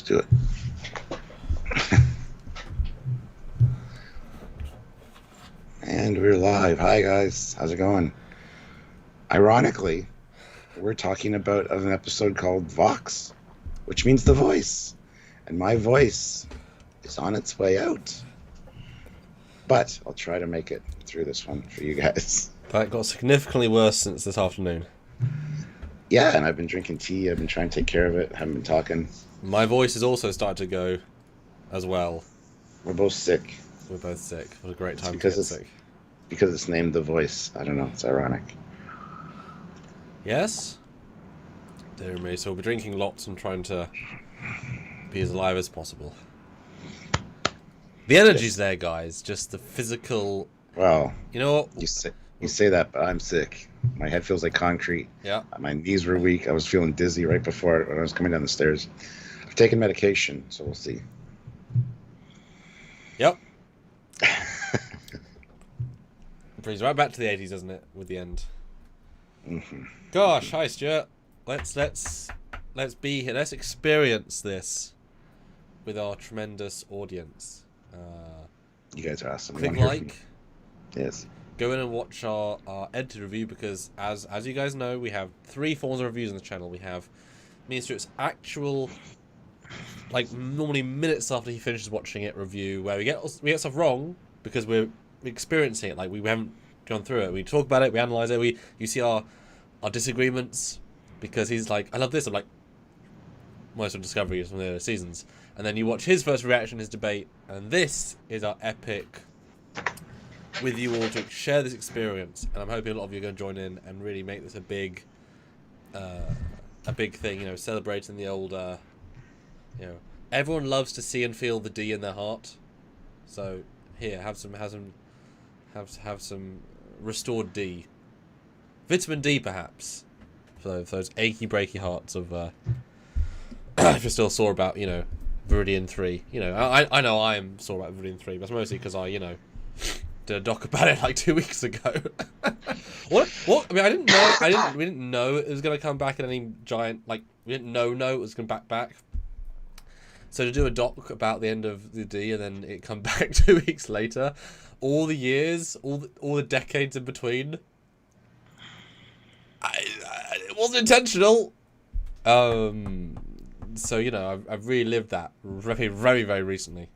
Let's do it. And we're live. Hi, guys. How's it going? Ironically, we're talking about an episode called VOX, which means the voice. And my voice is on its way out. But I'll try to make it through this one for you guys. That got significantly worse since this afternoon. Yeah, and I've been drinking tea. I've been trying to take care of it. Haven't been talking. My voice has also started to go as well. We're both sick. We're both sick. What a great time to because get it's sick. Because it's named The Voice. I don't know. It's ironic. Yes? Dear me, so we'll be drinking lots and trying to be as alive as possible. The energy's there, guys. Just the physical... Well, you know what? You say that, but I'm sick. My head feels like concrete. Yeah. My knees were weak. I was feeling dizzy right before when I was coming down the stairs. I've taken medication, so we'll see. Yep. Brings right back to the 80s, doesn't it? With the end. Mm-hmm. Gosh, hi Stuart. Let's be here. Let's experience this with our tremendous audience. You guys are awesome. Click like. Yes. Go in and watch our edited review because as you guys know, we have 3 forms of reviews on the channel. We have me and Stuart's actual, like normally minutes after he finishes watching it, review where we get stuff wrong because we're experiencing it. Like we haven't gone through it. We talk about it. We analyze it. You see our disagreements because he's like, I love this. I'm like, most of Discovery is from the earlier seasons. And then you watch his first reaction, his debate, and this is our epic with you all to share this experience. And I'm hoping a lot of you are going to join in and really make this a big thing. You know, celebrating the old, you know, everyone loves to see and feel the D in their heart. So here, have some restored D, vitamin D perhaps, for those achy breaky hearts of if you're still sore about, you know, Viridian 3. You know, I know I am sore about Viridian 3, but it's mostly because I, you know, did a doc about it like 2 weeks ago. What? I mean, we didn't know it was going to come back in any giant, like, we didn't know it was going to back. So to do a doc about the end of the D and then it come back 2 weeks later, all the years, all the decades in between, it wasn't intentional. So, you know, I've relived that very, very, very recently.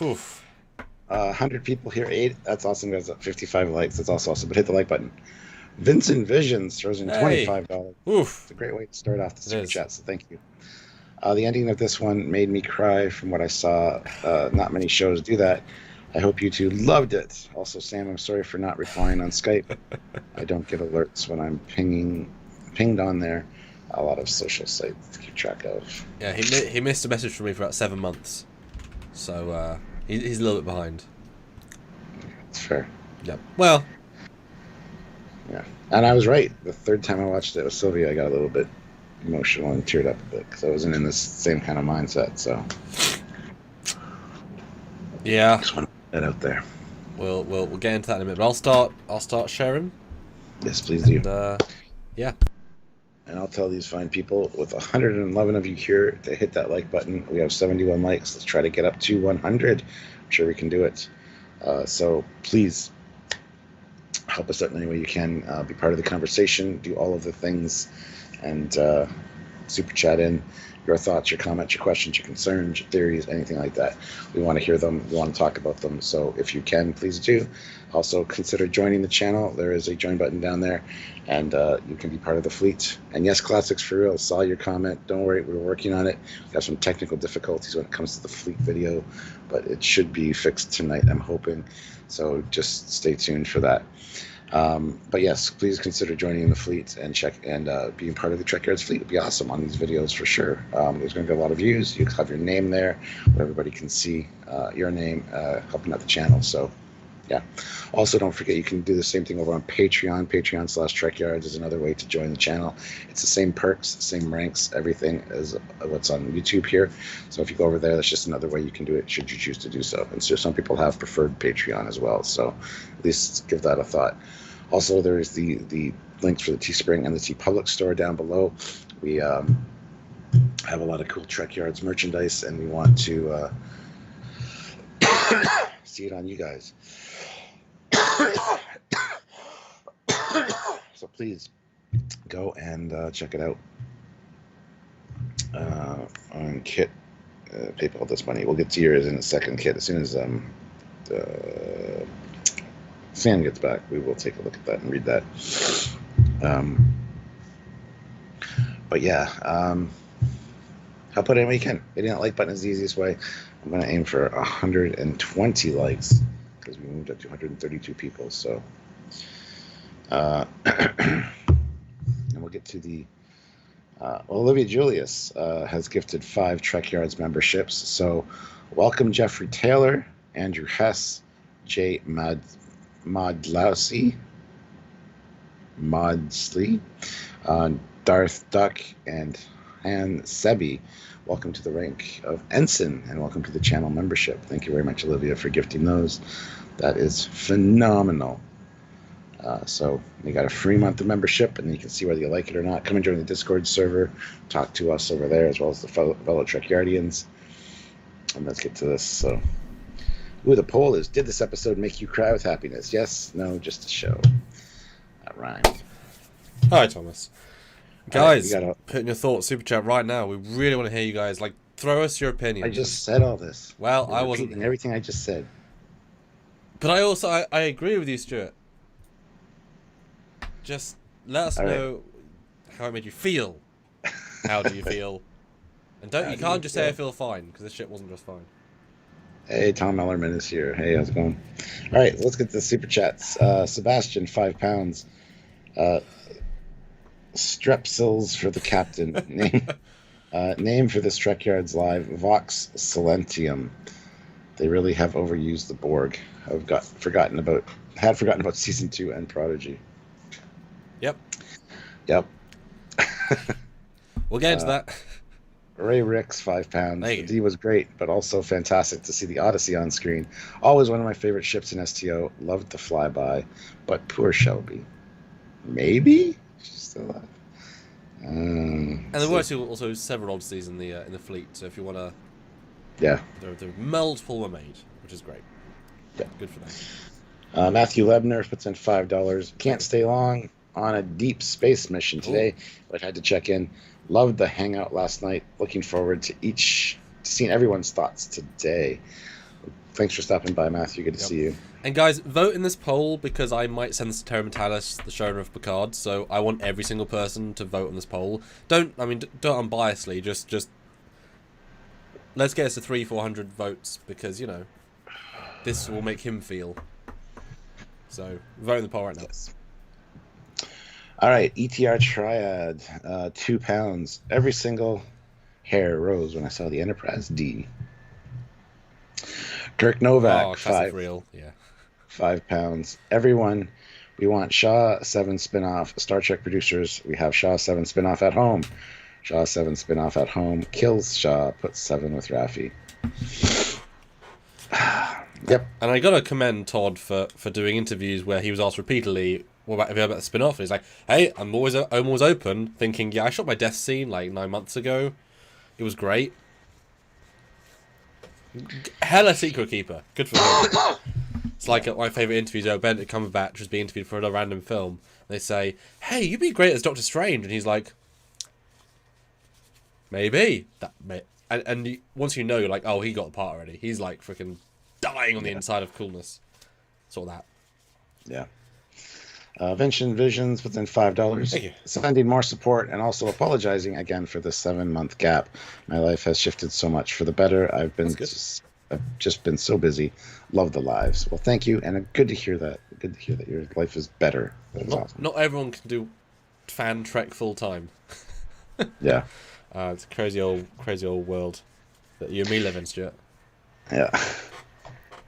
Oof. 100 people here, 8. That's awesome. Guys, 55 likes. That's also awesome. But hit the like button. Vincent Visions throws in $25. Oof. It's a great way to start off the super chat, so thank you. The ending of this one made me cry from what I saw. Not many shows do that. I hope you two loved it. Also, Sam, I'm sorry for not replying on Skype. I don't get alerts when I'm pinged on there. A lot of social sites to keep track of. Yeah, he missed a message from me for about 7 months. So he's a little bit behind. It's fair. Yeah. Well. Yeah. And I was right. The third time I watched it with Sylvia, I got a little bit emotional and teared up a bit because I wasn't in this same kind of mindset. So yeah, just want to put that out there. We'll get into that in a minute. But I'll start sharing. Yes, please do. Yeah. And I'll tell these fine people, with 111 of you here, to hit that like button. We have 71 likes. Let's try to get up to 100. I'm sure we can do it. So please help us out in any way you can. Be part of the conversation. Do all of the things. And super chat in your thoughts, your comments, your questions, your concerns, your theories, anything like that. We want to hear them. We want to talk about them. So if you can, please do. Also consider joining the channel. There is a join button down there, and you can be part of the fleet. And yes, Classics for real. Saw your comment. Don't worry, we're working on it. We have some technical difficulties when it comes to the fleet video, but it should be fixed tonight, I'm hoping. So just stay tuned for that. But yes, please consider joining the fleet and being part of the Trekyards fleet. Would be awesome on these videos for sure. There's going to be a lot of views. You have your name there, where everybody can see your name helping out the channel. So yeah. Also, don't forget you can do the same thing over on Patreon. Patreon/Trekyards is another way to join the channel. It's the same perks, same ranks, everything as what's on YouTube here. So if you go over there, that's just another way you can do it should you choose to do so. And so some people have preferred Patreon as well. So at least give that a thought. Also, there is the links for the Teespring and the TeePublic store down below. We have have a lot of cool Trekyards merchandise, and we want to see it on you guys. So please go and check it out on Kit. PayPal this money. We'll get to yours in a second, Kit. As soon as Sam gets back, we will take a look at that and read that. But yeah, help out any way you can. Hitting that like button is the easiest way. I'm going to aim for 120 likes because we moved up to 132 people. So, and we'll get to the. Olivia Julius has gifted 5 Trekyards memberships. So, welcome Jeffrey Taylor, Andrew Hess, Jay Maudsley, Darth Duck, and Han Sebi. Welcome to the rank of Ensign, and welcome to the channel membership. Thank you very much, Olivia, for gifting those. That is phenomenal. So you got a free month of membership, and you can see whether you like it or not. Come and join the Discord server, talk to us over there, as well as the fellow Trekyardians. And let's get to this. So, the poll is: did this episode make you cry with happiness? Yes, no, just a show. That rhymed. Hi, Thomas. Guys, gotta... put in your thoughts, super chat right now. We really want to hear you guys. Like, throw us your opinions. I just said all this. Well, I wasn't repeating everything I just said. But I agree with you, Stuart. Just let us know how it made you feel. How do you feel? And you can't just say I feel fine, because this shit wasn't just fine. Hey, Tom Ellerman is here. Hey, how's it going? All right, let's get to the super chats. Sebastian, £5. Strepsils for the captain. Name for this Trekyards live: VOX Silentium. They really have overused the Borg. Had forgotten about season 2 and Prodigy. Yep. We'll get into that. Ray Ricks, £5. Thank you. The D was great, but also fantastic to see the Odyssey on screen. Always one of my favorite ships in STO. Loved the flyby, but poor Shelby. Maybe she's still alive. And there were also several Odysseys in the fleet. So if you want to, there multiple were made, which is great. Yeah, good for them. Matthew Lebner puts in $5. Can't stay long on a deep space mission today, but had to check in. Loved the hangout last night. Looking forward to seeing everyone's thoughts today. Thanks for stopping by, Matthew. Good to see you. And guys, vote in this poll, because I might send this to Terry Metalis, the showrunner of Picard. So I want every single person to vote on this poll. Don't unbiasedly. Just let's get us to 300-400 votes, because this will make him feel. So vote in the poll right now. Yes. All right, ETR Triad, £2. Every single hair rose when I saw the Enterprise D. Kirk Novak, £5. Everyone, we want Shaw 7 spinoff. Star Trek producers, we have Shaw 7 spinoff at home. Shaw 7 spinoff at home. Kills Shaw, puts 7 with Raffi. Yep. And I gotta commend Todd for doing interviews where he was asked repeatedly, "What about the spin-off?" And he's like, "Hey, I'm always open." Thinking, "Yeah, I shot my death scene like 9 months ago. It was great." Hella secret keeper. Good for him. It's like my favourite interviews. Benedict Cumberbatch was being interviewed for a random film. They say, "Hey, you'd be great as Doctor Strange," and he's like, "Maybe." And once you know, you're like, "Oh, he got the part already." He's like freaking dying on the inside of coolness. Sort of that. Yeah. Vincent Visions puts in $5. Thank you. Sending more support and also apologizing again for the 7-month gap. My life has shifted so much for the better. I've just been so busy. Love the lives. Well, thank you, and good to hear that. Good to hear that your life is better. That is awesome. Not everyone can do fan trek full time. Yeah. It's a crazy old world that you and me live in, Stuart. Yeah.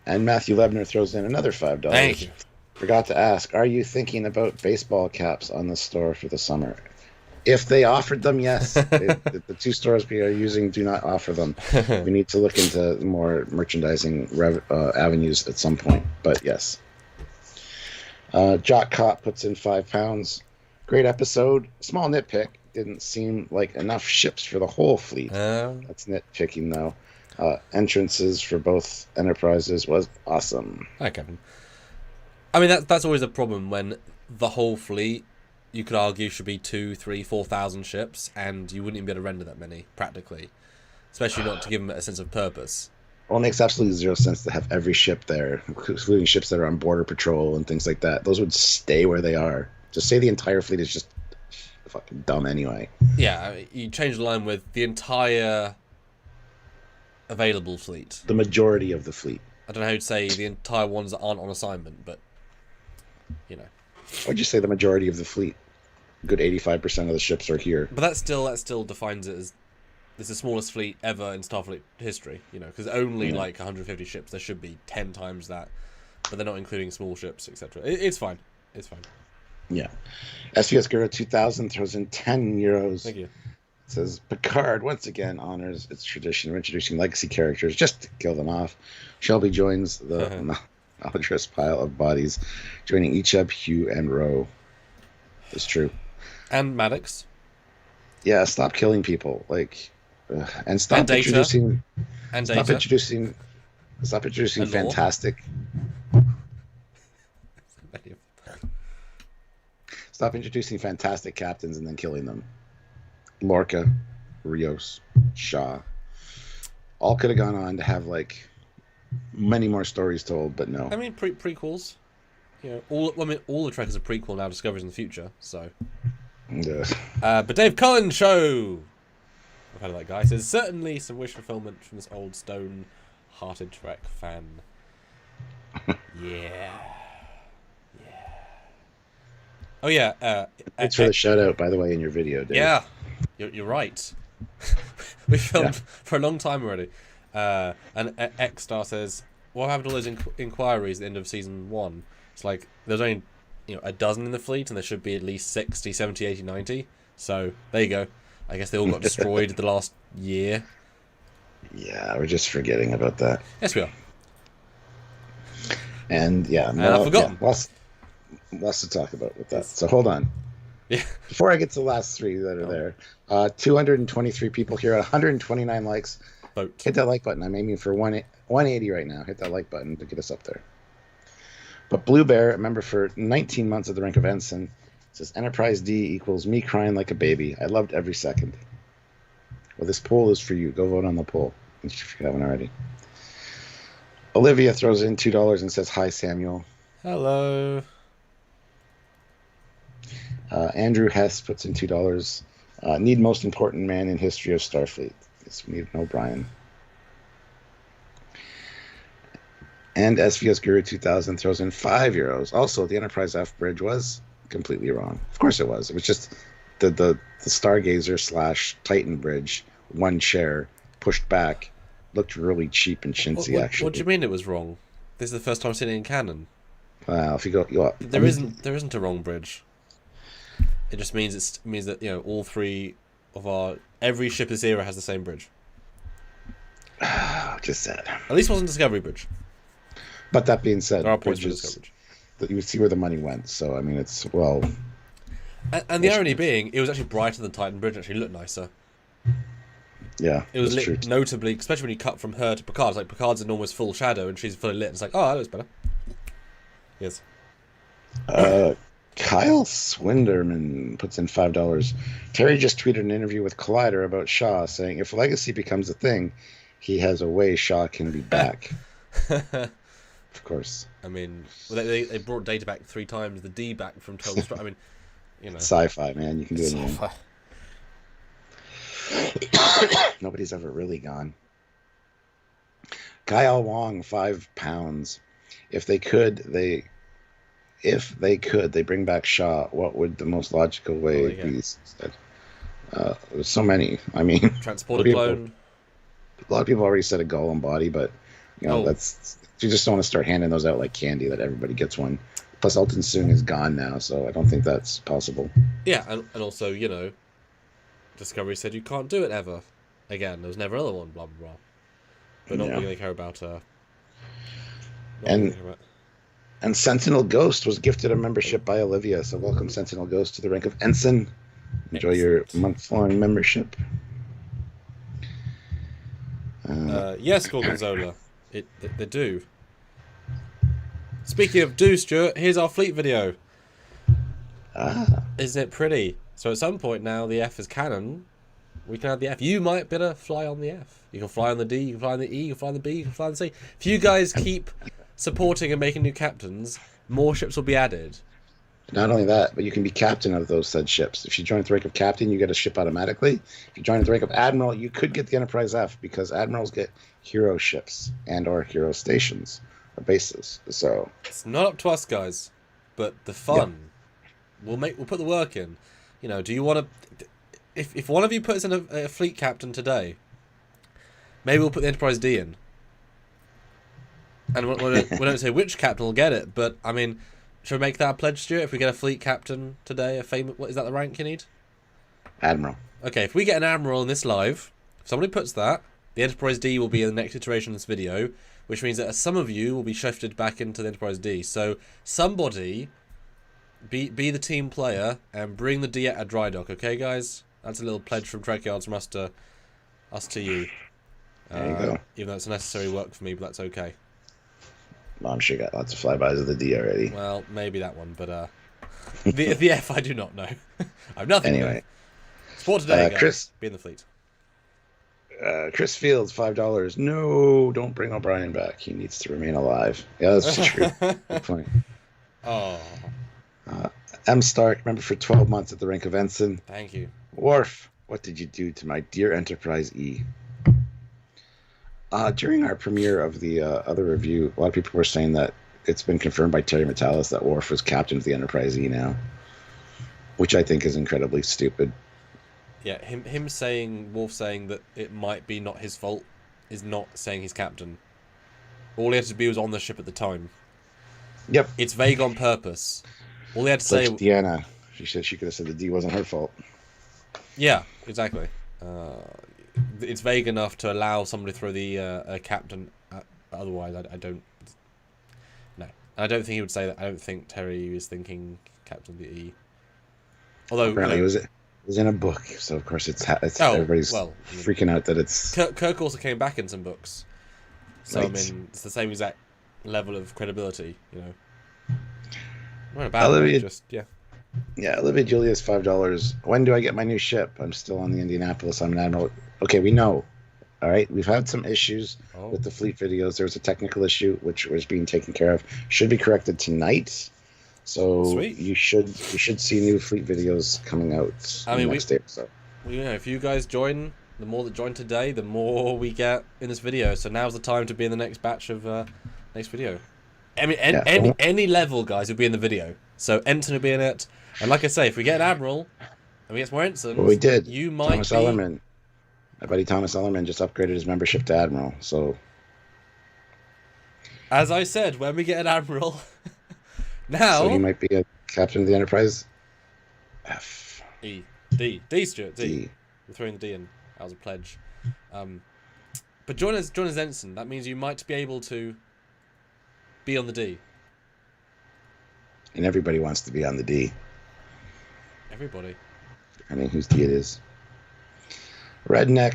And Matthew Lebner throws in another $5. Thank you. Forgot to ask, are you thinking about baseball caps on the store for the summer? If they offered them, yes. The 2 stores we are using do not offer them. We need to look into more merchandising avenues at some point, but yes. Jock Cop puts in £5. Great episode. Small nitpick. didn't seem like enough ships for the whole fleet. That's nitpicking, though. Entrances for both enterprises was awesome. Hi, Kevin. I mean, that's always a problem when the whole fleet, you could argue, should be 2, 3, 4,000 ships, and you wouldn't even be able to render that many, practically. Especially not to give them a sense of purpose. Well, it makes absolutely zero sense to have every ship there, including ships that are on border patrol and things like that. Those would stay where they are. Just say the entire fleet is just fucking dumb anyway. Yeah, you change the line with the entire available fleet. The majority of the fleet. I don't know how you'd say the entire ones that aren't on assignment, but, you know. Why'd you say the majority of the fleet? Good 85% of the ships are here. But that still defines it as it's the smallest fleet ever in Starfleet history, you know, because only like 150 ships. There should be 10 times that, but they're not including small ships, etc. It's fine. It's fine. Yeah. SVS Guru 2000 throws in 10 euros. Thank you. It says, Picard once again honors its tradition of introducing legacy characters just to kill them off. Shelby joins the knowledgeous pile of bodies, joining Ichab, Hugh, and Roe. It's true. And Maddox. Yeah, stop killing people. And stop and introducing... And stop introducing and fantastic... Stop introducing fantastic captains and then killing them. Lorca, Rios, Shaw. All could have gone on to have many more stories told, but no. I mean, prequels. You know, all the Trekkers are prequel now. Discoveries in the future. So. Yeah. But Dave Cullen show. I've heard of that guy. Says certainly some wish fulfillment from this old stone-hearted Trek fan. Yeah. Oh yeah. Thanks for the shout out, by the way, in your video, Dave. Yeah, you're right. We filmed for a long time already. And X Star says, "What happened to all those inquiries at the end of season 1? It's like there's only a dozen in the fleet, and there should be at least 60, 70, 80, 90. So there you go. I guess they all got destroyed the last year. Yeah, we're just forgetting about that. Yes, we are. And I've forgotten. Lots to talk about with that. So hold on. Yeah. Before I get to the last 3 that are there, 223 people here, 129 likes. Vote. Hit that like button. I'm aiming for 180 right now. Hit that like button to get us up there. But Blue Bear, a member for 19 months at the rank of ensign, says Enterprise D equals me crying like a baby. I loved every second. Well, this poll is for you. Go vote on the poll if you haven't already. Olivia throws in $2 and says, "Hi, Samuel." Hello. Andrew Hess puts in $2. Need most important man in history of Starfleet. Yes, we need an O'Brien. And SVS Guru 2000 throws in €5. Also, the Enterprise F bridge was completely wrong. Of course it was. It was just the Stargazer / Titan bridge, one chair, pushed back. Looked really cheap and chintzy, actually. What do you mean it was wrong? This is the first time I've seen it in canon. If you go... There isn't a wrong bridge. It just means that all 3 of every ship this era has the same bridge. Just sad. At least it wasn't Discovery Bridge. But that being said, there are points for Discovery Bridge. You see where the money went. So I mean, it's And the irony being, it was actually brighter than Titan Bridge. Actually looked nicer. Yeah, it was lit notably, especially when you cut from her to Picard. It's like Picard's in almost full shadow and she's fully lit. It's like, oh, that looks better. Yes. Kyle Swinderman puts in $5. Terry just tweeted an interview with Collider about Shaw, saying if Legacy becomes a thing, he has a way Shaw can be back. Of course. I mean, they brought Data back 3 times, the D back from Total Strike. I mean, sci-fi, man. You can do anything. Nobody's ever really gone. Kyle Wong, £5. If they could, they bring back Shaw. What would the most logical way be? There's so many. I mean, transporter clone. A lot of people already said a Golem body, but that's you just don't want to start handing those out like candy that everybody gets one. Plus, Elton Soong is gone now, so I don't think that's possible. Yeah, and also Discovery said you can't do it ever again. There was never another one. Blah blah blah. But not really care about. And Sentinel Ghost was gifted a membership by Olivia, so welcome Sentinel Ghost to the rank of ensign. Enjoy your Excellent. month-long membership. Yes, Gorgonzola. They do. Speaking of do, Stuart, here's our fleet video. Isn't it pretty? So at some point now, the F is canon. We can have the F. You might better fly on the F. You can fly on the D, you can fly on the E, you can fly on the B, you can fly on the C. If you guys keep supporting and making new captains, more ships will be added. Not only that, but you can be captain of those said ships. If you join at the rank of captain, you get a ship automatically. If you join at the rank of admiral, you could get the Enterprise F, because admirals get hero ships and or hero stations or bases. So it's not up to us, guys, but the fun. We'll put the work in. You know, do you want to? If one of you puts in a fleet captain today, maybe we'll put the Enterprise D in. And we don't say which captain will get it, but I mean, should we make that a pledge, Stuart? If we get a fleet captain today, what is that the rank you need? admiral. Okay, if we get an admiral in this live, if somebody puts that, the Enterprise D will be in the next iteration of this video, which means that some of you will be shifted back into the Enterprise D. So somebody be the team player and bring the D at dry dock, okay, guys? That's a little pledge from Trekyards from us to you. There you go. Even though it's necessary work for me, but that's okay. Well, I'm sure you got lots of flybys of the D already. Well, maybe that one, but the F I do not know. I have nothing. Anyway, sport today, guys. Chris, be in the fleet. Chris Fields, $5. No, don't bring O'Brien back. He needs to remain alive. Yeah, that's true. Good point. Oh. M. Stark, member for 12 months at the rank of ensign. Thank you. Worf, what did you do to my dear Enterprise E? During our premiere of the other review, a lot of people were saying that it's been confirmed by Terry Metalis that Worf was captain of the Enterprise E now, which I think is incredibly stupid. Yeah, him saying, Worf saying that it might be not his fault is not saying he's captain. All he had to be was on the ship at the time. Yep. It's vague on purpose. All he had to say... Like Deanna. She said she could have said the D wasn't her fault. Yeah, exactly. It's vague enough to allow somebody to throw the captain. Otherwise, I don't... No. I don't think he would say that. I don't think Terry is thinking captain of the E. Although... Apparently it was in a book, so of course everybody's freaking out that it's... Kirk also came back in some books. So, right. I mean, it's the same exact level of credibility, you know. Not about Olivia, just, yeah. Yeah, Olivia Julius, $5. When do I get my new ship? I'm still on the Indianapolis. I'm an admiral. Okay, we know. All right, we've had some issues with the fleet videos. There was a technical issue which was being taken care of. Should be corrected tonight. So Sweet. you should see new fleet videos coming out in the next episode. You know, if you guys join, the more that join today, the more we get in this video. So now's the time to be in the next batch of next video. I mean, any level, guys, will be in the video. So Ensign will be in it. And like I say, if we get an Admiral and we get some more Ensigns, well, we did. You might Thomas Ellerman. My buddy Thomas Ellerman just upgraded his membership to Admiral. So, as I said, when we get an Admiral, now... So he might be a captain of the Enterprise F. E. D, Stuart, D. We're throwing the D in. That was a pledge. But join as Ensign. That means you might be able to be on the D. And everybody wants to be on the D. Everybody. I mean, whose D it is. Redneck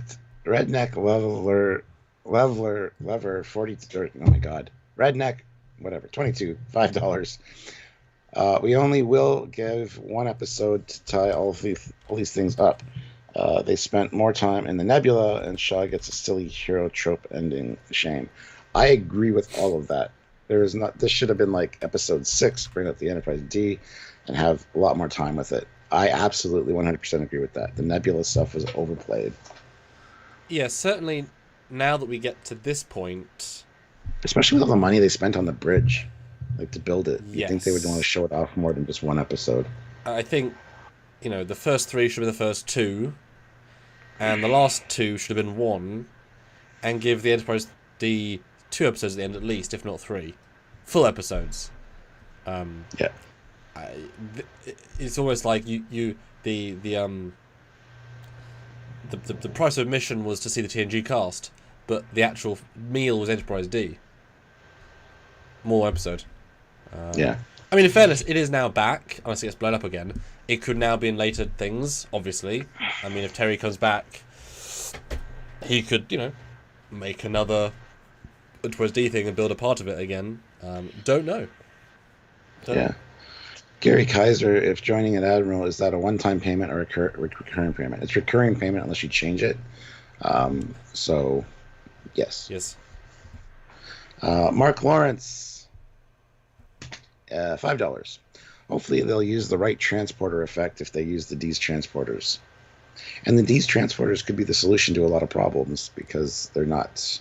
lever 40. Oh my God. Redneck, whatever. 22, $5. We only will give one episode to tie all these things up. They spent more time in the Nebula, and Shaw gets a silly hero trope ending. Shame. I agree with all of that. This should have been like episode 6, bring up the Enterprise D, and have a lot more time with it. I absolutely 100% agree with that. The Nebula stuff was overplayed. Yeah, certainly now that we get to this point... Especially with all the money they spent on the bridge, like to build it. Yes. You'd think they would want to show it off more than just one episode. I think, the first 3 should be the first 2, and the last 2 should have been 1, and give the Enterprise D 2 episodes at the end at least, if not 3. Full episodes. Yeah. It's almost like the price of admission was to see the TNG cast, but the actual meal was Enterprise D. More episode. Yeah. I mean, in fairness, it is now back. Unless it gets blown up again. It could now be in later things, obviously. I mean, if Terry comes back, he could, make another Towards D thing and build a part of it again. Don't know. Don't know. Gary Kaiser, if joining an Admiral, is that a one-time payment or a recurring payment? It's recurring payment unless you change it. So, yes. Yes. Mark Lawrence, $5. Hopefully they'll use the right transporter effect if they use the D's transporters. And the D's transporters could be the solution to a lot of problems because they're not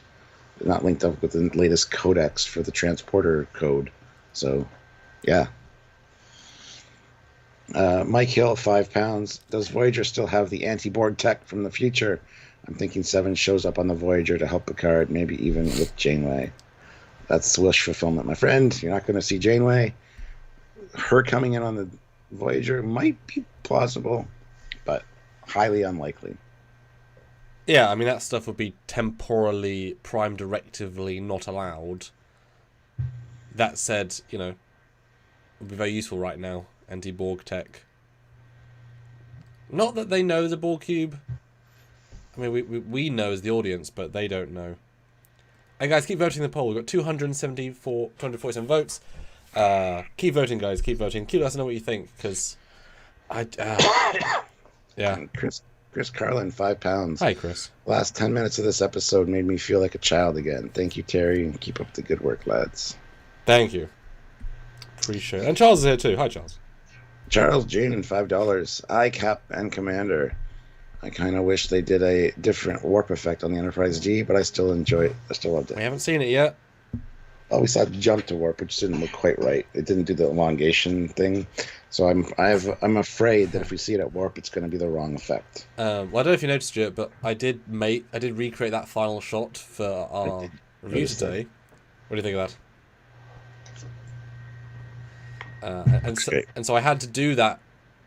linked up with the latest codecs for the transporter code. So, yeah. Mike Hill, £5. Does Voyager still have the anti-Borg tech from the future? I'm thinking Seven shows up on the Voyager to help Picard, maybe even with Janeway. That's wish fulfillment, my friend. You're not going to see Janeway. Her coming in on the Voyager might be plausible, but highly unlikely. Yeah, I mean, that stuff would be temporally, prime directively not allowed. That said, would be very useful right now. Anti-Borg tech. Not that they know the Borg cube. I mean, we know as the audience, but they don't know. Hey guys, keep voting the poll. We've got 247 votes. Keep voting, guys. Keep voting. Keep let us know what you think, because yeah. Chris Carlin, £5. Hi, Chris. Last 10 minutes of this episode made me feel like a child again. Thank you, Terry, and keep up the good work, lads. Thank you. Appreciate it. And Charles is here too. Hi, Charles. Charles June, $5. ICAP and Commander. I kind of wish they did a different warp effect on the Enterprise D, but I still enjoy it. I still loved it. I haven't seen it yet. Oh, we saw jump to warp, which didn't look quite right. It didn't do the elongation thing. So I'm afraid that if we see it at warp, it's going to be the wrong effect. Well, I don't know if you noticed it, but I did recreate that final shot for our review today. What do you think of that? And so I had to do that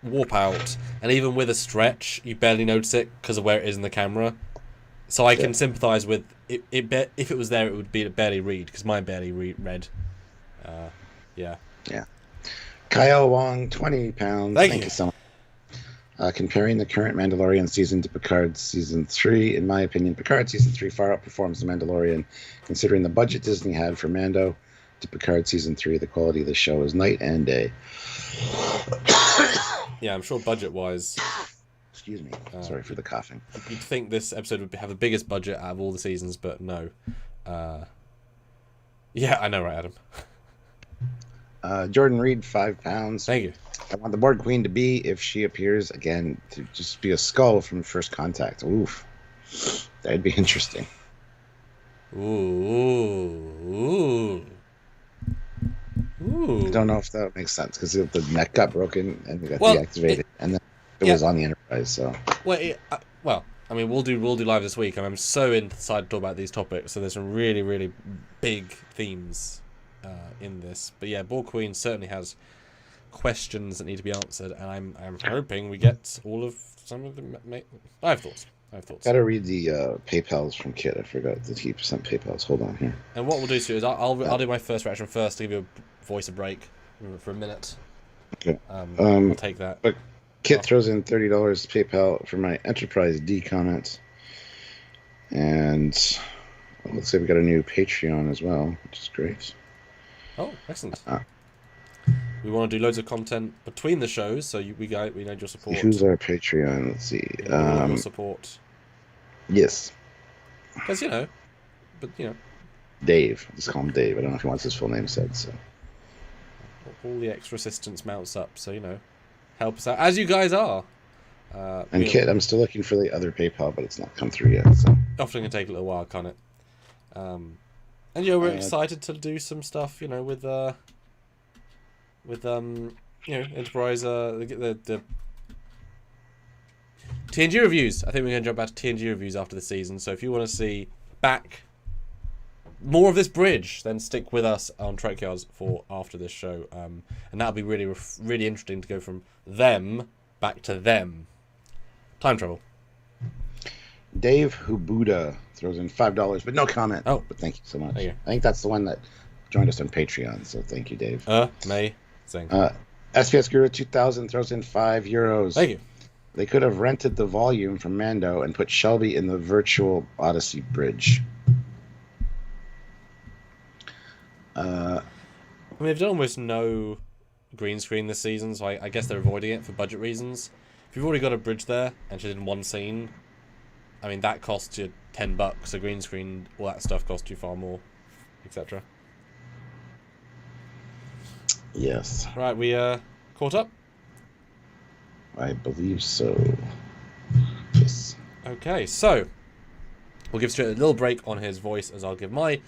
warp out, and even with a stretch, you barely notice it because of where it is in the camera. So I can sympathise with it. If it was there, it would be barely read because mine barely read. Yeah. Kyle Wong, £20. Thank you so much. Comparing the current Mandalorian season to Picard season 3, in my opinion, Picard season 3 far outperforms the Mandalorian. Considering the budget Disney had for Mando to Picard season 3, the quality of the show is night and day. Yeah, I'm sure budget-wise. Excuse me. Sorry for the coughing. You'd think this episode would have the biggest budget out of all the seasons, but no. Yeah, I know, right, Adam? Jordan Reed, £5. Thank you. I want the Borg Queen to be, if she appears again, to just be a skull from First Contact. Oof. That'd be interesting. Ooh. I don't know if that makes sense because the neck got broken and we got deactivated, and then it was on the Enterprise. So I mean, we'll do live this week, and I'm so excited to talk about these topics. So there's some really, really big themes in this. But yeah, Borg Queen certainly has questions that need to be answered, and I'm hoping we get all of some of them. I have thoughts. Gotta read the PayPals from Kit. I forgot that he sent PayPals. Hold on here. And what we'll do too is I'll do my first reaction first to give you a voice a break for a minute. Okay. I'll take that. But Kit throws in $30 PayPal for my Enterprise D comments, and let's say we got a new Patreon as well, which is great. Oh, excellent. We want to do loads of content between the shows, so we need your support. Who's our Patreon? Let's see. Your support. Yes. Because Dave. Just call him Dave. I don't know if he wants his full name said. So. All the extra assistance mounts up, so help us out as you guys are. And Kit, I'm still looking for the other PayPal, but it's not come through yet. So often can take a little while, can't it? And we're excited to do some stuff, with Enterprise, the TNG reviews. I think we're going to jump back to TNG reviews after the season. So if you want to see back more of this bridge, then stick with us on Trekyards for after this show. And that'll be really, really interesting to go from them back to them. Time travel. Dave Hubuda throws in $5, but no comment. Oh, but thank you so much. You. I think that's the one that joined us on Patreon. So thank you, Dave. May. Sing. SPS Guru 2000 throws in €5. Thank you. They could have rented the volume from Mando and put Shelby in the virtual Odyssey bridge. I mean, they've done almost no green screen this season, so I guess they're avoiding it for budget reasons. If you've already got a bridge there and she's in one scene, I mean, that costs you $10. A green screen, all that stuff costs you far more, etc. Yes. Right, we caught up? I believe so. Yes. Okay, so we'll give Stuart a little break on his voice as I'll give my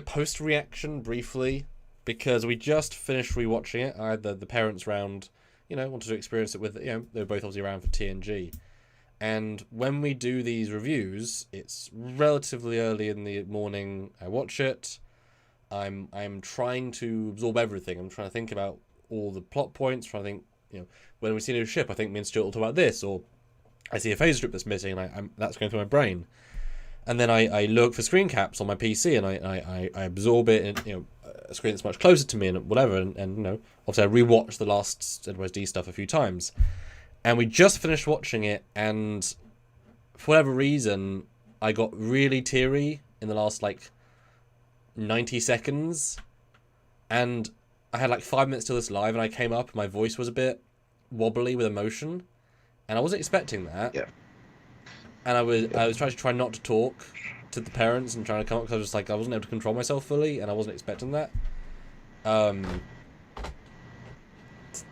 post reaction briefly, because we just finished rewatching it. I had the parents round, wanted to experience it with, they were both obviously around for TNG. And when we do these reviews, it's relatively early in the morning. I watch it. I'm trying to absorb everything. I'm trying to think about all the plot points, trying to think, when we see a new ship, I think me and Stuart will talk about this, or I see a phase strip that's missing, and that's going through my brain. And then I look for screen caps on my PC, and I absorb it in a screen that's much closer to me and whatever. And obviously I rewatched the last NYSD stuff a few times, and we just finished watching it, and for whatever reason I got really teary in the last 90 seconds, and I had 5 minutes till this live, and I came up and my voice was a bit wobbly with emotion, and I wasn't expecting that. Yeah. And I was trying not to talk to the parents and trying to come up, because I wasn't able to control myself fully, and I wasn't expecting that.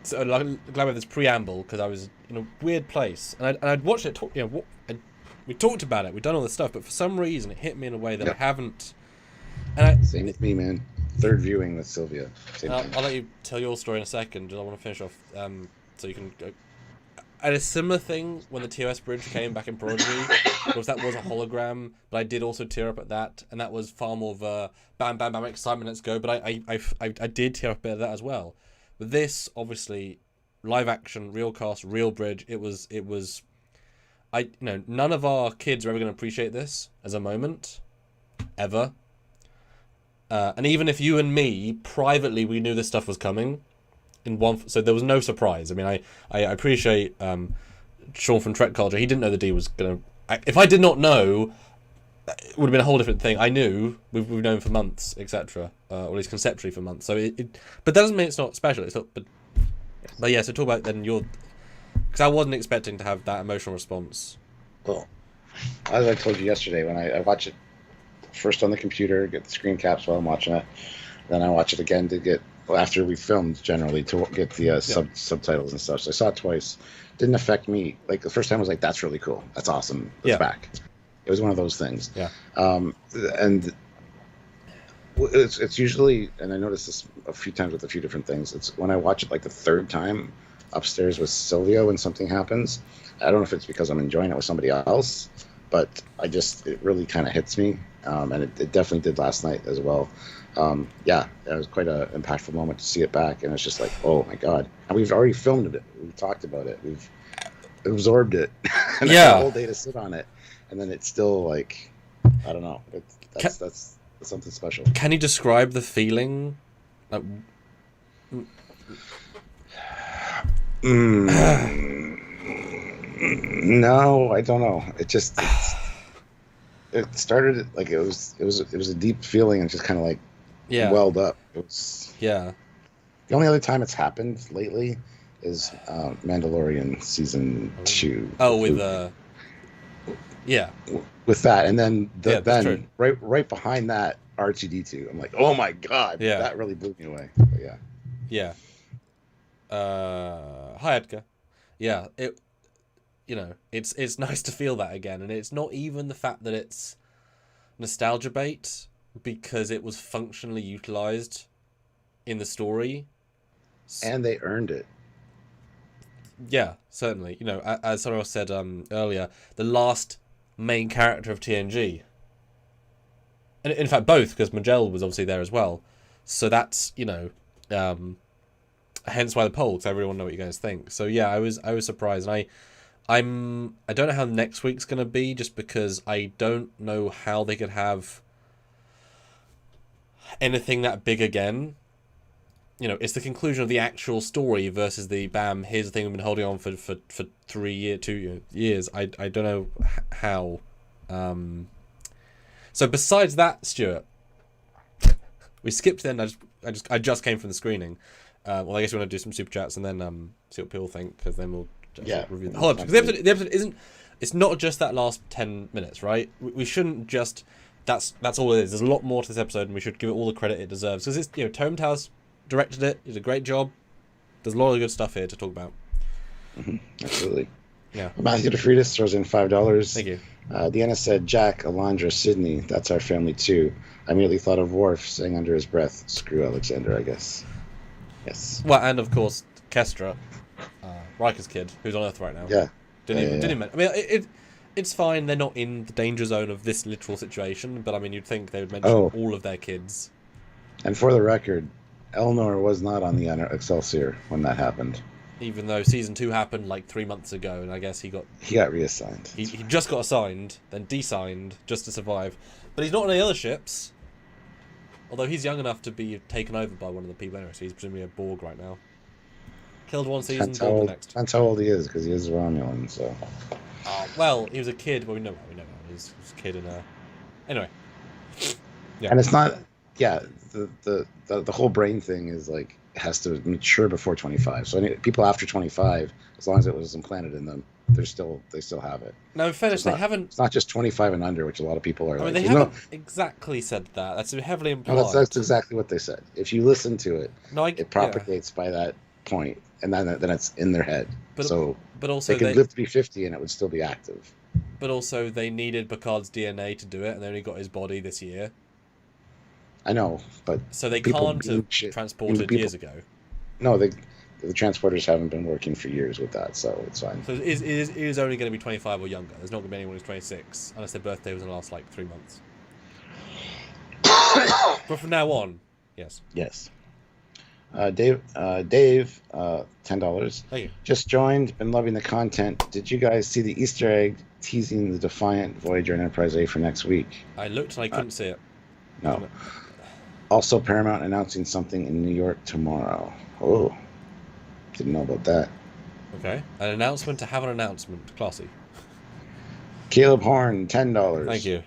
So I'm glad we have this preamble, because I was in a weird place, and I'd watched it. We talked about it. We'd done all this stuff, but for some reason it hit me in a way that I haven't. Same with me, man. Third viewing with Sylvia. I'll let you tell your story in a second. I want to finish off, so you can go. I had a similar thing when the TOS bridge came back in Prodigy, because that was a hologram, but I did also tear up at that, and that was far more of a bam, bam, bam, excitement, let's go, but I did tear up a bit of that as well. But this, obviously, live action, real cast, real bridge, it was, none of our kids are ever going to appreciate this as a moment, ever. And even if you and me, privately, we knew this stuff was coming, so there was no surprise. I mean, I appreciate Sean from Trekyards. He didn't know the D was going to... If I did not know, it would have been a whole different thing. I knew. We've known for months, etc. Or at least conceptually for months. So but that doesn't mean it's not special. It's not... But yeah, so talk about then your... Because I wasn't expecting to have that emotional response. Well, as I told you yesterday, when I watch it first on the computer, get the screen caps while I'm watching it, then I watch it again to get... after we filmed, generally, to get the subtitles and stuff. So I saw it twice. Didn't affect me. The first time I was that's really cool. That's awesome. It's back. It was one of those things. Yeah. And it's usually, and I noticed this a few times with a few different things, it's when I watch it the third time upstairs with Sylvia when something happens. I don't know if it's because I'm enjoying it with somebody else, but it really kind of hits me. And it definitely did last night as well. It was quite an impactful moment to see it back, and it's just oh my god! And we've already filmed it. We've talked about it. We've absorbed it. And I had a whole day to sit on it, and then it's still I don't know. That's something special. Can you describe the feeling? No, I don't know. It started it was a deep feeling, and just kind of welled up. It was the only other time it's happened lately is Mandalorian season 2. Oh, with with that, and then right behind that R2D2. I'm oh my god, that really blew me away. But hi Edgar. It's nice to feel that again, and it's not even the fact that it's nostalgia bait, because it was functionally utilized in the story, and they earned it. Yeah, certainly. As someone else said earlier, the last main character of TNG, and in fact both, because Magell was obviously there as well. So that's hence why the poll, because I really want to know what you guys think. So yeah, I was surprised, and I don't know how next week's going to be, just because I don't know how they could have anything that big again. it's the conclusion of the actual story versus the bam. Here's the thing we've been holding on for 2 years. I don't know how. So besides that, Stuart, we skipped then. I just came from the screening. Well, I guess we want to do some super chats and then see what people think, because then we'll review the whole episode. Because the episode isn't. It's not just that last 10 minutes, right? We shouldn't just. That's all it is. There's a lot more to this episode, and we should give it all the credit it deserves. Because it's Tome Towers directed it. He did a great job. There's a lot of good stuff here to talk about. Mm-hmm. Absolutely. Yeah. Matthew DeFriedis throws in $5. Thank you. Deanna said, Jack, Alondra, Sydney, that's our family too. I immediately thought of Worf saying under his breath, screw Alexander, I guess. Yes. Well, and of course, Kestra, Riker's kid, who's on Earth right now. Yeah. Didn't even. I mean, it's fine. They're not in the danger zone of this literal situation, but I mean, you'd think they would mention all of their kids. And for the record, Elnor was not on the Excelsior when that happened. Even though season 2 happened like 3 months ago, and I guess he got reassigned. He just got assigned, then designed just to survive. But he's not on any other ships. Although he's young enough to be taken over by one of the people anyway, so he's presumably a Borg right now. Killed one season, Borg the next. That's how old he is, because he is a Romulan, so... well, he was a kid, but we know that. He was a kid in a... Anyway. Yeah. And it's not... Yeah, the whole brain thing is like, has to mature before 25. So people after 25, as long as it was implanted in them, they still have it. No, in fairness, so they haven't... It's not just 25 and under, which a lot of people are I mean, like... they haven't exactly said that. That's heavily implied. No, that's exactly what they said. If you listen to it, it propagates by that point, and then it's in their head. But also they could live to be 50 and it would still be active. But also they needed Picard's DNA to do it, and they only got his body this year. I know, but... So they can't have transported years ago. No, the transporters haven't been working for years with that, so it's fine. So it is only going to be 25 or younger. There's not going to be anyone who's 26, unless their birthday was in the last, 3 months. But from now on, yes. Yes. Dave, $10. Thank you. Just joined, been loving the content. Did you guys see the Easter egg teasing the Defiant, Voyager, and Enterprise A for next week? I looked and I couldn't see it. No. Also, Paramount announcing something in New York tomorrow. Oh, didn't know about that. Okay. An announcement to have an announcement. Classy. Caleb Horn, $10. Thank you.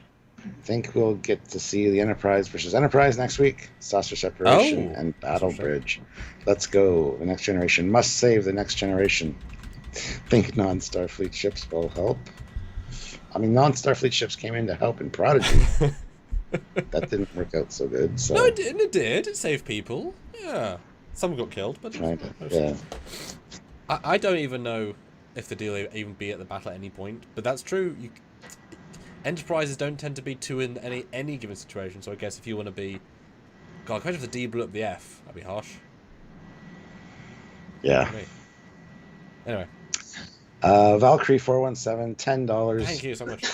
Think we'll get to see the Enterprise versus Enterprise next week. Saucer separation and Battle Bridge. Let's go. The Next Generation must save the Next Generation. Think non-Starfleet ships will help. I mean, non-Starfleet ships came in to help in Prodigy. That didn't work out so good. So. No, it didn't. It did. It saved people. Yeah. Some got killed, but... Yeah. I don't even know if the deal will even be at the battle at any point, but that's true. Enterprises don't tend to be two in any given situation, so I guess if you want to be... God, I can't if the D blew up the F. That'd be harsh. Yeah. Okay. Anyway. Valkyrie 417, $10. Thank you so much.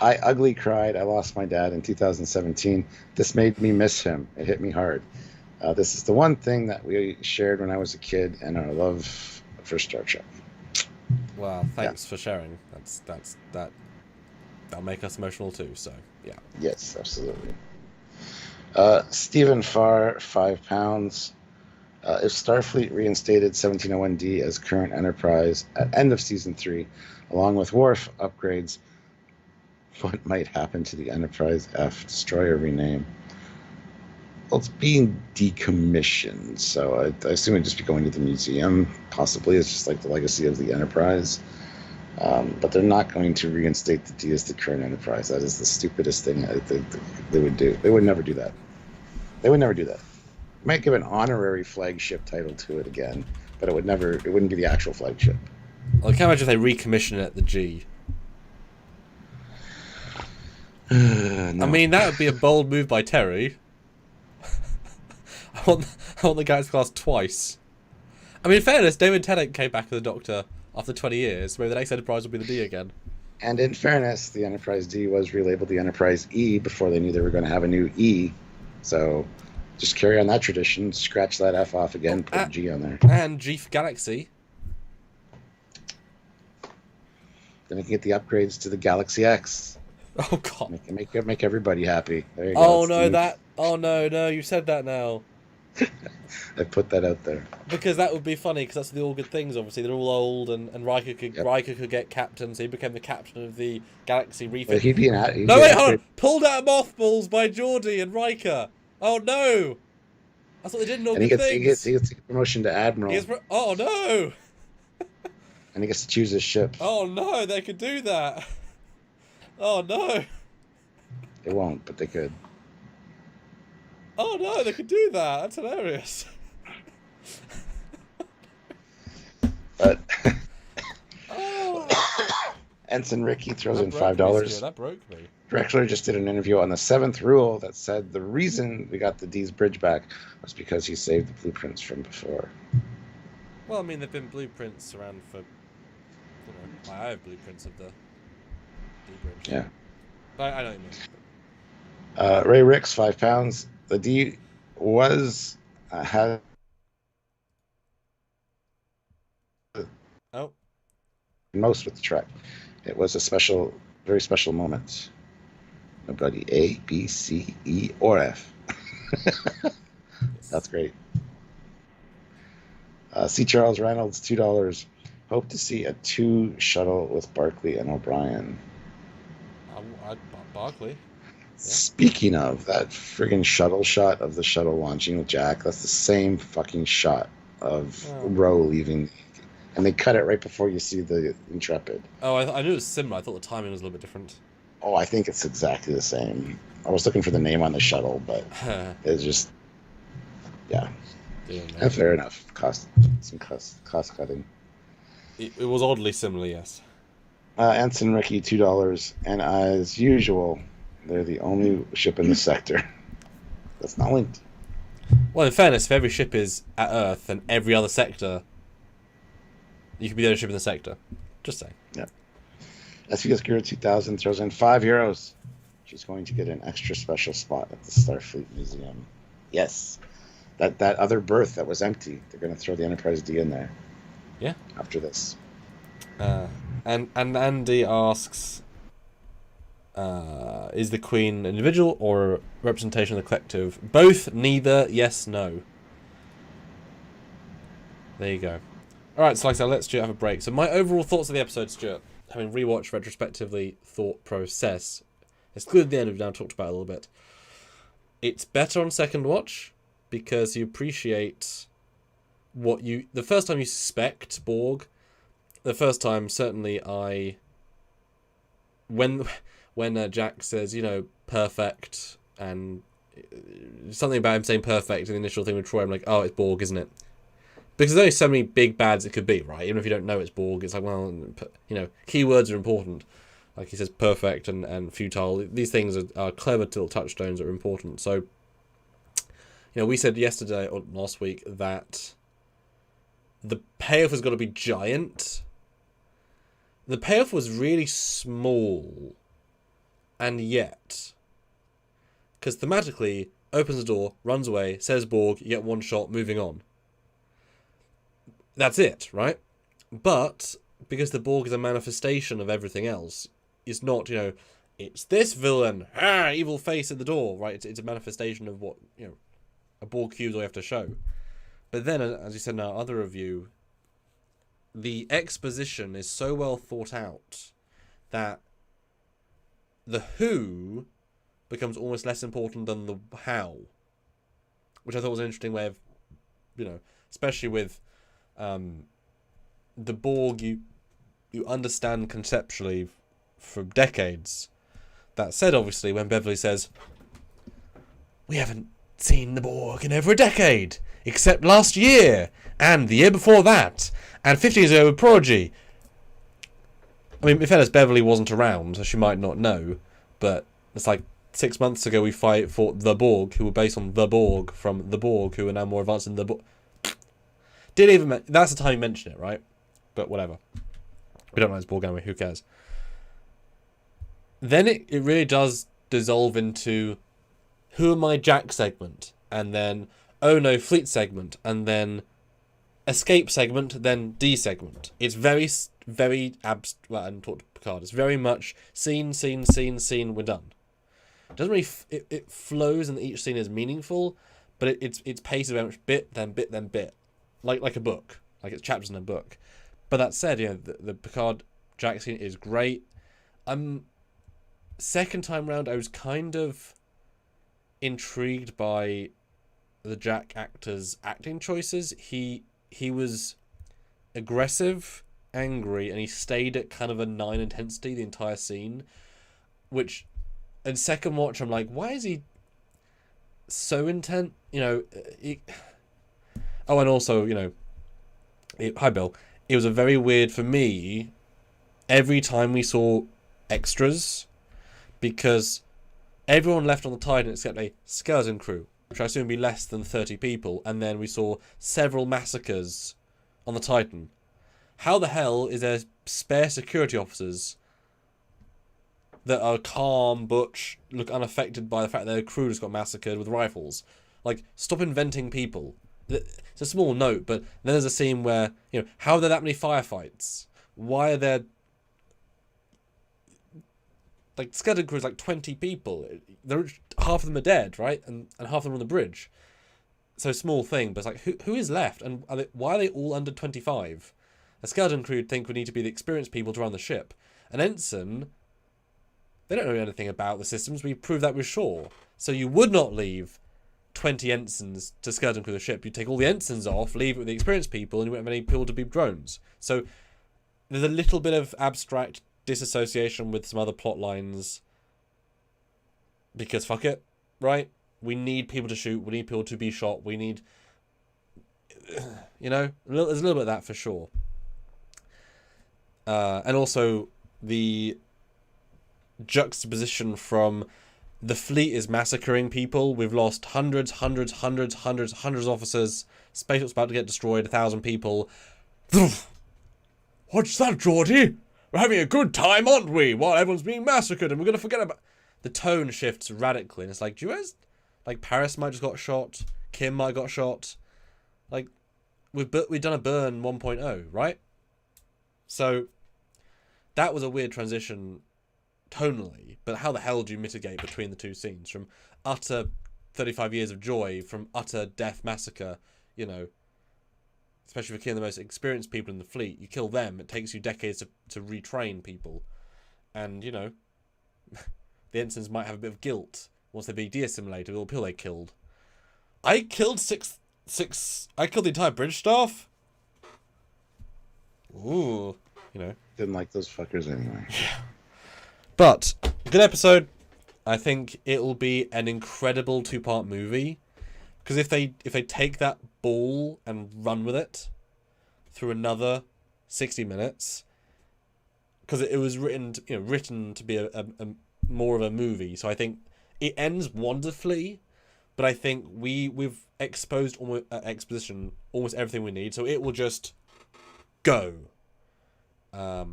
I ugly cried. I lost my dad in 2017. This made me miss him. It hit me hard. This is the one thing that we shared when I was a kid, and our love for Star Trek. Well, thanks for sharing. That'll make us emotional too. So yeah. Yes, absolutely. Stephen Farr, £5. If Starfleet reinstated 1701D as current Enterprise at end of Season 3, along with Worf upgrades, what might happen to the Enterprise F destroyer rename? Well, it's being decommissioned, so I assume it'd just be going to the museum, possibly. It's just like the legacy of the Enterprise. But they're not going to reinstate the D as the current Enterprise. That is the stupidest thing I think they would do. They would never do that. They would never do that. Might give an honorary flagship title to it again, but it wouldn't be the actual flagship. Well, I can't imagine if they recommission it at the G. No. I mean, that would be a bold move by Terry. I want the guys class twice. I mean, in fairness, David Tennant came back as the Doctor after 20 years. Maybe the next Enterprise will be the D again. And in fairness, the Enterprise D was relabeled the Enterprise E before they knew they were going to have a new E. So just carry on that tradition, scratch that F off again, put a G on there. And G for Galaxy. Then you can get the upgrades to the Galaxy X. Oh God! Make everybody happy. There you go. Oh no, you said that now. I put that out there. Because that would be funny, because that's the all good things, obviously. They're all old, and Riker could get captain, so he became the captain of the Galaxy But refit. he'd be No, wait, hold on! Pulled out of mothballs by Geordi and Riker! Oh no! That's what they did in all and good he things! gets a promotion to Admiral. Oh no! And he gets to choose his ship. Oh no, they could do that! Oh no! They won't, but they could. Oh no, they could do that! That's hilarious! But Oh. Ensign Ricky throws in That $5. That broke me. Drexler just did an interview on the 7th rule that said the reason we got the D's bridge back was because he saved the blueprints from before. Well, I mean, there've been blueprints around for, I have blueprints of the D bridge. Yeah. But I know what you mean. Ray Ricks, £5. The D was had. Oh. Most with the Trek. It was a very special moment. Nobody A, B, C, E, or F. That's great. C. Charles Reynolds, $2. Hope to see a 2 shuttle with Barclay and O'Brien. Barclay. Yeah. Speaking of that friggin' shuttle shot of the shuttle launching with Jack, that's the same fucking shot of Roe leaving. And they cut it right before you see the Intrepid. Oh, I knew it was similar. I thought the timing was a little bit different. Oh, I think it's exactly the same. I was looking for the name on the shuttle, but it's just, yeah. Fair enough. Cost cutting. It was oddly similar, yes. Ensign Ricky, $2, and as usual, they're the only ship in the sector that's not linked. Well, in fairness, if every ship is at Earth and every other sector, you could be the only ship in the sector. Just saying. Yeah. SVS Guru 2000 throws in €5. She's going to get an extra special spot at the Starfleet Museum. Yes. That other berth that was empty, they're going to throw the Enterprise D in there. Yeah. After this. And Andy asks, is the Queen an individual or a representation of the collective? Both, neither, yes, no. There you go. Alright, so like I said, let Stuart have a break. So my overall thoughts of the episode, Stuart, having rewatched retrospectively thought process, excluded the end we've now talked about a little bit. It's better on second watch because you appreciate the first time you suspect Borg, the first time certainly when Jack says, perfect, and something about him saying perfect in the initial thing with Troy, I'm like, oh, it's Borg, isn't it? Because there's only so many big bads it could be, right? Even if you don't know it's Borg, it's like, well, keywords are important. Like he says, perfect and futile. These things are clever little touchstones that are important. So, we said yesterday or last week that the payoff has got to be giant. The payoff was really small, and yet, because thematically, opens the door, runs away, says Borg, you get one shot, moving on. That's it, right? But because the Borg is a manifestation of everything else, it's not, it's this villain, evil face at the door, right? It's a manifestation of what, a Borg cube all you have to show. But then, as you said in our other review, the exposition is so well thought out that the who becomes almost less important than the how, which I thought was an interesting way of, especially with the Borg you understand conceptually for decades. That said, obviously, when Beverly says, we haven't seen the Borg in over a decade, except last year, and the year before that, and 50 years ago with Prodigy. I mean, in fairness, Beverly wasn't around, so she might not know, but it's like 6 months ago we fought the Borg, who were based on the Borg from the Borg, who are now more advanced than the Borg. That's the time you mention it, right? But whatever. We don't know it's Borg anyway, who cares? Then it really does dissolve into who am I Jack segment, and then oh no fleet segment, and then escape segment, then D segment. It's very, very abstract, and talk to Picard. It's very much scene, we're done. It doesn't really, it flows and each scene is meaningful, but it's paced very much bit then bit then bit, like a book, like it's chapters in a book. But that said, the Picard Jack scene is great. Second time round, I was kind of intrigued by the Jack actor's acting choices. He was aggressive, angry, and he stayed at kind of a 9 intensity the entire scene, which in second watch I'm like, why is he so intense? Oh, and also, hi Bill. It was a very weird for me every time we saw extras, because everyone left on the Titan except a skeleton crew, which I assume would be less than 30 people, and then we saw several massacres on the Titan. How the hell is there spare security officers that are calm, butch, look unaffected by the fact their crew just got massacred with rifles? Like, stop inventing people. It's a small note, but then there's a scene where, how are there that many firefights? Why are there... Like, skeleton crew is like 20 people. Half of them are dead, right? And half of them are on the bridge. So small thing, but it's like, who is left? And why are they all under 25? A skeleton crew would think we need to be the experienced people to run the ship. An ensign, they don't know anything about the systems. We proved that with Shaw. So you would not leave 20 ensigns to skeleton crew the ship. You'd take all the ensigns off, leave it with the experienced people, and you wouldn't have any people to be drones. So there's a little bit of abstract disassociation with some other plot lines, because fuck it, right? We need people to shoot, we need people to be shot, we need, there's a little bit of that for sure. And also the juxtaposition from the fleet is massacring people, we've lost hundreds of officers, spaceship's about to get destroyed, 1,000 people. What's that, Geordie? We're having a good time, aren't we? While everyone's being massacred, and we're going to forget about... The tone shifts radically, and it's like, do you guys... Like, Paris might just got shot, Kim might got shot. Like, we've done a burn 1.0, right? So, that was a weird transition tonally, but how the hell do you mitigate between the two scenes? From utter 35 years of joy, from utter death massacre, especially for killing the most experienced people in the fleet. You kill them, it takes you decades to retrain people. And, the ensigns might have a bit of guilt once they be de-assimilated with all the people they killed. I killed I killed the entire bridge staff? Ooh, Didn't like those fuckers anyway. Yeah. But, good episode. I think it'll be an incredible 2-part movie. Because if they take that ball and run with it through another 60 minutes, because it was written to be a more of a movie, so I think it ends wonderfully. But I think we've exposed exposition almost everything we need, so it will just go. But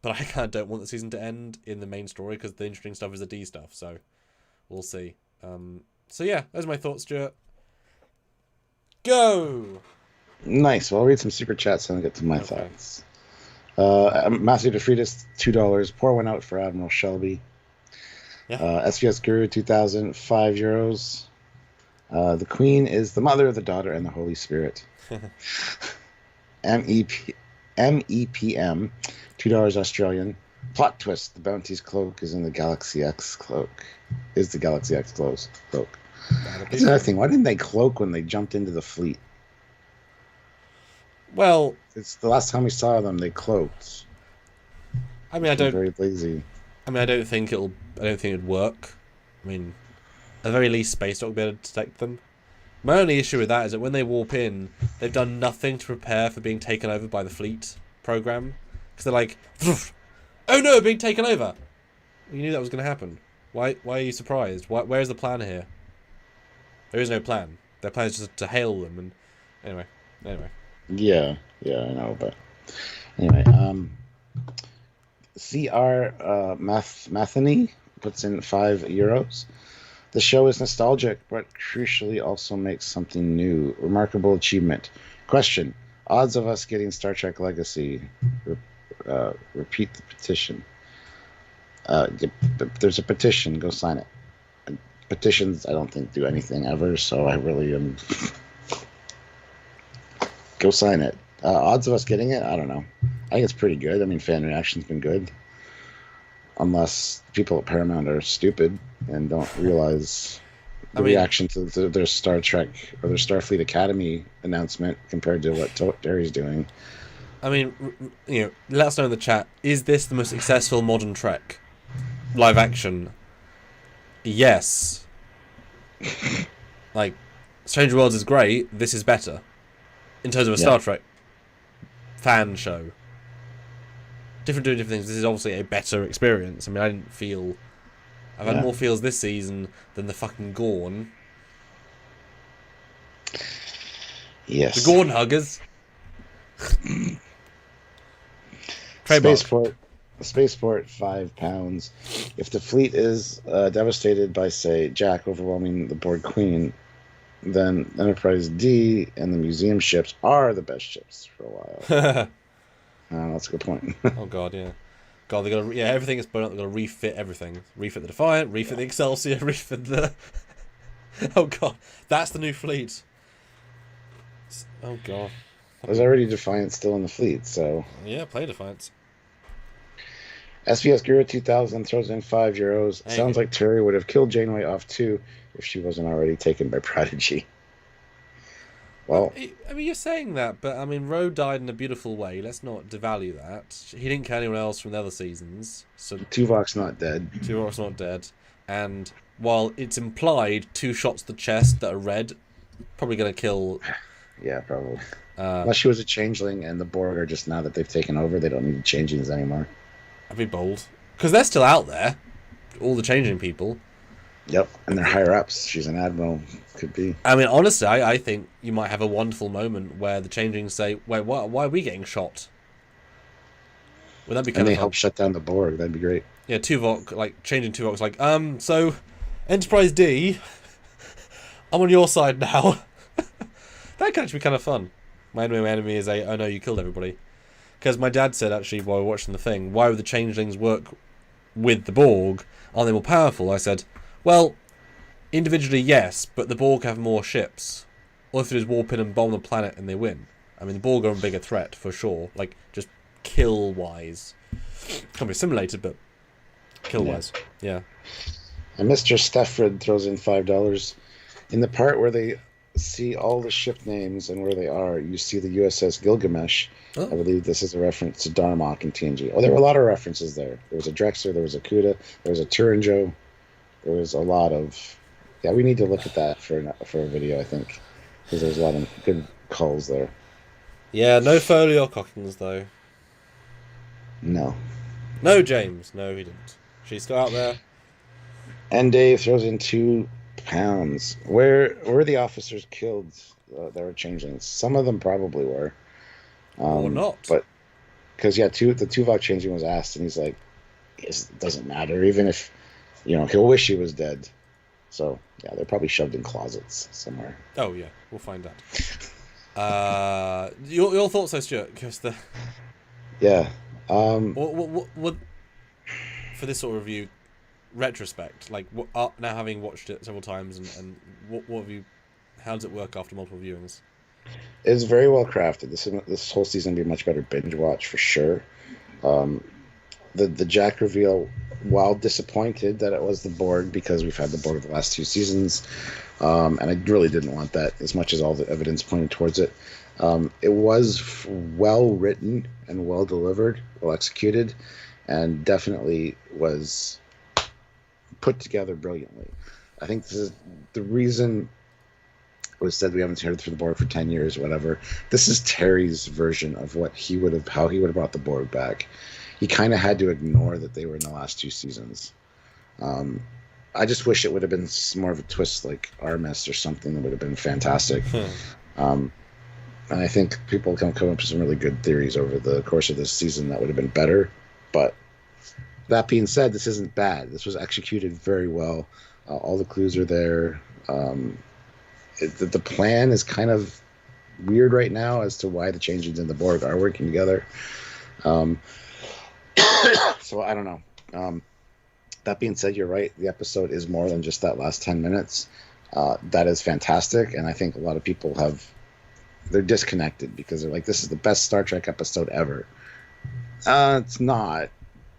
I kind of don't want the season to end in the main story, because the interesting stuff is the D stuff. So we'll see. So yeah, those are my thoughts, Stuart. Go! Nice. Well, I'll read some super chats and I'll get to my thoughts. Matthew DeFreitas, $2. Pour one out for Admiral Shelby. Yeah. SVS Guru, 2,000, €5. The Queen is the mother of the daughter and the Holy Spirit. MEPM, $2 Australian. Plot twist: the Bounty's cloak is in the Galaxy X cloak. Is the Galaxy X cloak? That's another thing. Why didn't they cloak when they jumped into the fleet? Well, it's the last time we saw them. They cloaked. I mean, They're very lazy. I mean, I don't think it'd work. I mean, at the very least, Space Dock will be able to detect them. My only issue with that is that when they warp in, they've done nothing to prepare for being taken over by the fleet program. Because they're like, oh no, being taken over. You knew that was going to happen. Why are you surprised? Where is the plan here? There is no plan. Their plan is just to hail them. And anyway. Yeah, I know, but anyway, CR Matheny puts in €5. The show is nostalgic, but crucially also makes something new. Remarkable achievement. Question: odds of us getting Star Trek Legacy? Repeat the petition. There's a petition. Go sign it. petitions, I don't think do anything ever. So I really am. Go sign it. Odds of us getting it, I don't know. I think it's pretty good. I mean, fan reaction's been good, unless people at Paramount are stupid and don't realize the reaction to their Star Trek or their Starfleet Academy announcement compared to what Terry's doing. I mean, let us know in the chat. Is this the most successful modern Trek live action? Yes. Like, Strange Worlds is great. This is better in terms of a Star Trek fan show. Doing different things. This is obviously a better experience. I mean, I've had more feels this season than the fucking Gorn. Yes. The Gorn huggers. Spaceport, £5. If the fleet is devastated by, say, Jack overwhelming the Borg Queen, then Enterprise D and the museum ships are the best ships for a while. That's a good point. Oh god, yeah. God, they got everything is blown up. They got to refit everything. Refit the Defiant. Refit the Excelsior. Refit the. Oh god, that's the new fleet. Oh god. There's already Defiant still in the fleet, so. Yeah, play Defiance. SBS Guru 2000 throws in €5. Sounds like Terry would have killed Janeway off too if she wasn't already taken by Prodigy. Well, I mean, you're saying that, but I mean, Ro died in a beautiful way. Let's not devalue that. He didn't kill anyone else from the other seasons. So Tuvok's not dead. Tuvok's not dead. And while it's implied 2 shots to the chest that are red, probably going to kill... Yeah, probably. Unless she was a changeling and the Borg are just, now that they've taken over, they don't need changelings anymore. I'd be bold. Because they're still out there. All the changing people. Yep, and they're higher ups. She's an admiral. Could be. I mean, honestly, I think you might have a wonderful moment where the changelings say, wait, why are we getting shot? Would that be kind of fun? Help shut down the Borg. That'd be great. Yeah, Tuvok, like, changing Tuvok's like, so, Enterprise D, I'm on your side now. That could actually be kind of fun. My enemy is oh no, you killed everybody. Because my dad said, actually, while we were watching the thing, why would the changelings work with the Borg? Aren't they more powerful? I said, well, individually, yes, but the Borg have more ships. All if they do is warp in and bomb the planet and they win. I mean, the Borg are a bigger threat, for sure. Like, just kill-wise. Can't be simulated, but kill-wise. Yeah. And Mr. Steffred throws in $5. In the part where they see all the ship names and where they are, you see the USS Gilgamesh. Oh. I believe this is a reference to Darmok and TNG. Oh, there were a lot of references there. There was a Drexler, there was a Kuda, there was a Turinjo. There was a lot of... Yeah, we need to look at that for a video, I think. Because there's a lot of good calls there. Yeah, no Foley or Cockings, though. No. No, James. No, he didn't. She's still out there. And Dave throws in £2. Where were the officers killed that were changelings? Some of them probably were. Or not. But, because, yeah, the Tuvok changing was asked, and he's like, it doesn't matter, even if... he'll wish he was dead. So, yeah, they're probably shoved in closets somewhere. Oh, yeah. We'll find out. Your thoughts, though, Stuart? Because Yeah. What, for this sort of review, retrospect, like, now having watched it several times, and what have you... How does it work after multiple viewings? It's very well crafted. This whole season will be a much better binge watch, for sure. The Jack reveal, while disappointed that it was the Borg, because we've had the Borg the last 2 seasons, and I really didn't want that as much as all the evidence pointed towards it. It was well written and well delivered, well executed, and definitely was put together brilliantly. I think this is the reason it was said we haven't heard from the Borg for 10 years, whatever. This is Terry's version of how he would have brought the Borg back. He kind of had to ignore that they were in the last 2 seasons. I just wish it would have been more of a twist like Artemis or something that would have been fantastic. And I think people can come up with some really good theories over the course of this season that would have been better. But that being said, this isn't bad. This was executed very well. All the clues are there. The plan is kind of weird right now as to why the changelings and the Borg are working together. So I don't know. That being said, you're right. The episode is more than just that last 10 minutes. That is fantastic, and I think a lot of people they're disconnected because they're like, this is the best Star Trek episode ever. It's not.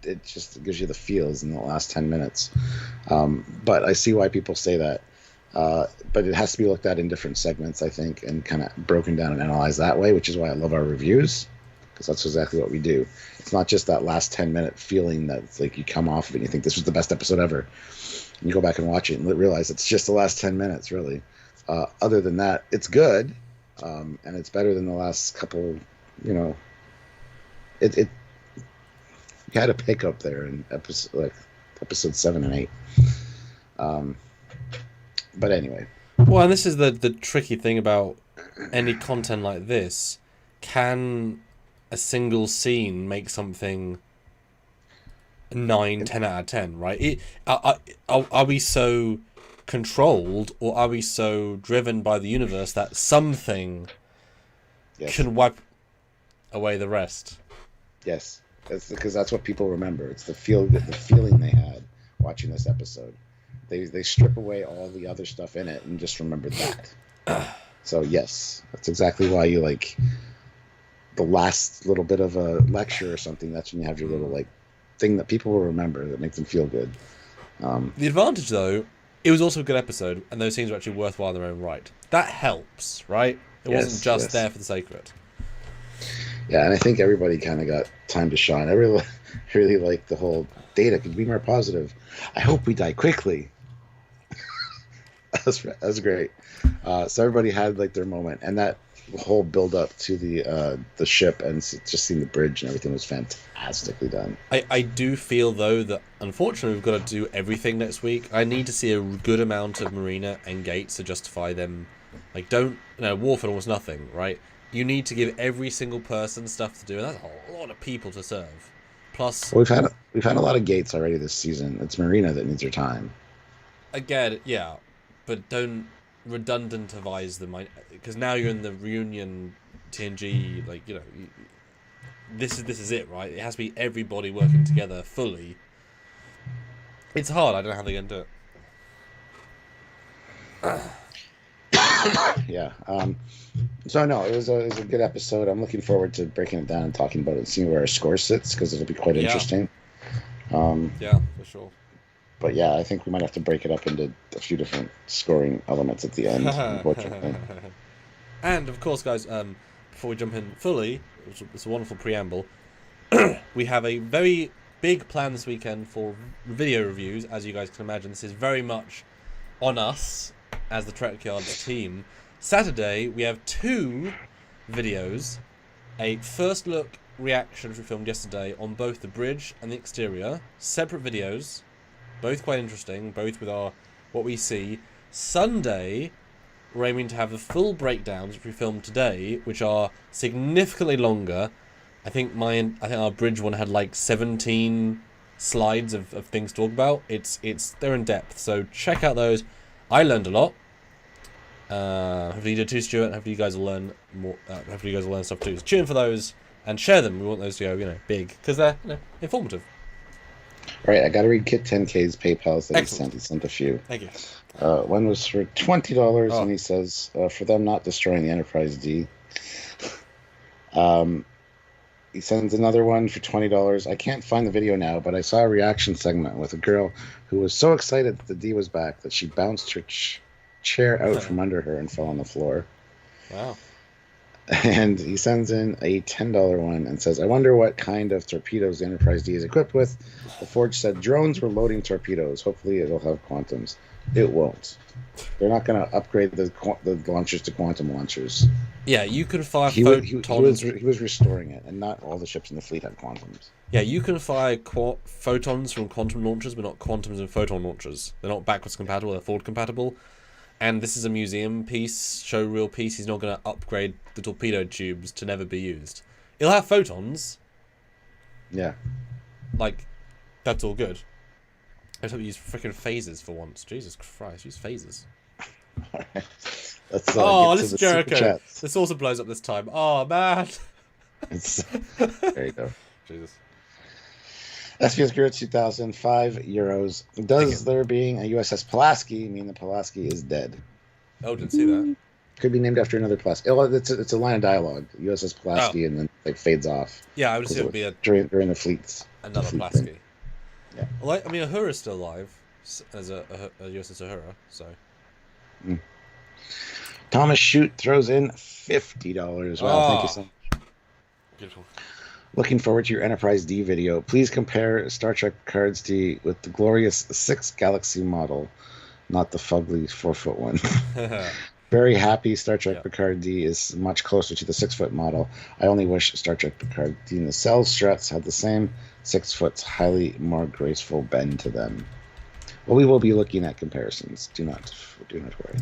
It just gives you the feels in the last 10 minutes. But I see why people say that. But it has to be looked at in different segments, I think, and kind of broken down and analyzed that way, which is why I love our reviews, because that's exactly what we do. It's not just that last 10-minute feeling that it's like you come off of it and you think this was the best episode ever. And you go back and watch it and realize it's just the last 10 minutes, really. Other than that, it's good, and it's better than the last couple, it you had a pickup there in episode 7 and 8. But anyway. Well, and this is the tricky thing about any content like this. Can a single scene make something 9, 10 out of 10, right? Are we so controlled, or are we so driven by the universe that something can wipe away the rest? Yes. That's because that's what people remember. It's the feeling they had watching this episode. They strip away all the other stuff in it and just remember that. So yes, that's exactly why you like the last little bit of a lecture or something. That's when you have your little like thing that people will remember that makes them feel good. The advantage, though, it was also a good episode, and those scenes were actually worthwhile in their own right. That helps, right? It wasn't just there for the sake of it. Yeah, and I think everybody kind of got time to shine. I really like the whole Data. Could you be more positive? I hope we die quickly. That's great. So everybody had like their moment, and that whole build up to the ship and just seeing the bridge and everything was fantastically done. I do feel though that unfortunately we've got to do everything next week. I need to see a good amount of Marina and Gates to justify them. Like, war for almost nothing, right? You need to give every single person stuff to do, and that's a lot of people to serve. Plus, well, we've had a lot of Gates already this season. It's Marina that needs her time. Again, yeah, but don't redundantize them, because now you're in the reunion TNG. Like, this is it, right? It has to be everybody working together fully. It's hard. I don't know how they're gonna do it. Yeah. So no, it was a good episode. I'm looking forward to breaking it down and talking about it and seeing where our score sits, because it'll be quite interesting. Yeah, for sure. But yeah, I think we might have to break it up into a few different scoring elements at the end, unfortunately. And of course, guys, before we jump in fully, it's a wonderful preamble. We have a very big plan this weekend for video reviews. As you guys can imagine, this is very much on us as the Trekyards team. Saturday, we have 2 videos. A first look reaction we filmed yesterday on both the bridge and the exterior. Separate videos, both quite interesting, both with what we see. Sunday, we're aiming to have the full breakdowns which we filmed today, which are significantly longer. I think our bridge one had like 17 slides of things to talk about. They're in depth, so check out those. I learned a lot. Hopefully you did too, Stuart. Hopefully you guys will learn more. Hopefully you guys will learn stuff too. So tune in for those and share them. We want those to go, big, because they're informative. All right, I got to read Kit 10K's PayPal's that he sent. He sent a few. Thank you. One was for $20, and he says for them not destroying the Enterprise D. He sends another one for $20. I can't find the video now, but I saw a reaction segment with a girl who was so excited that the D was back that she bounced her chair out from under her and fell on the floor. Wow. And he sends in a $10 one and says, I wonder what kind of torpedoes the Enterprise D is equipped with. The Forge said drones were loading torpedoes. Hopefully it'll have quantums. It won't. They're not going to upgrade the launchers to quantum launchers. Yeah, you can fire photons. He was restoring it, and not all the ships in the fleet had quantums. Yeah, you can fire photons from quantum launchers, but not quantums and photon launchers. They're not backwards compatible, they're forward compatible. And this is a museum piece, show reel piece. He's not going to upgrade the torpedo tubes to never be used. It'll have photons. Yeah. Like, that's all good. I just hope you use freaking phasers for once. Jesus Christ, use phasers. Alright. Let's Jericho. This also blows up this time. Oh, man. There you go. Jesus. SPS Guru 2000, €5. Does there being a USS Pulaski mean the Pulaski is dead? Oh, didn't see that. Could be named after another Pulaski. Well, it's a line of dialogue. USS Pulaski, and then it fades off. Yeah, I would assume it would be during the fleets. another fleet Pulaski. thing. Yeah. Well, I mean, Uhura's still alive as a USS Uhura, so. Thomas Shute throws in $50. Wow, thank you so much. Beautiful. Looking forward to your Enterprise D video. Please compare Star Trek Picard's D with the glorious 6 Galaxy model, not the fugly 4-foot one. Very happy Star Trek Picard D is much closer to the 6-foot model. I only wish Star Trek Picard D nacelle struts had the same 6-foot, highly more graceful bend to them. Well, we will be looking at comparisons. Do not worry.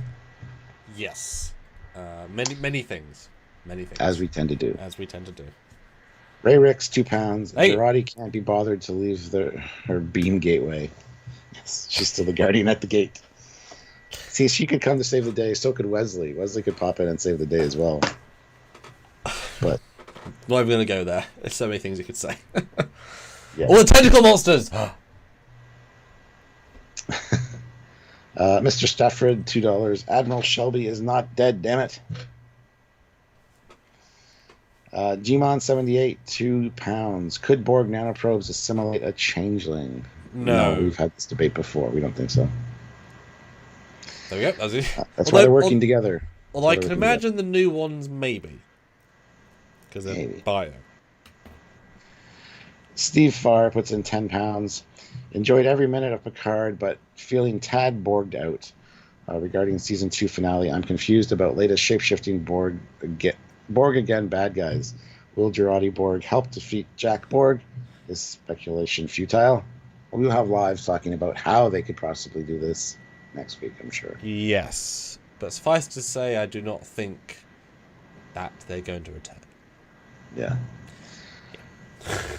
Yes. Many things. As we tend to do. Ray Ricks, £2. Hey. Girardi can't be bothered to leave her beam gateway. Yes, she's still the guardian at the gate. See, she could come to save the day. So could Wesley. Wesley could pop in and save the day as well. But not even going to go there. There's so many things you could say. Yeah. All the tentacle monsters! Mr. Stafford, $2. Admiral Shelby is not dead, damn it. Gmon78, £2. Could Borg nanoprobes assimilate a changeling? No, we've had this debate before. We don't think so. There we go. That's why they're working together. Although I can imagine the new ones maybe. Because they're bio. Steve Farr puts in £10. Enjoyed every minute of Picard, but feeling tad Borged out. Regarding season 2 finale, I'm confused about latest shape-shifting Borg again, bad guys. Will Girardi Borg help defeat Jack Borg? Is speculation futile? We'll have lives talking about how they could possibly do this next week, I'm sure. Yes, but suffice to say, I do not think that they're going to return. Yeah.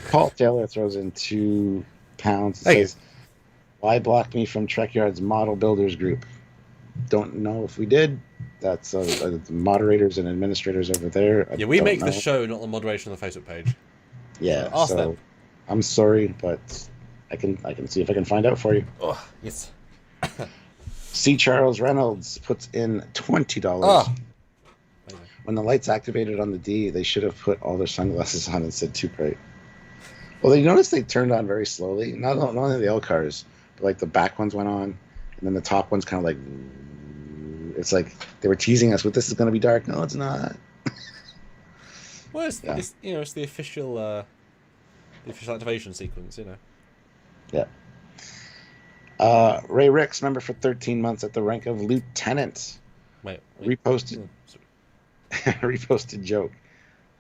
Paul Taylor throws in £2. Says, why block me from Trekyards Model Builders Group? Don't know if we did. That's the moderators and administrators over there. Yeah, we make the show, not the moderation on the Facebook page. Yeah, so ask them. I'm sorry, but I can see if I can find out for you. Oh, yes. C. Charles Reynolds puts in $20. Oh. When the lights activated on the D, they should have put all their sunglasses on and said too bright. Well, you notice they turned on very slowly. Not only the L cars, but like the back ones went on, and then the top ones kind of like. It's like they were teasing us with this is going to be dark. No, it's not. Well, it's the official activation sequence, Yeah. Ray Ricks, member for 13 months at the rank of lieutenant. Wait. Reposted joke.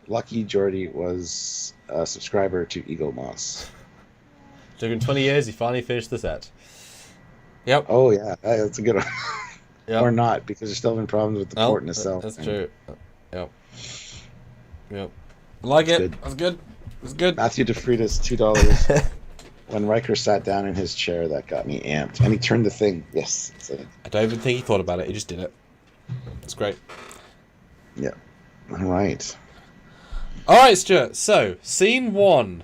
Lucky Geordie was a subscriber to Eagle Moss. Took him 20 years, he finally finished the set. Yep. Oh, yeah. That's a good one. Yep. Or not, because there's still been problems with the port in itself. That's true. Yep. I like it. That's good. It's good. Matthew DeFreitas, $2. When Riker sat down in his chair, that got me amped. And he turned the thing. Yes. I don't even think he thought about it. He just did it. It's great. Yeah. All right. All right, Stuart. So, scene 1.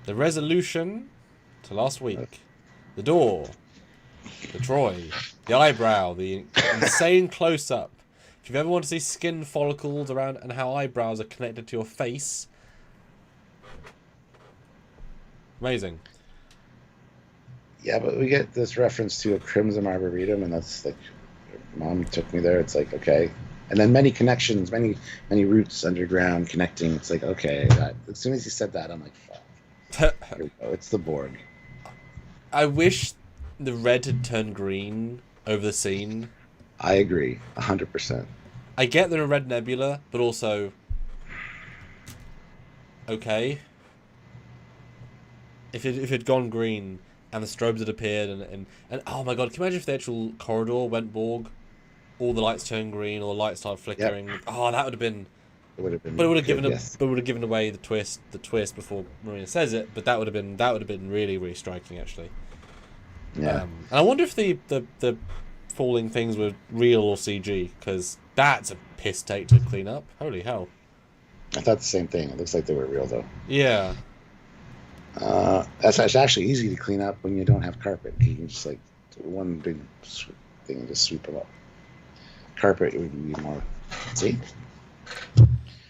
The resolution to last week. The door. The Troy. The eyebrow. The insane close-up. If you've ever wanted to see skin follicles around and how eyebrows are connected to your face... Amazing. Yeah, but we get this reference to a Crimson Arboretum, and that's like, Mom took me there. It's like, okay. And then many connections, many routes underground connecting. It's like, okay. As soon as he said that, I'm like, fuck. Here we go. It's the Borg. I wish the red had turned green over the scene. I agree, 100%. I get they're a red nebula, but also... Okay. If it had gone green and the strobes had appeared and oh my god, can you imagine if the actual corridor went Borg, all the lights turned green, all the lights started flickering? Yep. Oh, that would have been. It would have been. But it would have given away the twist before Marina says it. But that would have been really, really striking actually. Yeah. And I wonder if the falling things were real or CG, because that's a piss take to clean up. Holy hell. I thought the same thing. It looks like they were real though. Yeah. That's actually easy to clean up when you don't have carpet. You can just like one big thing and just sweep them up. Carpet would be more. See,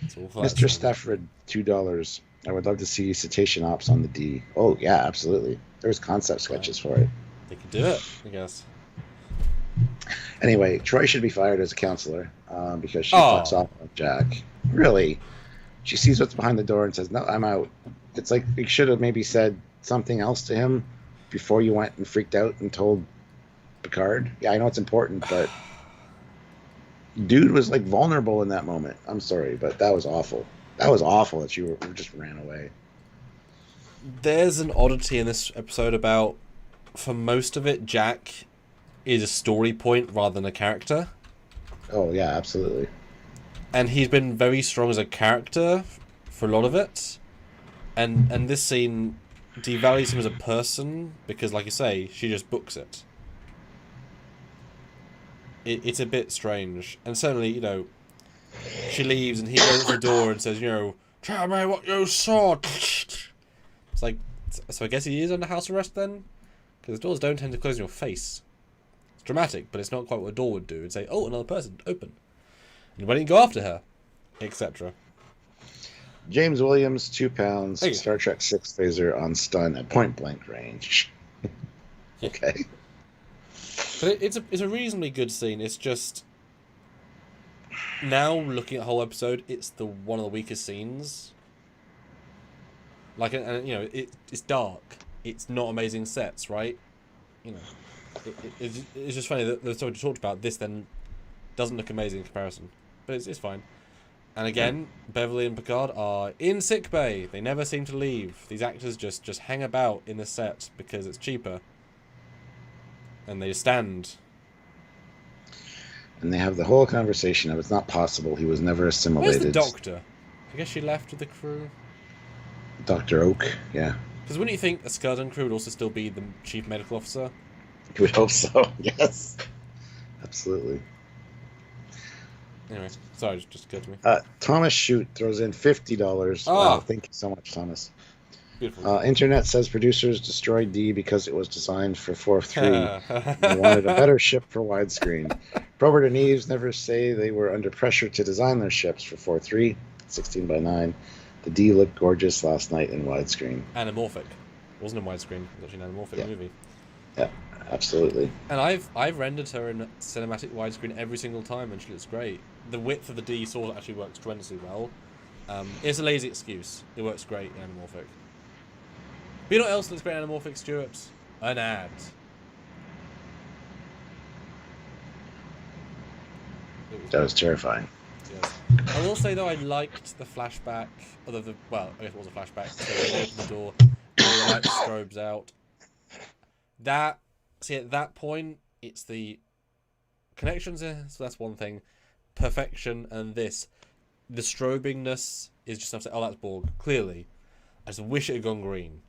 Mr. Stafford, $2. I would love to see cetacean ops on the D. Oh yeah, absolutely. There's concept sketches for it. They could do it, I guess. Anyway, Troy should be fired as a counselor because she fucks off on Jack. Really? She sees what's behind the door and says, "No, I'm out." It's like you should have maybe said something else to him before you went and freaked out and told Picard. Yeah, I know it's important, but dude was like vulnerable in that moment. I'm sorry, but that was awful. That was awful that you just ran away. There's an oddity in this episode about, for most of it, Jack is a story point rather than a character. Oh yeah, absolutely. And he's been very strong as a character for a lot of it. And this scene devalues him as a person because, like you say, she just books it. It's a bit strange. And certainly, you know, she leaves and he goes to the door and says, you know, "Tell me what you saw." It's like, so I guess he is under house arrest then? Because doors don't tend to close in your face. It's dramatic, but it's not quite what a door would do. It'd say, "Oh, another person, open." And why didn't you go after her? Etc. James Williams, £2. Hey. Star Trek 6 phaser on stun at point blank range. Okay. But it's a reasonably good scene. It's just, now looking at the whole episode, it's one of the weakest scenes. Like, and you know, it's dark. It's not amazing sets, right? You know, it's just funny that the story you talked about, this then doesn't look amazing in comparison, but it's fine. And again, Beverly and Picard are in sickbay. They never seem to leave. These actors just hang about in the set because it's cheaper. And they stand. And they have the whole conversation of it's not possible. He was never assimilated. Where's the doctor? I guess she left with the crew. Dr. Oak, yeah. Because wouldn't you think a skeleton crew would also still be the chief medical officer? You would hope so, yes. Absolutely. Anyway, sorry, it just occurred to me. Thomas Shute throws in $50. Wow, thank you so much, Thomas. Beautiful. Internet says producers destroyed D because it was designed for 4:3. They wanted a better ship for widescreen. Probert and Eves never say they were under pressure to design their ships for 4:3, 16:9. The D looked gorgeous last night in widescreen. Anamorphic. It wasn't in widescreen. It was actually an anamorphic movie. Yeah, absolutely. And I've rendered her in cinematic widescreen every single time, and she looks great. The width of the D sword actually works tremendously well. It's a lazy excuse. It works great in anamorphic. But you know what else looks great in anamorphic, Stuart? An ad. That was terrifying. Yes. I will say though, I liked the flashback. Although well, I guess it was a flashback. So they open the door, all the light strobes out. At that point, it's the connections in, so that's one thing. Perfection and the strobingness is just enough to say, oh, that's Borg. Clearly, I just wish it had gone green.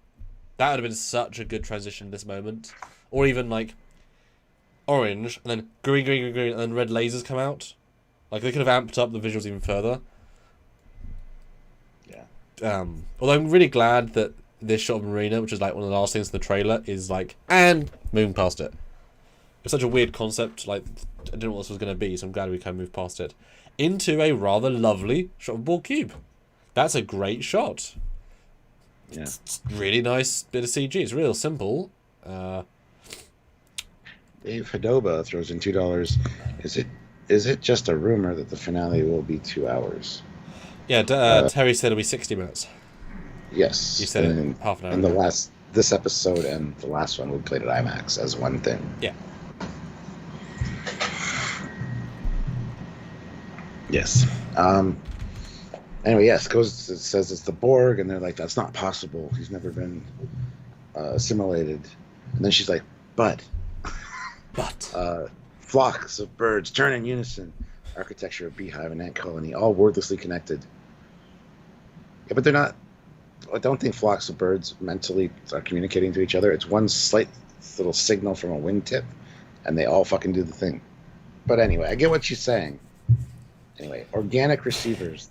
That would have been such a good transition in this moment, or even like orange and then green, and then red lasers come out. Like they could have amped up the visuals even further. Yeah. Although I'm really glad that this shot of Marina, which is like one of the last things in the trailer, is like and moving past it. It's such a weird concept. Like I didn't know what this was going to be, so I'm glad we kind of moved past it into a rather lovely shot of Borg cube. That's a great shot. Yeah. It's really nice bit of CG. It's real simple. Dave Hadoba throws in $2. Is it just a rumor that the finale will be 2 hours? Yeah, Terry said it'll be 60 minutes. Yes. You said it half an hour. And this episode and the last one we played at IMAX as one thing. Yeah. Yes. Anyway, yes, it says it's the Borg, and they're like, that's not possible. He's never been assimilated. And then she's like, but flocks of birds turn in unison. Architecture of beehive and ant colony, all wordlessly connected. Yeah, but they're not. I don't think flocks of birds mentally are communicating to each other. It's one slight little signal from a wingtip, and they all fucking do the thing. But anyway, I get what she's saying. Anyway, organic receivers.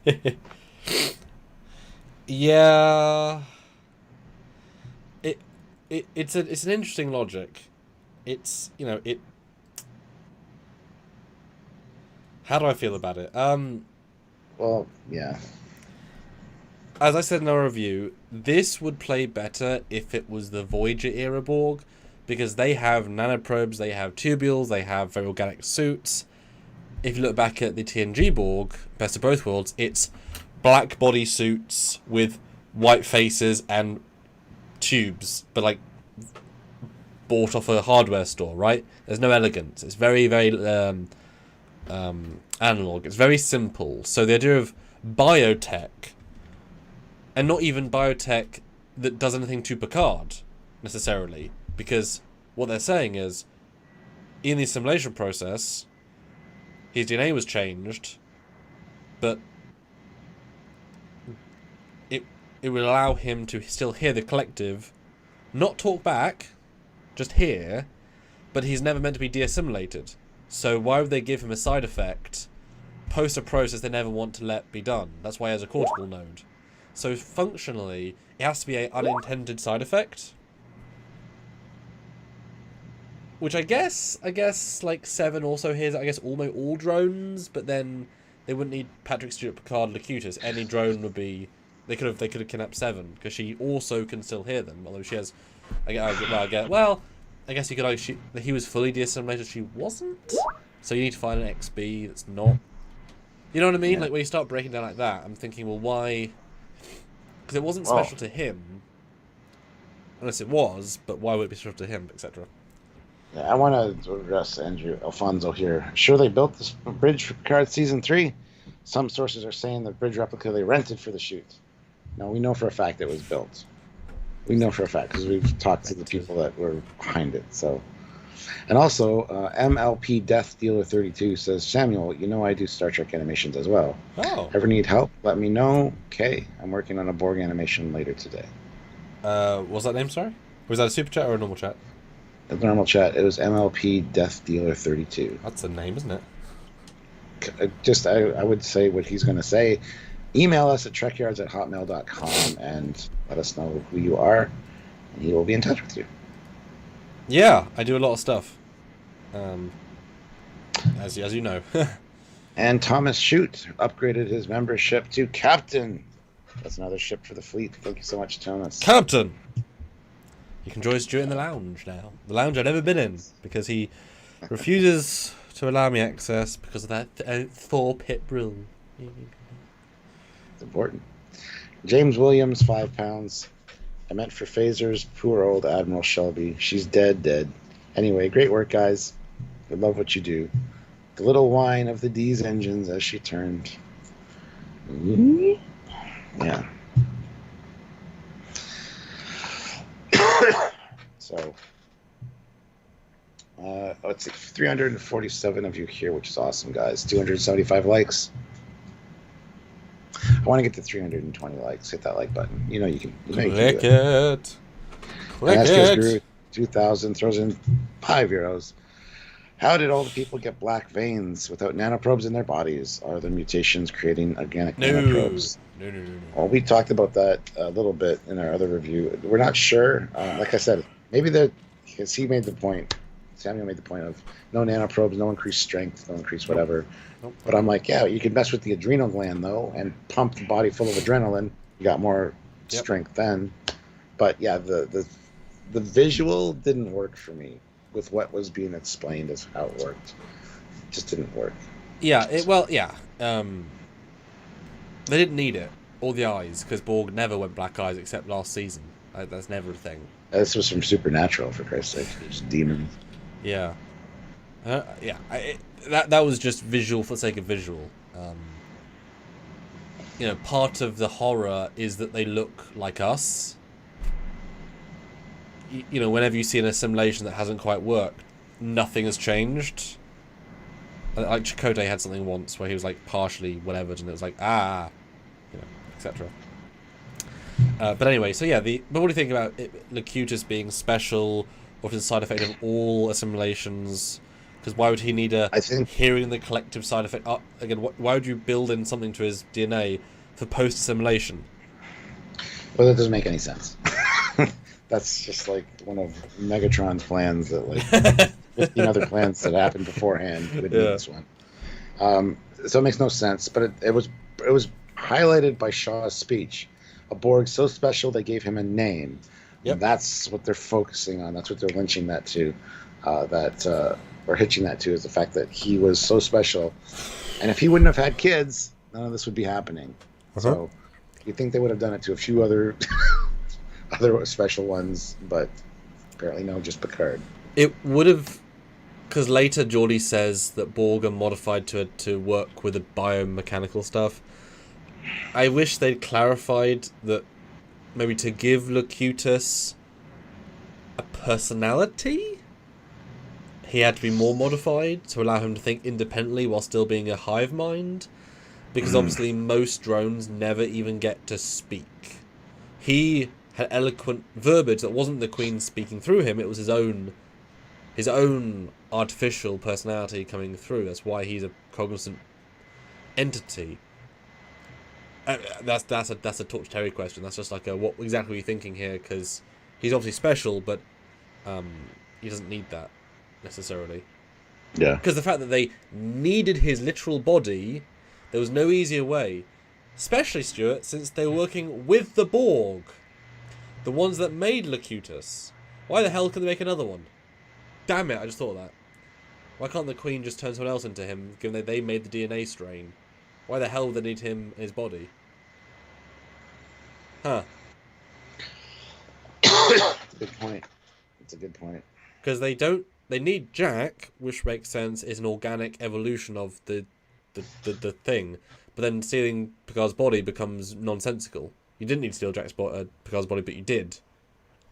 Yeah. it's an interesting logic. It's, you know, it. How do I feel about it? Well, yeah. As I said in our review, this would play better if it was the Voyager era Borg, because they have nanoprobes, they have tubules, they have very organic suits. If you look back at the TNG Borg, Best of Both Worlds, it's black body suits with white faces and tubes, but like bought off a hardware store, right? There's no elegance. It's very, very analog. It's very simple. So the idea of biotech, and not even biotech that does anything to Picard, necessarily, because what they're saying is, in the assimilation process, his DNA was changed, but it would allow him to still hear the collective, not talk back, just hear, but he's never meant to be de-assimilated. So why would they give him a side effect post a process they never want to let be done? That's why he has a cortical node. So functionally, it has to be an unintended side effect. Which I guess, like, Seven also hears, I guess, almost all drones, but then they wouldn't need Patrick Stewart, Picard, Locutus. Any drone would be... They could have kidnapped Seven, because she also can still hear them, although she has... I guess you could argue that he was fully de-assimilated, she wasn't? So you need to find an XB that's not... You know what I mean? Yeah. Like, when you start breaking down like that, I'm thinking, well, why... Because it wasn't special to him. Unless it was, but why would it be special to him, etc.? Yeah, I want to address Andrew Alfonso here. Sure, they built this bridge for Picard Season 3. Some sources are saying the bridge replica they rented for the shoot. Now, we know for a fact it was built. We know for a fact, because we've talked to the people that were behind it. So, and also, MLP Death Dealer 32 says, Samuel, you know I do Star Trek animations as well. Oh. Ever need help? Let me know. Okay, I'm working on a Borg animation later today. What was that name, sorry? Was that a super chat or a normal chat? A normal chat. It was MLP Death Dealer 32. That's a name, isn't it? I would say what he's going to say. Email us at trekyards@hotmail.com and let us know who you are, and he will be in touch with you. Yeah, I do a lot of stuff. As you know. And Thomas Shute upgraded his membership to Captain. That's another ship for the fleet. Thank you so much, Thomas. Captain! You can join Stuart in the lounge now. The lounge I've never been in, because he refuses to allow me access because of that Thor pit rule. It's important. James Williams, £5. I meant for phasers. Poor old Admiral Shelby. She's dead. Anyway, great work, guys. I love what you do. The little whine of the D's engines as she turned. Yeah. So, it's 347 of you here, which is awesome, guys. 275 likes. I want to get to 320 likes. Hit that like button. You know you can. Click it. Click it. 2000 throws in €5. How did all the people get black veins without nanoprobes in their bodies? Are the mutations creating organic nanoprobes? No. Well, we talked about that a little bit in our other review. We're not sure. Like I said, maybe because he made the point, Samuel made the point of no nanoprobes, no increased strength, no increased whatever. Nope. But I'm like, yeah, you could mess with the adrenal gland, though, and pump the body full of adrenaline. You got more strength then. But, yeah, the visual didn't work for me with what was being explained as how it worked. It just didn't work. Yeah, they didn't need it, or the eyes, because Borg never went black eyes except last season. That's never a thing. This was from Supernatural, for Christ's sake. Just demons. Yeah. That was just visual for the sake of visual. Part of the horror is that they look like us. Whenever you see an assimilation that hasn't quite worked, nothing has changed. Like Chakotay had something once where he was like partially whatevered, and it was like etc. But anyway, so yeah, but what do you think about Locutus being special, or if it's a side effect of all assimilations? Because why would he need hearing the collective side effect? Again, why would you build in something to his DNA for post-assimilation? Well, that doesn't make any sense. That's just like one of Megatron's plans that like 15 other plans that happened beforehand would need this one. So it makes no sense, but it was highlighted by Shaw's speech. A Borg so special they gave him a name. Yep. And that's what they're focusing on. That's what they're lynching that to. Or hitching that to is the fact that he was so special. And if he wouldn't have had kids, none of this would be happening. So you think they would have done it to a few other other special ones, but apparently no, just Picard. It would have, because later Geordi says that Borg are modified to work with the biomechanical stuff. I wish they'd clarified that maybe to give Locutus a personality, he had to be more modified to allow him to think independently while still being a hive mind. Because obviously most drones never even get to speak. He had eloquent verbiage that wasn't the Queen speaking through him, it was his own artificial personality coming through. That's why he's a cognizant entity. That's a Talk to Terry question. That's just like what exactly are you thinking here? Because he's obviously special, but he doesn't need that necessarily. Yeah. Because the fact that they needed his literal body, there was no easier way. Especially, Stuart, since they were working with the Borg. The ones that made Locutus. Why the hell can they make another one? Damn it, I just thought of that. Why can't the Queen just turn someone else into him, given that they made the DNA strain? Why the hell would they need him in his body? Huh. Good point. It's a good point. Because they need Jack, which makes sense, is an organic evolution of the thing. But then stealing Picard's body becomes nonsensical. You didn't need to steal Picard's body, but you did.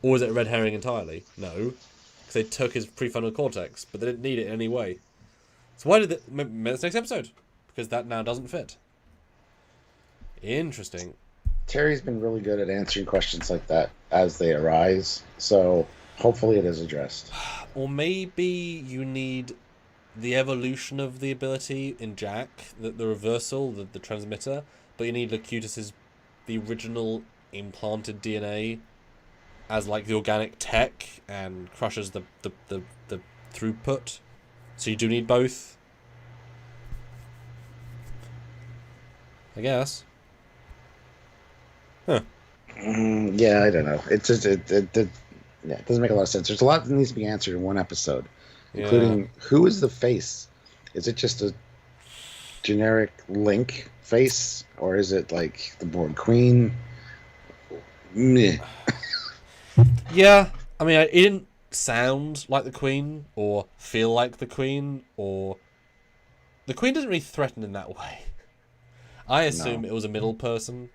Or is it a red herring entirely? No. Because they took his prefrontal cortex, but they didn't need it in any way. So why did they... Maybe that's next episode. Because that now doesn't fit. Interesting. Terry's been really good at answering questions like that as they arise. So hopefully it is addressed. Or maybe you need the evolution of the ability in Jack, the reversal, the transmitter, but you need Locutus's the original implanted DNA as like the organic tech and crushes the throughput. So you do need both. I guess. Huh. Yeah, I don't know. It doesn't make a lot of sense. There's a lot that needs to be answered in one episode, including who is the face? Is it just a generic Link face, or is it like the Borg Queen? Meh. Yeah, I mean, it didn't sound like the Queen or feel like the Queen, or the Queen doesn't really threaten in that way. I assume it was a middle person.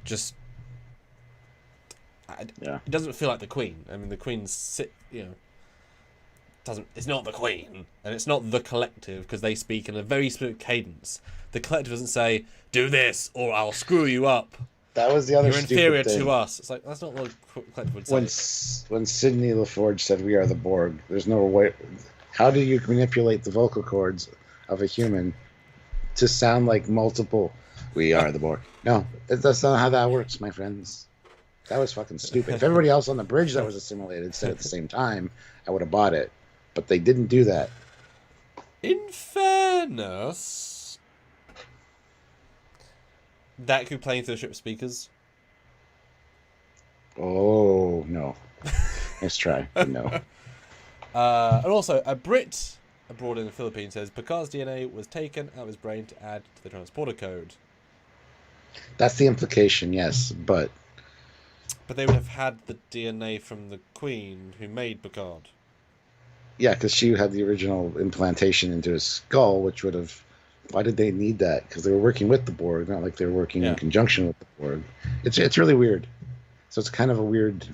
Just, it doesn't feel like the Queen. I mean, the Queen's it's not the Queen, and it's not the Collective, because they speak in a very specific cadence. The Collective doesn't say, "Do this, or I'll screw you up." That was the other. You're inferior to us. It's like that's not what the Collective would say. When Sidney LaForge said, "We are the Borg," there's no way. How do you manipulate the vocal cords of a human to sound like multiple? We are the Borg. No, that's not how that works, my friends. That was fucking stupid. If everybody else on the bridge that was assimilated said at the same time, I would have bought it. But they didn't do that. In fairness, that could play through the ship speakers. Oh, no. Let's try. No. And also, a Brit abroad in the Philippines says Picard's DNA was taken out of his brain to add to the transporter code. That's the implication, yes, but they would have had the DNA from the Queen who made Picard. Yeah, because she had the original implantation into his skull, which would have... Why did they need that? Because they were working with the Borg, not like they were working in conjunction with the Borg. It's really weird. So it's kind of a weird...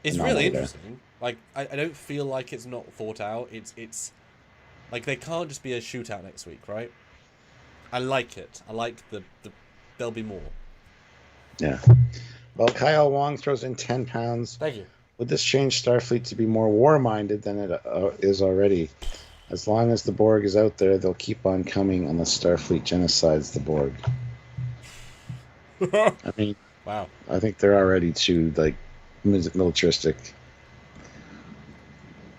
it's really interesting. Like, I don't feel like it's not thought out. It's like, they can't just be a shootout next week, right? I like it. I like the there'll be more. Yeah. Well, Kyle Wong throws in 10 pounds. Thank you. Would this change Starfleet to be more war-minded than it is already? As long as the Borg is out there, they'll keep on coming unless Starfleet genocides the Borg. I mean, wow. I think they're already too, militaristic,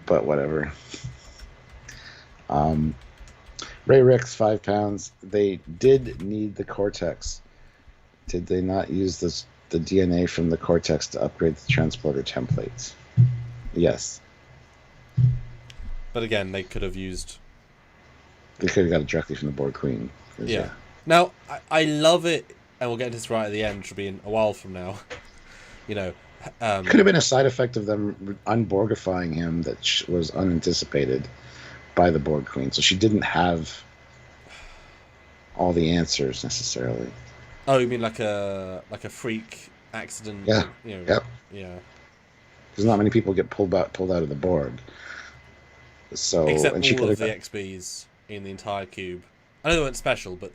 but whatever. Ray Ricks, 5 pounds. They did need the cortex. Did they not use the DNA from the cortex to upgrade the transporter templates? Yes. But again, they could have used... They could have got it directly from the Borg Queen. Yeah. Now, I love it, and we'll get into this right at the end, which will be in a while from now. You know... could have been a side effect of them unborgifying him that was unanticipated by the Borg Queen. So she didn't have all the answers necessarily. Oh, you mean like a freak accident? Yeah. You know, yep. Yeah. Because not many people get pulled out of the Borg. So except and she all of the XBs in the entire cube. I know they weren't special, but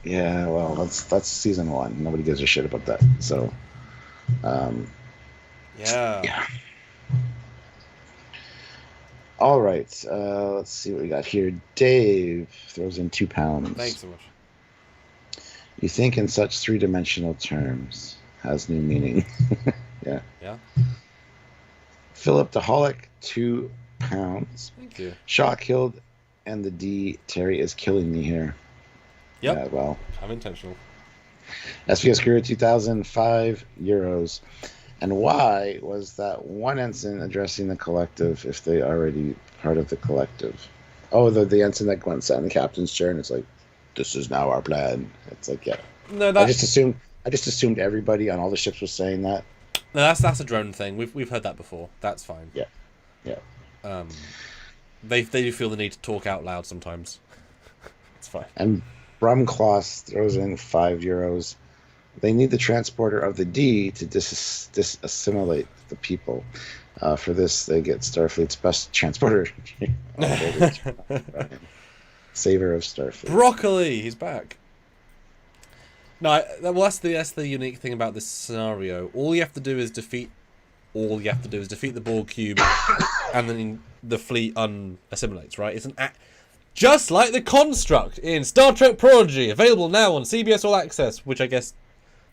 yeah, well, that's season 1. Nobody gives a shit about that. So, yeah. All right, let's see what we got here. Dave throws in 2 pounds. Thanks so much. You think in such 3-dimensional terms has new meaning. Yeah. Yeah. Philip Daholic, 2 pounds. Thank you. Shaw killed, and the D. Terry is killing me here. Yep. Yeah, well. I'm intentional. SVS Career 2005 euros. And why was that one ensign addressing the collective if they already part of the collective? Oh, the ensign that went sat in the captain's chair and it's like, this is now our plan. It's like, yeah. No, I just assumed everybody on all the ships was saying that. No, that's a drone thing. We've heard that before. That's fine. Yeah. Yeah. They do feel the need to talk out loud sometimes. It's fine. And Brumcloss throws in 5 euros. They need the transporter of the D to disassimilate the people. For this, they get Starfleet's best transporter. Saver of Starfleet. Broccoli, he's back. No, that's the unique thing about this scenario. All you have to do is defeat the Borg cube, and then the fleet unassimilates. Right? It's just like the construct in Star Trek Prodigy, available now on CBS All Access, which I guess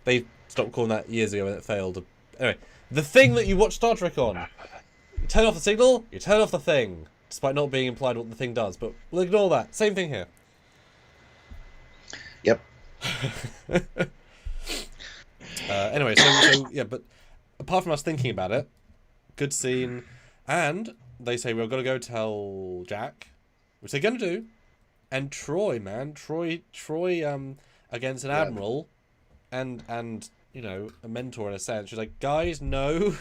they stopped calling that years ago when it failed. Anyway, the thing that you watch Star Trek on. You turn off the signal, you turn off the thing, despite not being implied what the thing does. But we'll ignore that. Same thing here. Yep. Anyway, so yeah, but apart from us thinking about it, good scene, and they say we're gonna go tell Jack, which they're gonna do, and Troy against an admiral, and you know, a mentor in a sense. She's like, guys, no.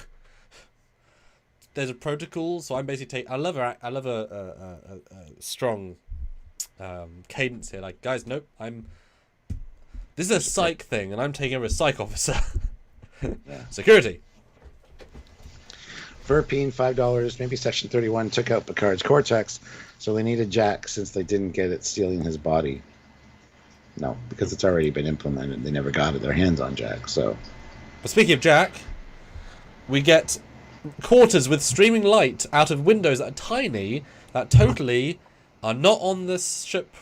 There's a protocol, so I'm basically I love a strong cadence here. Like, guys, nope, this is a psych thing, and I'm taking over a psych officer. Yeah. Security. Verpine, $5. Maybe Section 31 took out Picard's cortex, so they needed Jack since they didn't get it stealing his body. No, because it's already been implemented. They never got their hands on Jack. So, but speaking of Jack, we get quarters with streaming light out of windows that are tiny, that totally are not on this ship.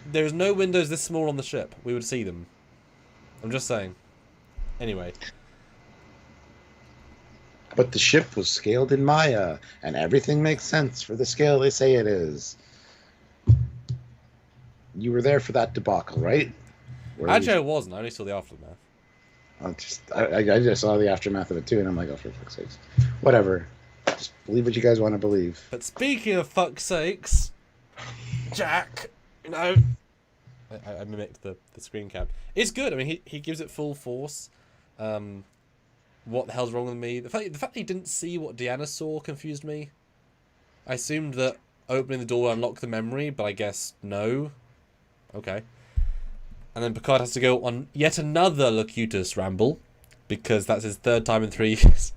There's no windows this small on the ship. We would see them. I'm just saying. Anyway. But the ship was scaled in Maya, and everything makes sense for the scale they say it is. You were there for that debacle, right? Actually, I wasn't. I only saw the aftermath. I just saw the aftermath of it too, and I'm like, oh, for fuck's sakes. Whatever. Just believe what you guys want to believe. But speaking of fuck's sakes, Jack, you know, I mimicked the screen cap. It's good. I mean, he gives it full force. What the hell's wrong with me? The fact that he didn't see what Deanna saw confused me. I assumed that opening the door would unlock the memory, but I guess no. Okay. And then Picard has to go on yet another Locutus ramble, because that's his 3rd time in 3 years.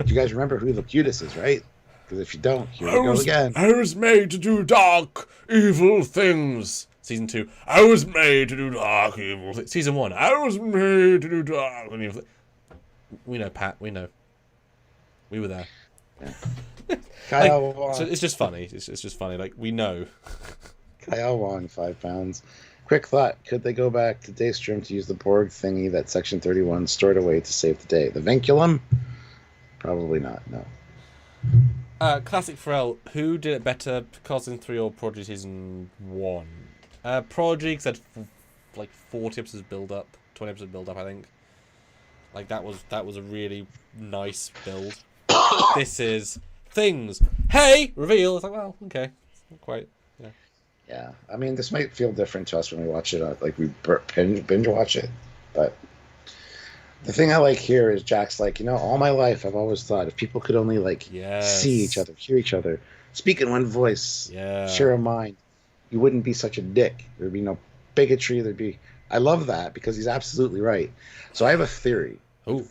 You guys remember who Locutus is, right? Because if you don't, here we go again. I was made to do dark, evil things. Season 2, I was made to do dark, evil things. Season 1, I was made to do dark, evil things. We know, Pat. We know. We were there. Yeah. Kyle so it's just funny. It's just funny. Like, we know. Kyle Wong, £5. quick thought. Could they go back to Daystrom to use the Borg thingy that Section 31 stored away to save the day? The Vinculum? Probably not, no. Classic Pharrell, who did it better, Picard Season 3 or Prodigy Season 1? Prodigy said like 40 episodes build up, 20 episodes build up, I think. Like that was a really nice build. This is things. Hey, reveal. It's like, well, okay, not quite. Yeah. Yeah, I mean, this might feel different to us when we watch it. Like we binge watch it, but the thing I like here is Jack's like, all my life I've always thought if people could only see each other, hear each other, speak in one voice, share a mind, you wouldn't be such a dick. There'd be no bigotry. I love that because he's absolutely right. So I have a theory. Ooh,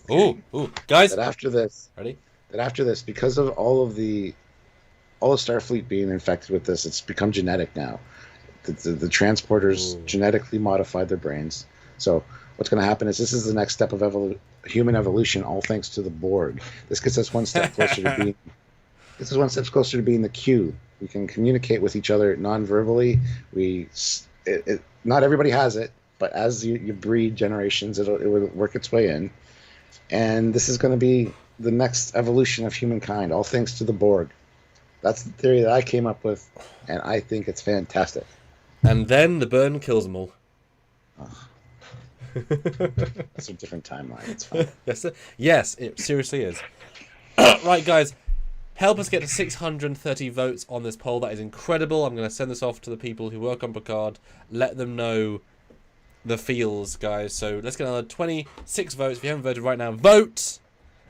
guys! That after this, ready? That after this, because of all of Starfleet being infected with this, it's become genetic now. The transporters genetically modified their brains. So what's going to happen is this is the next step of human evolution, all thanks to the Borg. This gets us one step closer to being. This is one step closer to being the Q. We can communicate with each other non-verbally. Not everybody has it, but as you breed generations, it will work its way in. And this is going to be the next evolution of humankind, all thanks to the Borg. That's the theory that I came up with, and I think it's fantastic. And then the burn kills them all. Oh. That's a different timeline. It's fine. Yes, it seriously is. Right, guys. Help us get to 630 votes on this poll. That is incredible. I'm going to send this off to the people who work on Picard. Let them know the feels, guys. So let's get another 26 votes. If you haven't voted right now, vote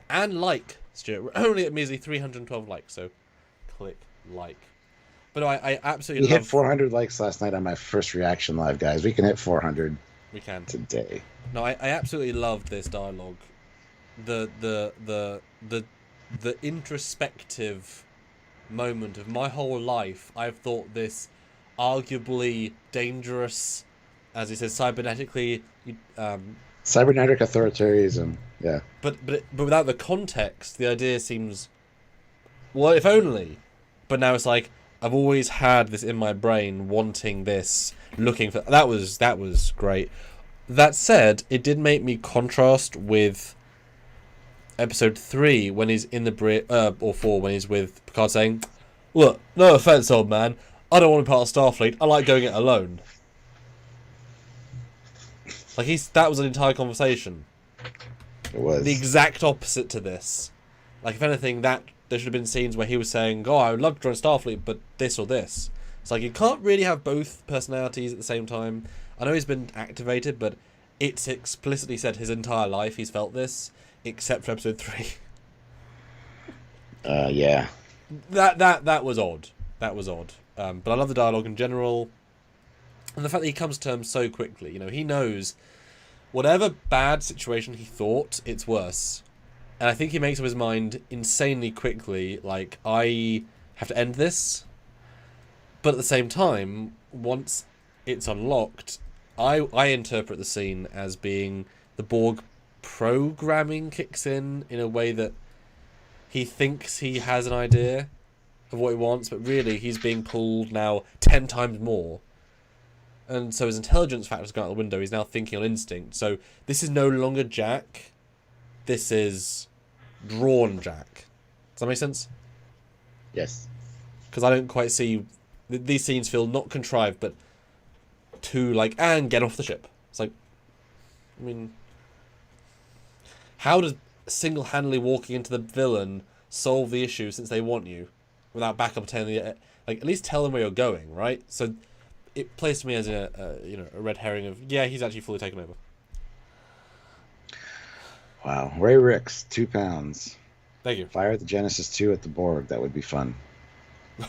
and like, Stuart. We're only at measly 312 likes, so click like. But no, I absolutely hit 400 likes last night on my first reaction live, guys. We can hit 400. We can today. No, I absolutely loved this dialogue. The introspective moment of my whole life. I've thought this arguably dangerous, as he says, cybernetic authoritarianism. Yeah. But without the context, the idea seems, well, if only. But now it's like I've always had this in my brain, wanting this, looking for. That was great. That said, it did make me contrast with episode 3 when he's in the or 4 when he's with Picard saying, "Look, no offense, old man, I don't want to be part of Starfleet. I like going it alone." Like that was an entire conversation. It was the exact opposite to this. Like, if anything, that there should have been scenes where he was saying, "Oh, I would love to join Starfleet, but this or this." It's like you can't really have both personalities at the same time. I know he's been activated, but it's explicitly said his entire life he's felt this, except for episode 3. Yeah. That was odd. That was odd. But I love the dialogue in general, and the fact that he comes to terms so quickly. He knows whatever bad situation he thought, it's worse. And I think he makes up his mind insanely quickly, like, I have to end this. But at the same time, once it's unlocked, I interpret the scene as being the Borg programming kicks in a way that he thinks he has an idea of what he wants, but really he's being pulled now 10 times more. And so his intelligence factor's gone out the window. He's now thinking on instinct. So this is no longer Jack. This is drawn Jack. Does that make sense? Yes. Because I don't quite see... These scenes feel not contrived, but too like, and get off the ship. It's like, I mean... How does single-handedly walking into the villain solve the issue since they want you? Without backup telling you... Like, at least tell them where you're going, right? So... It plays to me as a red herring of, yeah, he's actually fully taken over. Wow. Ray Ricks, 2 pounds. Thank you. Fire the Genesis 2 at the Borg. That would be fun.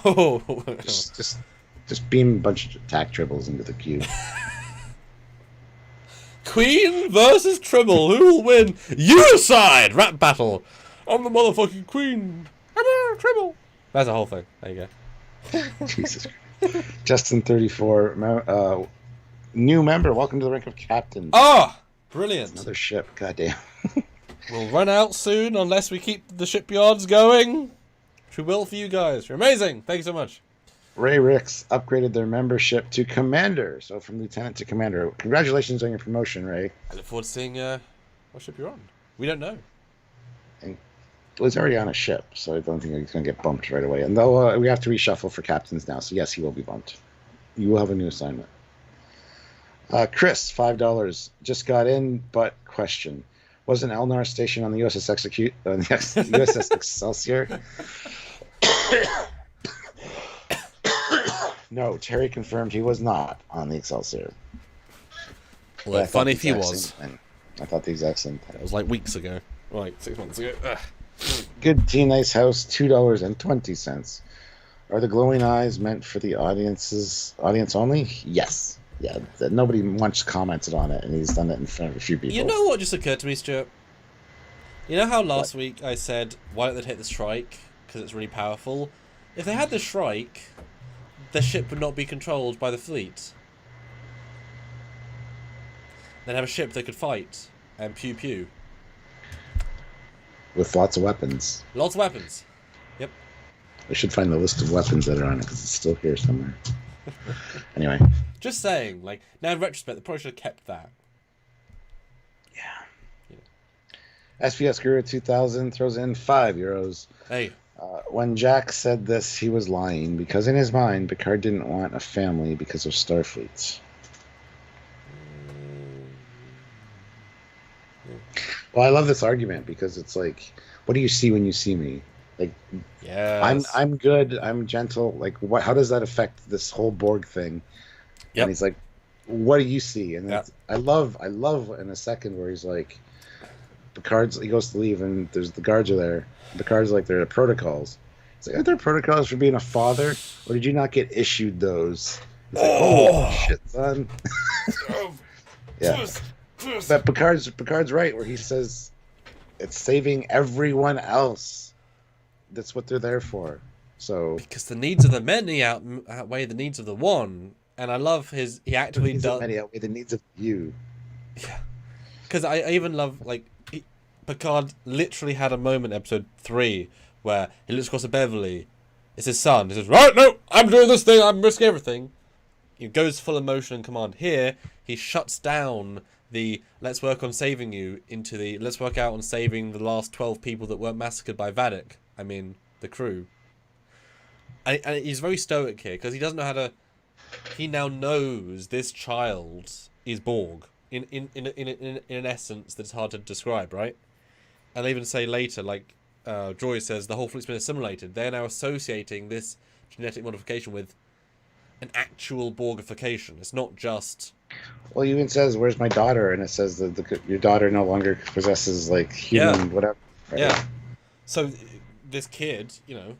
Oh. Just beam a bunch of attack tribbles into the queue. Queen versus Tribble. Who will win? You decide! Rap battle. I'm the motherfucking queen. I'm a Tribble. That's the whole thing. There you go. Jesus Christ. Justin 34, new member. Welcome to the rank of captain. Oh, brilliant! Another ship. Goddamn. We'll run out soon unless we keep the shipyards going. Which we will for you guys. You're amazing. Thank you so much. Ray Ricks upgraded their membership to Commander. So from Lieutenant to Commander. Congratulations on your promotion, Ray. I look forward to seeing what ship you're on. We don't know. And he's already on a ship, so I don't think he's going to get bumped right away. And though we have to reshuffle for captains now, so yes, he will be bumped. You will have a new assignment. Chris, $5. Just got in, but question. Wasn't Elnar stationed on the USS Excelsior? No, Terry confirmed he was not on the Excelsior. Well, funny if he was. I thought the exact same thing. It was like weeks ago. Like 6 months ago. Ugh. Good Tea Nice House, $2.20. Are the glowing eyes meant for the audience only? Yes. Yeah, nobody much commented on it, and he's done it in front of a few people. You know what just occurred to me, Stuart? You know how last week I said, why don't they take the Shrike? Because it's really powerful. If they had the Shrike, the ship would not be controlled by the fleet. They'd have a ship they could fight and pew pew. With lots of weapons. Lots of weapons. Yep. I should find the list of weapons that are on it, because it's still here somewhere. Anyway. Just saying, like, now in retrospect, they probably should have kept that. Yeah. SVS Guru 2000 throws in €5. Hey. When Jack said this, he was lying, because in his mind, Picard didn't want a family because of Starfleet. Well, I love this argument, because it's like, what do you see when you see me? Like, yes. I'm good, I'm gentle. Like, what? How does that affect this whole Borg thing? Yep. And he's like, what do you see? And I love in a second where he's like, he goes to leave, and the guards are there. The guards are like, there are protocols. It's like, are there protocols for being a father, or did you not get issued those? It's like, oh shit, son. Yeah. But Picard's right, where he says it's saving everyone else. That's what they're there for. So because the needs of the many outweigh the needs of the one, and I love he actively does. Many outweigh the needs of you. Yeah, because I even love Picard literally had a moment in episode 3 where he looks across at Beverly. It's his son. He says, "Right, no, I'm doing this thing. I'm risking everything." He goes full emotion and command. Here, he shuts down the "let's work on saving you" into the "let's work out on saving the last 12 people that weren't massacred by Vadic." I mean, the crew. And he's very stoic here, because he doesn't know how to... He now knows this child is Borg, in an essence that's hard to describe, right? And they even say later, like, Joy says, the whole fleet's been assimilated. They're now associating this genetic modification with an actual Borgification. It's not just... Well, he even says, "Where's my daughter?" And it says that your daughter no longer possesses, like, human whatever. Right? Yeah. So this kid, you know,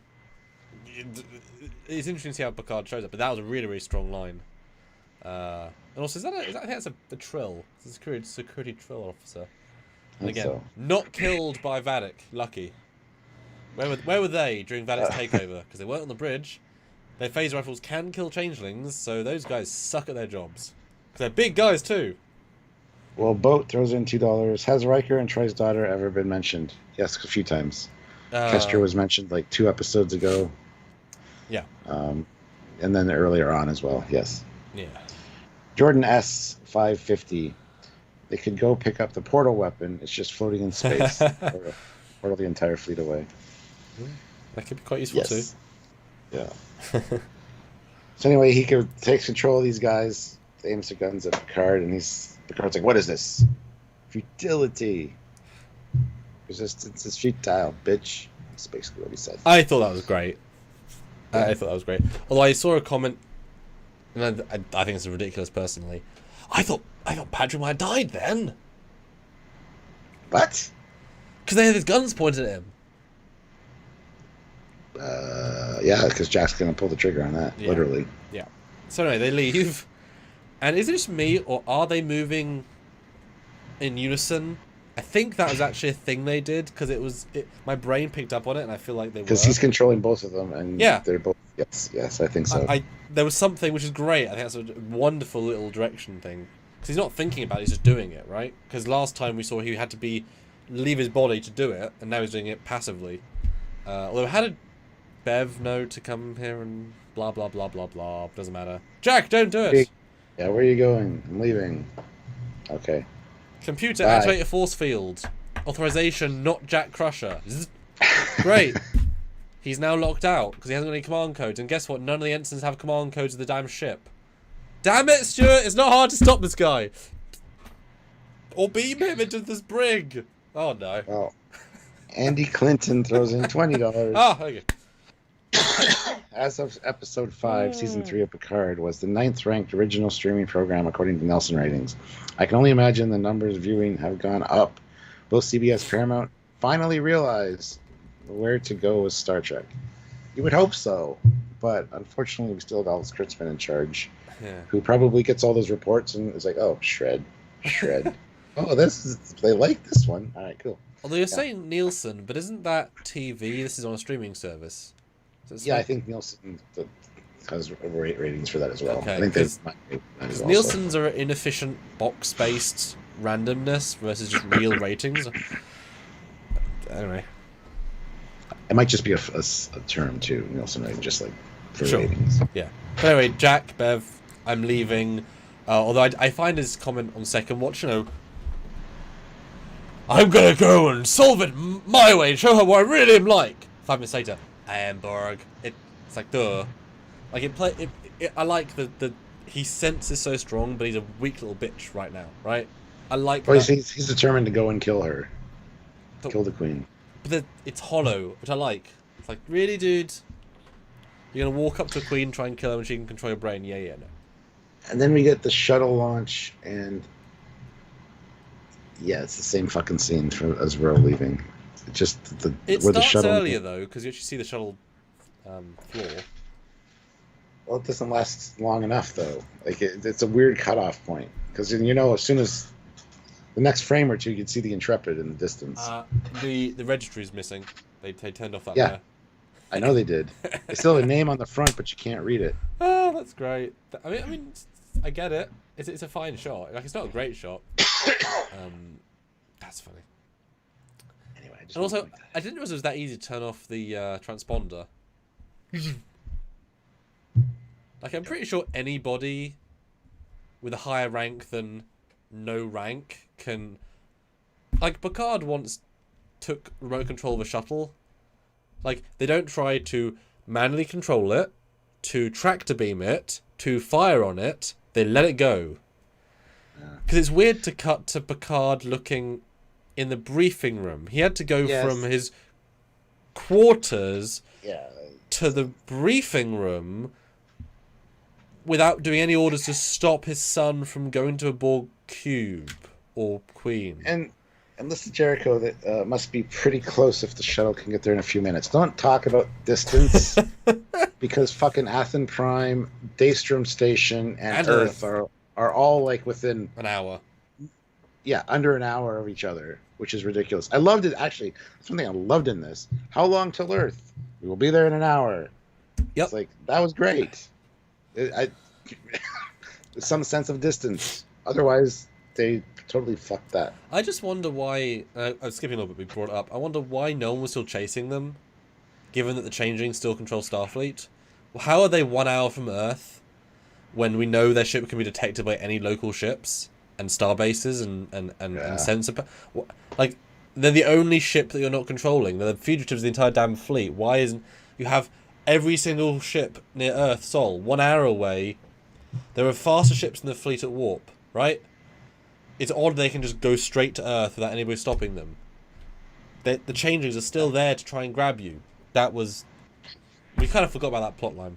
it's interesting to see how Picard shows up, but that was a really, really strong line. And also, I think that's a Trill. It's a security Trill officer. And again, not killed by Vadic. Lucky. Where were they during Vadic's takeover? Because they weren't on the bridge. Their phaser rifles can kill changelings, so those guys suck at their jobs. Because they're big guys too. Well, Boat throws in $2. Has Riker and Troy's daughter ever been mentioned? Yes, a few times. Kester was mentioned like 2 episodes ago. Yeah. And then earlier on as well. Yes. Yeah. Jordan S 550. They could go pick up the portal weapon. It's just floating in space. Portal the entire fleet away. That could be quite useful too. Yeah. So anyway, he takes control of these guys, aims the guns at Picard, and Picard's like, "What is this? Futility. Resistance is futile, bitch." That's basically what he said. I thought that was great. I thought that was great. Although I saw a comment, and I think it's ridiculous personally. I thought Patrick might have died then. What? Because they had his guns pointed at him. Yeah, because Jack's going to pull the trigger on that, literally. Yeah. So anyway, they leave. And is it just me, or are they moving in unison? I think that was actually a thing they did, because my brain picked up on it, and I feel like they were. Because he's controlling both of them, and they're both... Yes, I think so. There was something which is great. I think that's a wonderful little direction thing. Because he's not thinking about it, he's just doing it, right? Because last time we saw he had to leave his body to do it, and now he's doing it passively. Although Bev know to come here and blah blah blah blah blah. Doesn't matter. Jack, don't do it. Yeah, where are you going? I'm leaving. Okay. Computer, Bye. activate a force field. Authorization, not Jack Crusher. Zzz. Great. He's now locked out because he hasn't got any command codes. And guess what? None of the ensigns have command codes of the damn ship. Damn it, Stuart! It's not hard to stop this guy. Or beam him into this brig. Oh no. Oh. Andy Clinton throws in $20. Oh, okay. As of episode 5, season 3 of Picard was the 9th ranked original streaming program according to Nielsen ratings. I can only imagine the numbers viewing have gone up. Both CBS Paramount finally realized where to go with Star Trek. You would hope so, but unfortunately we still have Alex Kurtzman in charge, who probably gets all those reports and is like, oh, shred. Oh, they like this one. All right, cool. Although you're saying Nielsen, but isn't that TV? This is on a streaming service. So I think Nielsen has ratings for that as well. Okay, I think because Nielsen's are inefficient box-based randomness versus just real ratings. Anyway, it might just be a term too, Nielsen rating, just like for ratings. Yeah. But anyway, Jack, Bev, I'm leaving. Although I find his comment on second watch, you know, I'm gonna go and solve it my way and show her what I really am like. 5 minutes later, I am Borg. It's like duh. Like I like the he senses so strong, but he's a weak little bitch right now, right? I like. Well, he's determined to go and kill her, kill the queen. But it's hollow, which I like. It's like, really, dude? You're gonna walk up to a queen, try and kill her, and she can control your brain? Yeah, no. And then we get the shuttle launch, and yeah, it's the same fucking scene as we're all leaving. Just it where starts the shuttle earlier though, because you actually see the shuttle floor. Well, it doesn't last long enough though. Like it's a weird cutoff point because as soon as the next frame or two, you can see the Intrepid in the distance. The registry's missing. They turned off that. Yeah, I know they did. They still have a name on the front, but you can't read it. Oh, that's great. I mean, I get it. It's a fine shot. Like, it's not a great shot. That's funny. Anyway, and also, I didn't realize it was that easy to turn off the transponder. Like, I'm pretty sure anybody with a higher rank than no rank can... Like, Picard once took remote control of a shuttle. Like, they don't try to manually control it, to tractor beam it, to fire on it. They let it go. Because it's weird to cut to Picard looking in the briefing room. He had to go from his quarters to the briefing room without doing any orders to stop his son from going to a Borg cube or queen. And listen, Jericho, that must be pretty close if the shuttle can get there in a few minutes. Don't talk about distance because fucking Athen Prime, Daystrom Station, and Earth are all like within an hour. Yeah, under an hour of each other, which is ridiculous. I loved it, actually. That's one thing I loved in this. How long till Earth? We will be there in an hour. Yep. It's like, that was great. Some sense of distance. Otherwise, they totally fucked that. I just wonder why... I'm skipping a little bit, we brought it up. I wonder why no one was still chasing them, given that the Changelings still control Starfleet. Well, how are they 1 hour from Earth when we know their ship can be detected by any local ships and star bases and sensor... Like, they're the only ship that you're not controlling. They're the fugitives of the entire damn fleet. Why isn't... You have every single ship near Earth, Sol, 1 hour away. There are faster ships in the fleet at warp, right? It's odd they can just go straight to Earth without anybody stopping them. The Changelings are still there to try and grab you. That was... We kind of forgot about that plot line.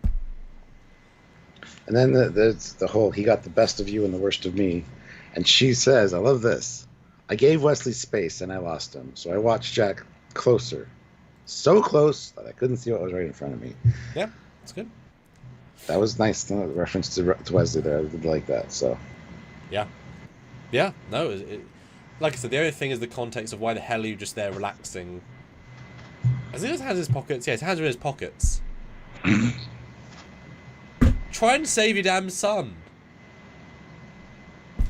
And then there's the whole, he got the best of you and the worst of me. And she says, I love this. I gave Wesley space and I lost him. So I watched Jack closer. So close that I couldn't see what was right in front of me. Yeah, that's good. That was nice. The reference to Wesley there. I did like that. So. Yeah. Yeah, no. Like I said, the only thing is the context of why the hell are you just there relaxing. As he has his pockets. Yeah, his hands are in his pockets. Try and save your damn son.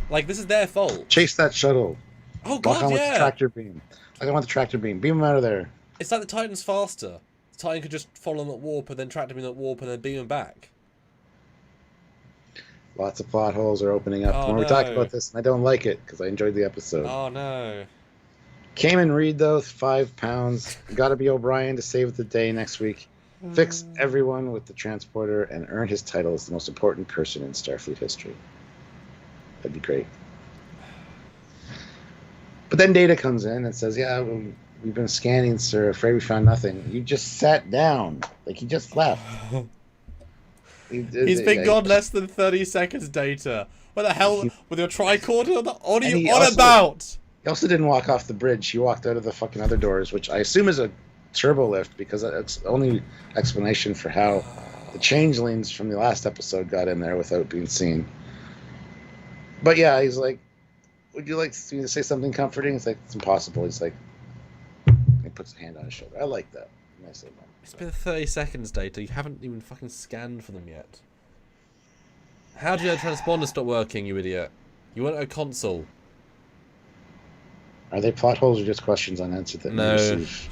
Like, this is their fault. Chase that shuttle. Oh, God, Walk on with the tractor beam. I want the tractor beam. Beam him out of there. It's like the Titan's faster. Titan could just follow him at warp and then track him in at warp and then beam him back. Lots of plot holes are opening up. Oh, When we no. talk about this, and I don't like it because I enjoyed the episode. Oh no. Cayman Reed, though, £5. Got to be O'Brien to save the day next week. Fix everyone with the transporter and earn his title as the most important person in Starfleet history. That'd be great. But then Data comes in and says, yeah, we've been scanning, sir. Afraid we found nothing. You just sat down. Like, he just left. He's been gone less than 30 seconds, Data. What the hell? With your tricorder? What are you on about? He also didn't walk off the bridge. He walked out of the fucking other doors, which I assume is a turbo lift because that's the only explanation for how the changelings from the last episode got in there without being seen. But yeah, he's like, would you like me to say something comforting? It's like, it's impossible. He's like, he puts a hand on his shoulder. I like that. Nice little moment. It's been 30 seconds, Data. You haven't even fucking scanned for them yet. How did your transponder stop working, you idiot? You weren't a console. Are they plot holes or just questions unanswered that No,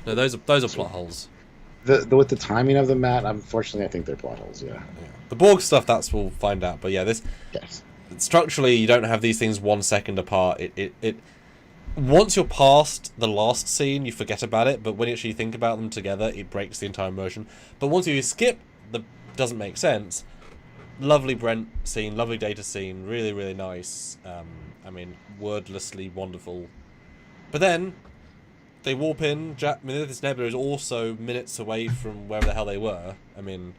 those are plot holes. With the timing of the Matt, unfortunately, I think they're plot holes. Yeah. The Borg stuff, that's we'll find out. But yeah, this Yes. structurally, you don't have these things 1 second apart. It once you're past the last scene, you forget about it. But when you actually think about them together, it breaks the entire immersion. But once you skip the doesn't make sense. Lovely Brent scene, lovely Data scene, really really nice. I mean, wordlessly wonderful. But then they warp in. This nebula is also minutes away from wherever the hell they were. I mean,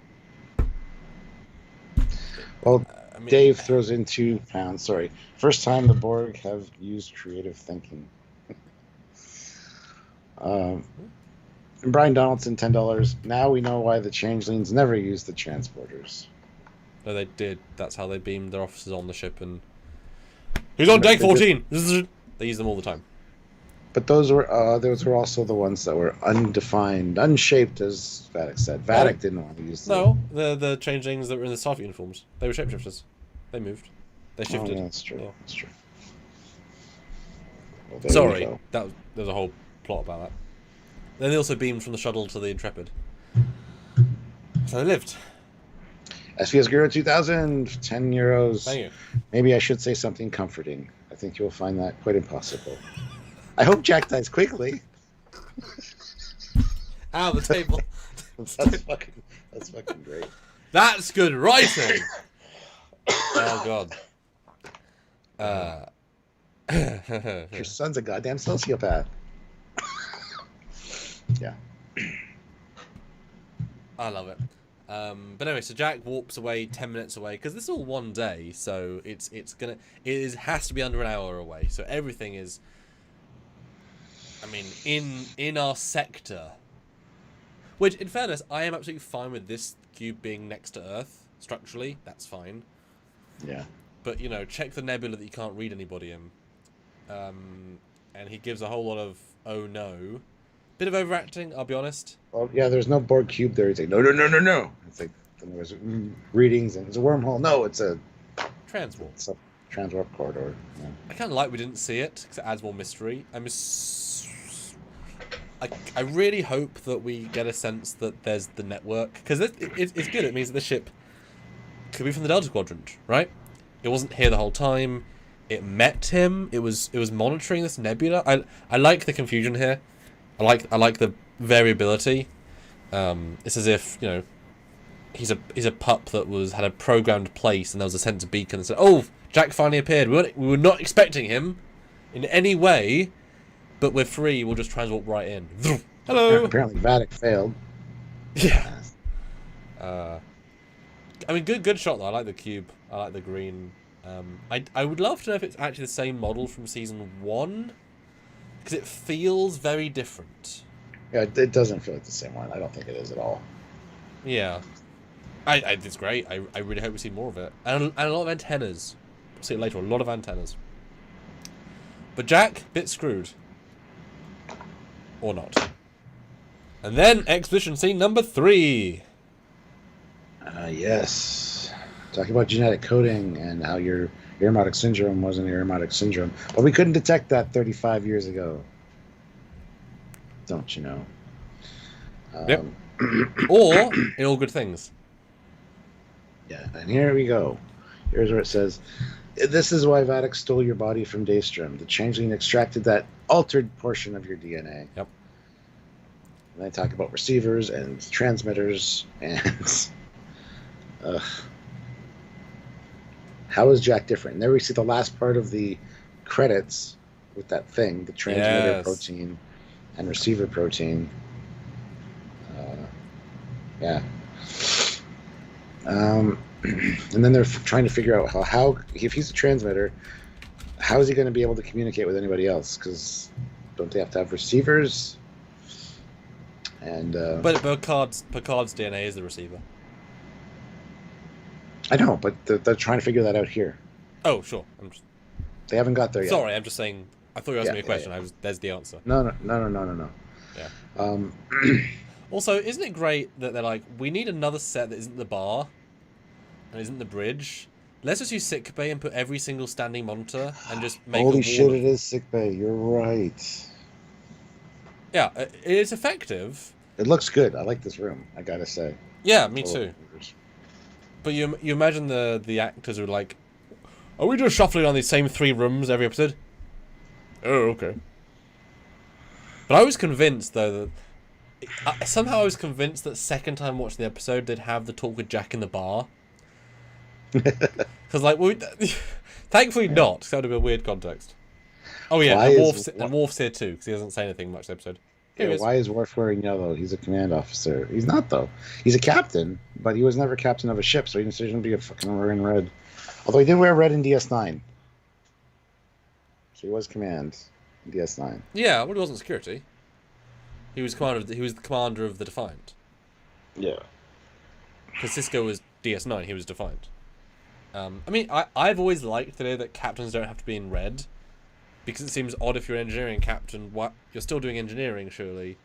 Well, Dave throws in £2. Sorry. First time the Borg have used creative thinking. And Brian Donaldson, $10. Now we know why the changelings never used the transporters. no, they did. That's how they beamed their officers on the ship. And who's on deck 14? They use them all the time. But those were also the ones that were undefined, unshaped, as Vatic said. Vatic didn't want to use them. No, the changelings that were in the Starfleet uniforms. They were shapeshifters. They moved. They shifted. Oh, yeah, that's true. Yeah. That's true. Well, there you Sorry, go. there's a whole plot about that. Then they also beamed from the shuttle to the Intrepid. So they lived. SPS Guru 2000, €10. Thank you. Maybe I should say something comforting. I think you'll find that quite impossible. I hope Jack dies quickly. Out of the table. That's fucking great. That's good writing. Oh god. Your son's a goddamn sociopath. Yeah. I love it. But anyway, so Jack warps away 10 minutes away because this is all one day, so it has to be under an hour away. So everything is, I mean, in our sector. Which, in fairness, I am absolutely fine with this cube being next to Earth structurally. That's fine. Yeah. But you know, check the nebula that you can't read anybody in. And he gives a whole lot of oh no. Bit of overacting, I'll be honest. Well, yeah, there's no Borg cube there. He's like, no. It's like, there was readings, and it's a wormhole. No, it's a Transwarp. It's a transwarp corridor. Yeah. I kind of like we didn't see it, because it adds more mystery. I really hope that we get a sense that there's the network. Because it's good, it means that the ship could be from the Delta Quadrant, right? It wasn't here the whole time. It met him. It was monitoring this nebula. I like the confusion here. I like the variability. It's as if, you know, he's a pup that had a programmed place, and there was a sensor beacon that said, "Oh, Jack finally appeared. We were not expecting him in any way, but we're free. We'll just transwarp right in." Hello. Apparently, Vatic failed. Yeah. I mean, good shot though. I like the cube. I like the green. I would love to know if it's actually the same model from season 1. Because it feels very different. Yeah, it doesn't feel like the same one. I don't think it is at all. Yeah. It's great. I really hope we see more of it. And a lot of antennas. We'll see it later. A lot of antennas. But Jack, bit screwed. Or not. And then, exposition scene number 3. Yes. Talking about genetic coding and how your Ironic syndrome wasn't Ironic syndrome. But we couldn't detect that 35 years ago. Don't you know? Yep. Or in All Good Things. Yeah, and here we go. Here's where it says, "This is why VOX stole your body from Daystrom. The changeling extracted that altered portion of your DNA." Yep. And they talk about receivers and transmitters and how is Jack different? And there we see the last part of the credits with that thing, the transmitter protein and receiver protein. Yeah. And then they're trying to figure out how if he's a transmitter, how is he going to be able to communicate with anybody else? Because don't they have to have receivers? And but Picard's DNA is the receiver. I know, but they're trying to figure that out here. Oh, sure. They haven't got there yet. Sorry, I'm just saying. I thought you were asking me a question. Yeah. There's the answer. No. Yeah. Also, isn't it great that they're like, we need another set that isn't the bar and isn't the bridge? Let's just use sickbay and put every single standing monitor and just make. Holy shit! It is sickbay. You're right. Yeah, it's effective. It looks good. I like this room. I gotta say. Yeah, me too. But you imagine the actors are like, are we just shuffling on these same 3 rooms every episode? Oh, okay. But I was convinced though that somehow I was convinced that second time watching the episode they'd have the talk with Jack in the bar. Because like, thankfully not. Because that would have been a weird context. Oh yeah, and Worf's here too because he doesn't say anything much in the episode. Yeah, why is Worf wearing yellow? He's a command officer. He's not, though. He's a captain, but he was never captain of a ship, so he shouldn't be a fucking wearing red. Although he did wear red in DS9. So he was command in DS9. Yeah, well, he wasn't security. He was the commander of the Defiant. Yeah. Because Cisco was DS9, he was Defiant. I mean, I've always liked the idea that captains don't have to be in red. Because it seems odd if you're an engineering captain, you're still doing engineering, surely.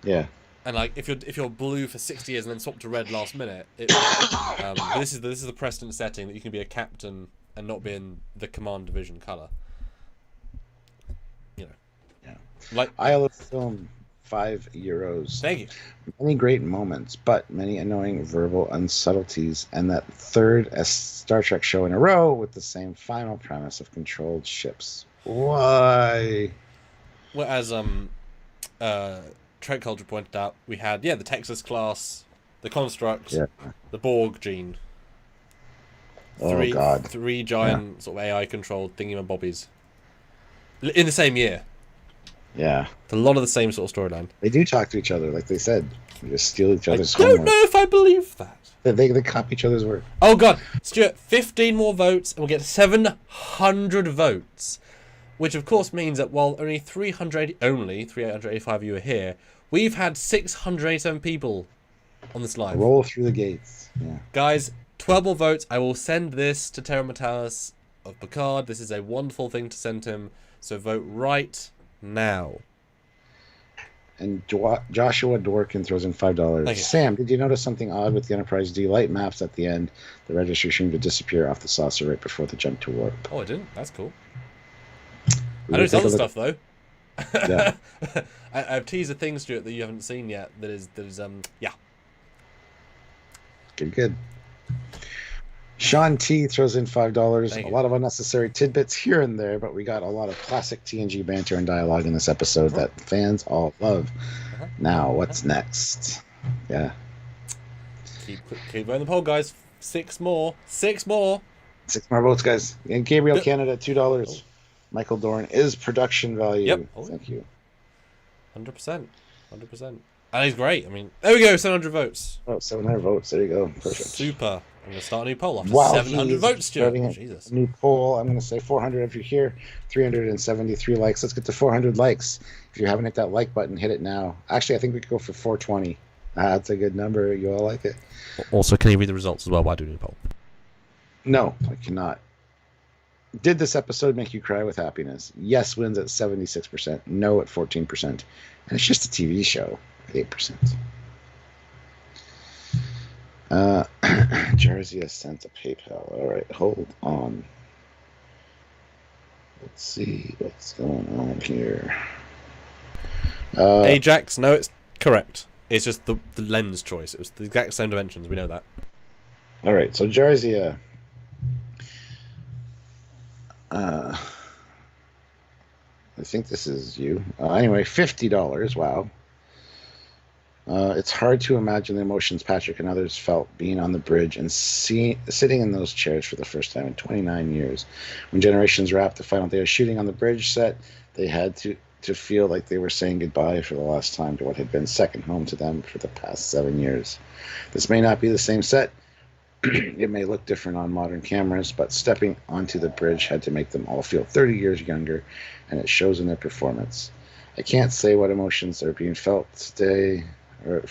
Yeah. And like if you're blue for 60 years and then swap to red last minute, this is the precedent setting that you can be a captain and not be in the command division color. You know. Yeah. Like ILO film, €5. Thank you. Many great moments, but many annoying verbal unsubtleties, and that third Star Trek show in a row with the same final premise of controlled ships. Why? Well, as Trek Culture pointed out, we had the Texas class, the Construct, the Borg gene. Three giant sort of AI controlled thingy-mabobbies in the same year. Yeah, a lot of the same sort of storyline. They do talk to each other, like they said. They just steal each other's homework. I don't know if I believe that. They copy each other's work. Oh god, Stuart, 15 more votes, and we'll get 700 votes. Which of course means that while only 385 of you are here, we've had 687 people on this live. Roll through the gates. Yeah. Guys, 12 more votes. I will send this to Terra Matalis of Picard. This is a wonderful thing to send him. So vote right now. And Joshua Dworkin throws in $5. Sam, did you notice something odd with the Enterprise D light maps at the end? The registry seemed to disappear off the saucer right before the jump to warp. Oh, I didn't. That's cool. I noticed other stuff though. Yeah. I've teased a thing, Stuart, that you haven't seen yet. That is yeah. Good. Sean T throws in $5. A lot of unnecessary tidbits here and there, but we got a lot of classic TNG banter and dialogue in this episode that fans all love. Now, what's next? Yeah. Keep voting the poll, guys. 6 more. 6 more. 6 more votes, guys. And Gabriel Canada, $2. Michael Dorn is production value. Yep. Thank you. 100%. And he's great. I mean, there we go. 700 votes. Oh, 700 votes. There you go. Perfect. Super. I'm going to start a new poll after 700 votes, Stuart. Jesus. New poll. I'm going to say 400 if you're here. 373 likes. Let's get to 400 likes. If you haven't hit that like button, hit it now. Actually, I think we could go for 420. That's a good number. You all like it. Also, can you read the results as well while I do a new poll? No, I cannot. Did this episode make you cry with happiness? Yes wins at 76%. No at 14%. And it's just a TV show at 8%. Jersey has sent a PayPal. All right, hold on. Let's see what's going on here. Ajax, no, it's correct. It's just the lens choice. It was the exact same dimensions. We know that. All right, so Jarzia. I think this is you. Anyway, $50. Wow. It's hard to imagine the emotions Patrick and others felt being on the bridge and sitting in those chairs for the first time in 29 years. When Generations wrapped the final day of shooting on the bridge set, they had to feel like they were saying goodbye for the last time to what had been second home to them for the past 7 years. This may not be the same set. It may look different on modern cameras, but stepping onto the bridge had to make them all feel 30 years younger, and it shows in their performance. I can't say what emotions are being felt today. I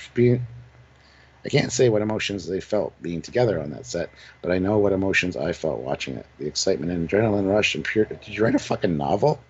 can't say what emotions they felt being together on that set, but I know what emotions I felt watching it. The excitement and adrenaline rush and pure... Did you write a fucking novel?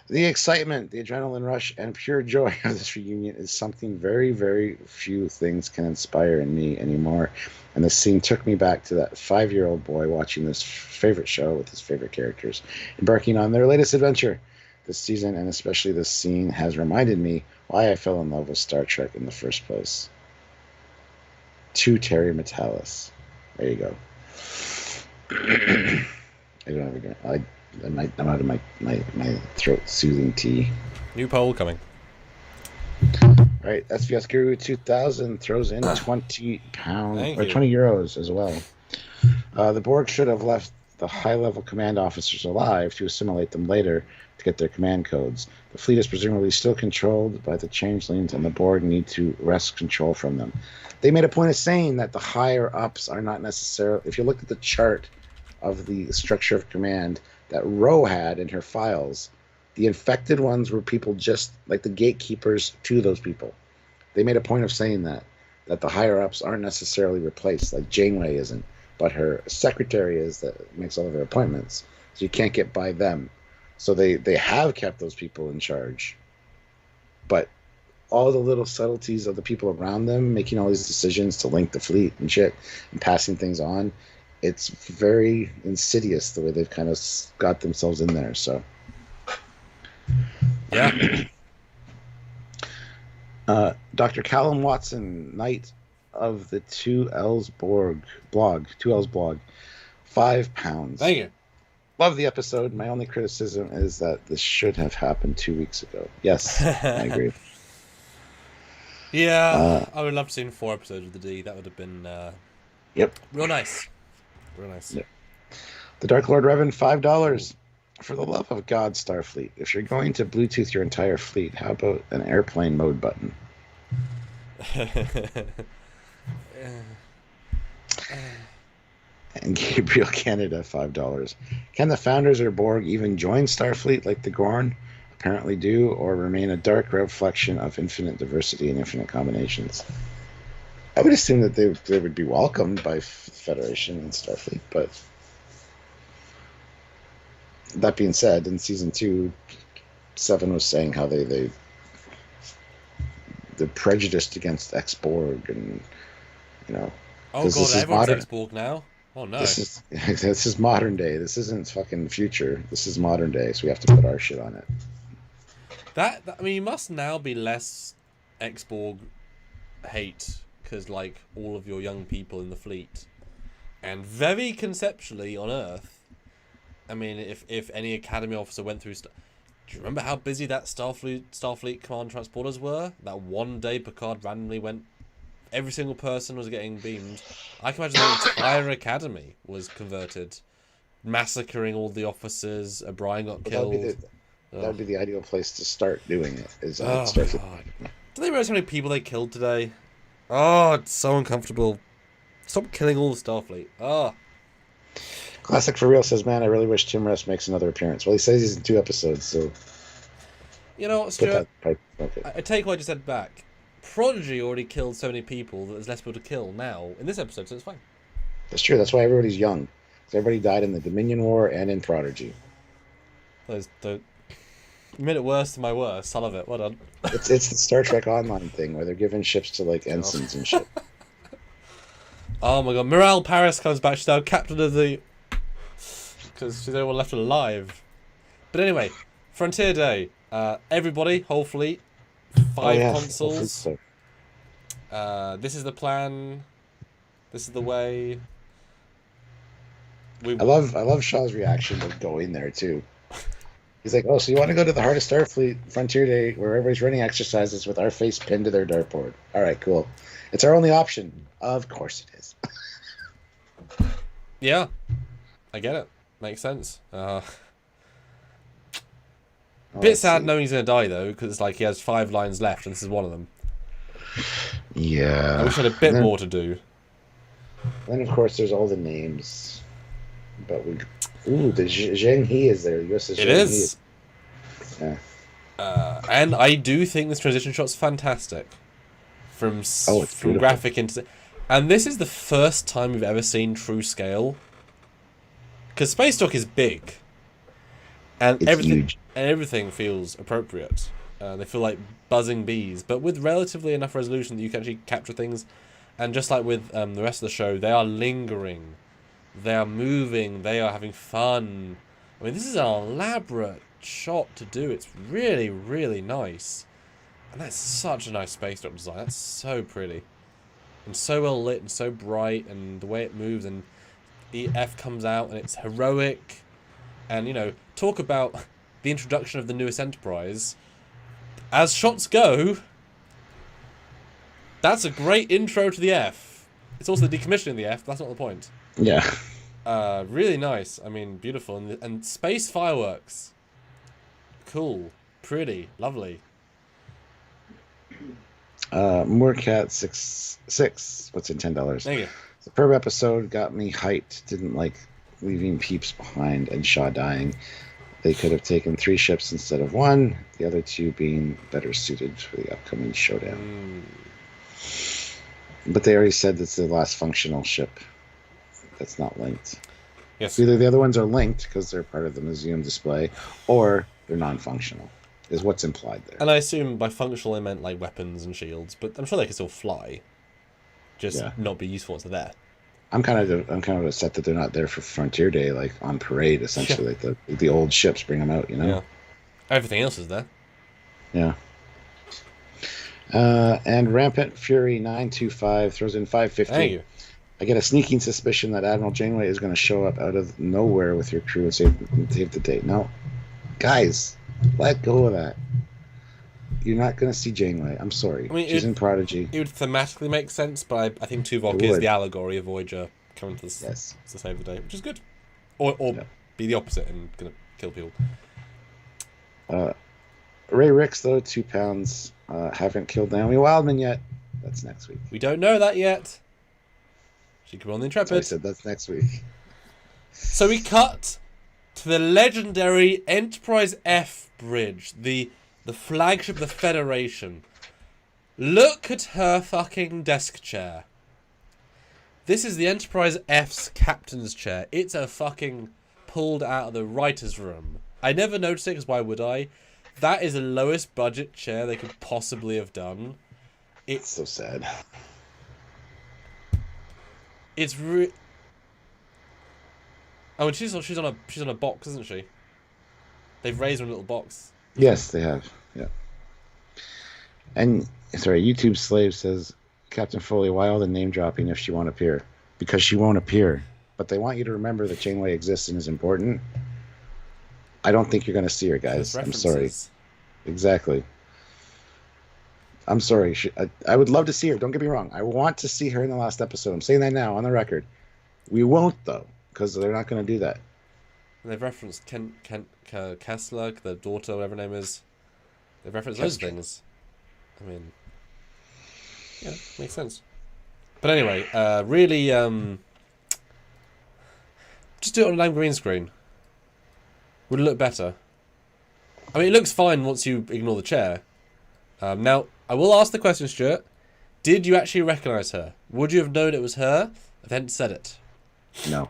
The excitement, the adrenaline rush, and pure joy of this reunion is something very, very few things can inspire in me anymore. And this scene took me back to that 5-year-old boy watching this favorite show with his favorite characters, embarking on their latest adventure. This season, and especially this scene, has reminded me why I fell in love with Star Trek in the first place. To Terry Metalis. There you go. I don't have a... I'm out of my throat soothing tea. New poll coming. Right, SVS Guru 2000 throws in £20 or €20 as well. The Borg should have left the high-level command officers alive to assimilate them later to get their command codes. The fleet is presumably still controlled by the changelings, and the Borg need to wrest control from them. They made a point of saying that the higher-ups are not necessarily... If you look at the chart of the structure of command that Ro had in her files, the infected ones were people just like the gatekeepers to those people. They made a point of saying that the higher-ups aren't necessarily replaced, like Janeway isn't, but her secretary is that makes all of her appointments, so you can't get by them. So they have kept those people in charge, but all the little subtleties of the people around them making all these decisions to link the fleet and shit and passing things on, it's very insidious the way they've kind of got themselves in there. So, yeah. Dr. Callum Watson, Knight of the 2Ls blog, 2Ls blog, £5. Thank you. Love the episode. My only criticism is that this should have happened 2 weeks ago. Yes, I agree. Yeah, I would love to see 4 episodes of the D. That would have been yep, real nice. Real nice. Yep. The Dark Lord Revan, $5. For the love of God, Starfleet, if you're going to Bluetooth your entire fleet, how about an airplane mode button? And Gabriel Canada, $5. Can the Founders or Borg even join Starfleet like the Gorn apparently do, or remain a dark reflection of infinite diversity and infinite combinations? I would assume that they would be welcomed by Federation and Starfleet, but that being said, in season 2, Seven was saying how they're prejudiced against ex-Borg, and you know. Oh god, everyone's ex-Borg now. Oh no. This is modern day. This isn't fucking future. This is modern day, so we have to put our shit on it. That I mean, you must now be less ex-Borg hate, because like all of your young people in the fleet, and very conceptually on Earth. I mean, if any Academy officer went through... Do you remember how busy that Starfleet command transporters were? That one day Picard randomly went... Every single person was getting beamed. I can imagine the entire Academy was converted. Massacring all the officers. O'Brien got killed. That would be the ideal place to start doing it. Starfleet. God. Do they realize how many people they killed today? Oh, it's so uncomfortable. Stop killing all the Starfleet. Oh. Classic for Real says, man, I really wish Tim Russ makes another appearance. Well, he says he's in 2 episodes, so... You know what, Stuart? I take what I just said back. Prodigy already killed so many people that there's less people to kill now in this episode, so it's fine. That's true. That's why everybody's young. Because everybody died in the Dominion War and in Prodigy. You made it worse than my worst. I love it. Well done. It's the Star Trek Online thing where they're giving ships to, like, ensigns and shit. Oh my god. Morale Paris comes back. She's now captain of the... Because she's the only one left alive. But anyway, Frontier Day. Everybody, whole fleet, 5 consoles. This is the plan. This is the way. I love Shaw's reaction of going there too. He's like, "Oh, so you want to go to the heart of Starfleet Frontier Day, where everybody's running exercises with our face pinned to their dartboard? All right, cool. It's our only option. Of course it is." Yeah, I get it. Makes sense. Bit sad knowing he's gonna die though, because it's like he has 5 lines left, and this is one of them. Yeah. I wish I had a bit more to do. Then of course there's all the names, but we. Ooh, the Zheng He is there. The USS It is. Yeah. And I do think this transition shot's fantastic. From graphic into... And this is the first time we've ever seen true scale. Because Space Dock is big. And everything feels appropriate. They feel like buzzing bees, but with relatively enough resolution that you can actually capture things. And just like with the rest of the show, they are lingering. They are moving. They are having fun. I mean, this is an elaborate shot to do. It's really, really nice. And that's such a nice Space Dock design. That's so pretty. And so well lit and so bright. And the way it moves. And EF comes out and it's heroic. And, you know, talk about the introduction of the newest Enterprise. As shots go, that's a great intro to the F. It's also the decommissioning of the F, but that's not the point. Yeah. Really nice. I mean, beautiful. And space fireworks. Cool. Pretty. Lovely. Moorcat 66. What's in $10? Thank you. Superb episode, got me hyped. Didn't like leaving peeps behind and Shaw dying. They could have taken 3 ships instead of 1, the other 2 being better suited for the upcoming showdown. But they already said that's the last functional ship that's not linked. Yes. Either the other ones are linked because they're part of the museum display, or they're non-functional, is what's implied there. And I assume by functional they meant like weapons and shields, but I'm sure they can still fly. Just not be useful once they're there. I'm kind of upset that they're not there for Frontier Day, like on parade, essentially. Like the old ships, bring them out, you know? Yeah. Everything else is there. Yeah. And Rampant Fury 925 throws in 550. Thank you. I get a sneaking suspicion that Admiral Janeway is going to show up out of nowhere with your crew and save the day. No. Guys, let go of that. You're not going to see Janeway. I'm sorry. I mean, she's in Prodigy. It would thematically make sense, but I think Tuvok is the allegory of Voyager coming to save the day, which is good. Or be the opposite and going to kill people. Ray Ricks, though, 2 pounds. Haven't killed Naomi Wildman yet. That's next week. We don't know that yet. She could be on the Intrepid. So I said that's next week. So we cut to the legendary Enterprise F bridge, the flagship of the Federation. Look at her fucking desk chair. This is the Enterprise F's captain's chair. It's a fucking pulled out of the writer's room. I never noticed it, because why would I? That is the lowest budget chair they could possibly have done. It's so sad. It's oh, and she's on a box, isn't she? They've raised her in a little box. Yes, they have. Yeah. And sorry, YouTube Slave says, Captain Foley, why all the name dropping if she won't appear? Because she won't appear. But they want you to remember that Janeway exists and is important. I don't think you're going to see her, guys. I'm sorry. Exactly. I'm sorry. I would love to see her. Don't get me wrong. I want to see her in the last episode. I'm saying that now on the record. We won't, though, because they're not going to do that. They've referenced Kessler, the daughter, whatever her name is. They've referenced those things. I mean, yeah, makes sense. But anyway, really, just do it on a damn green screen. Would it look better? I mean, it looks fine once you ignore the chair. Now, I will ask the question, Stuart. Did you actually recognise her? Would you have known it was her? I then said it. No.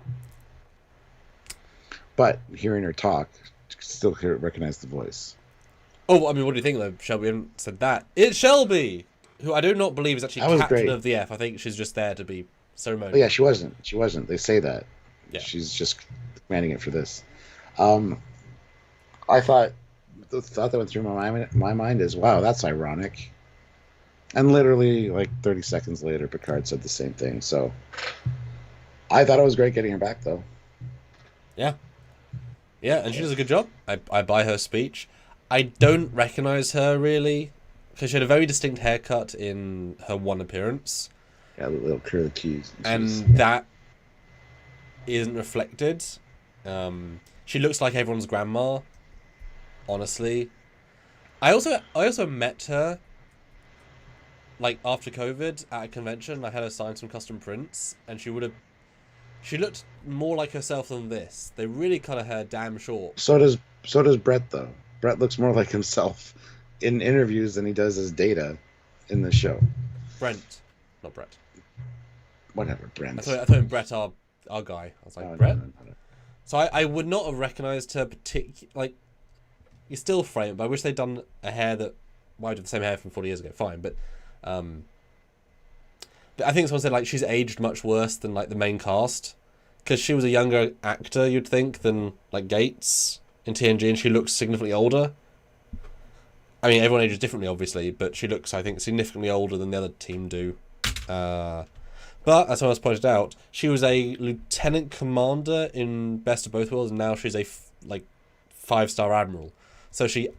But hearing her talk, still recognize the voice. Oh, I mean, what do you think, though? Shelby hadn't said that. It's Shelby! Who I do not believe is actually captain of the F. I think she's just there to be ceremonial. Oh, yeah, she wasn't. She wasn't. They say that. Yeah. She's just commanding it for this. I thought... The thought that went through my mind is, wow, that's ironic. And literally, like 30 seconds later, Picard said the same thing. So I thought it was great getting her back, though. Yeah. Yeah, and she does a good job. I buy her speech. I don't recognize her, really, because she had a very distinct haircut in her one appearance. Yeah, the little curly keys. And that isn't reflected. She looks like everyone's grandma, honestly. I also met her, like, after COVID at a convention. I had her sign some custom prints, and she looked more like herself than this. They really cut her hair damn short. So does Brett, though. Brett looks more like himself in interviews than he does as Data in the show. Brent, not Brett. Whatever, Brent. I thought Brett, our guy. I was like, Brett? No. So I would not have recognised her like, you still frame it, but I wish they'd done a hair that, well, I did the same hair from 40 years ago, fine, but I think someone said, like, she's aged much worse than, like, the main cast, because she was a younger actor, you'd think, than, like, Gates in TNG, and she looks significantly older. I mean, everyone ages differently, obviously, but she looks, I think, significantly older than the other team do. But, as someone else pointed out, she was a lieutenant commander in Best of Both Worlds, and now she's a, 5-star admiral. So she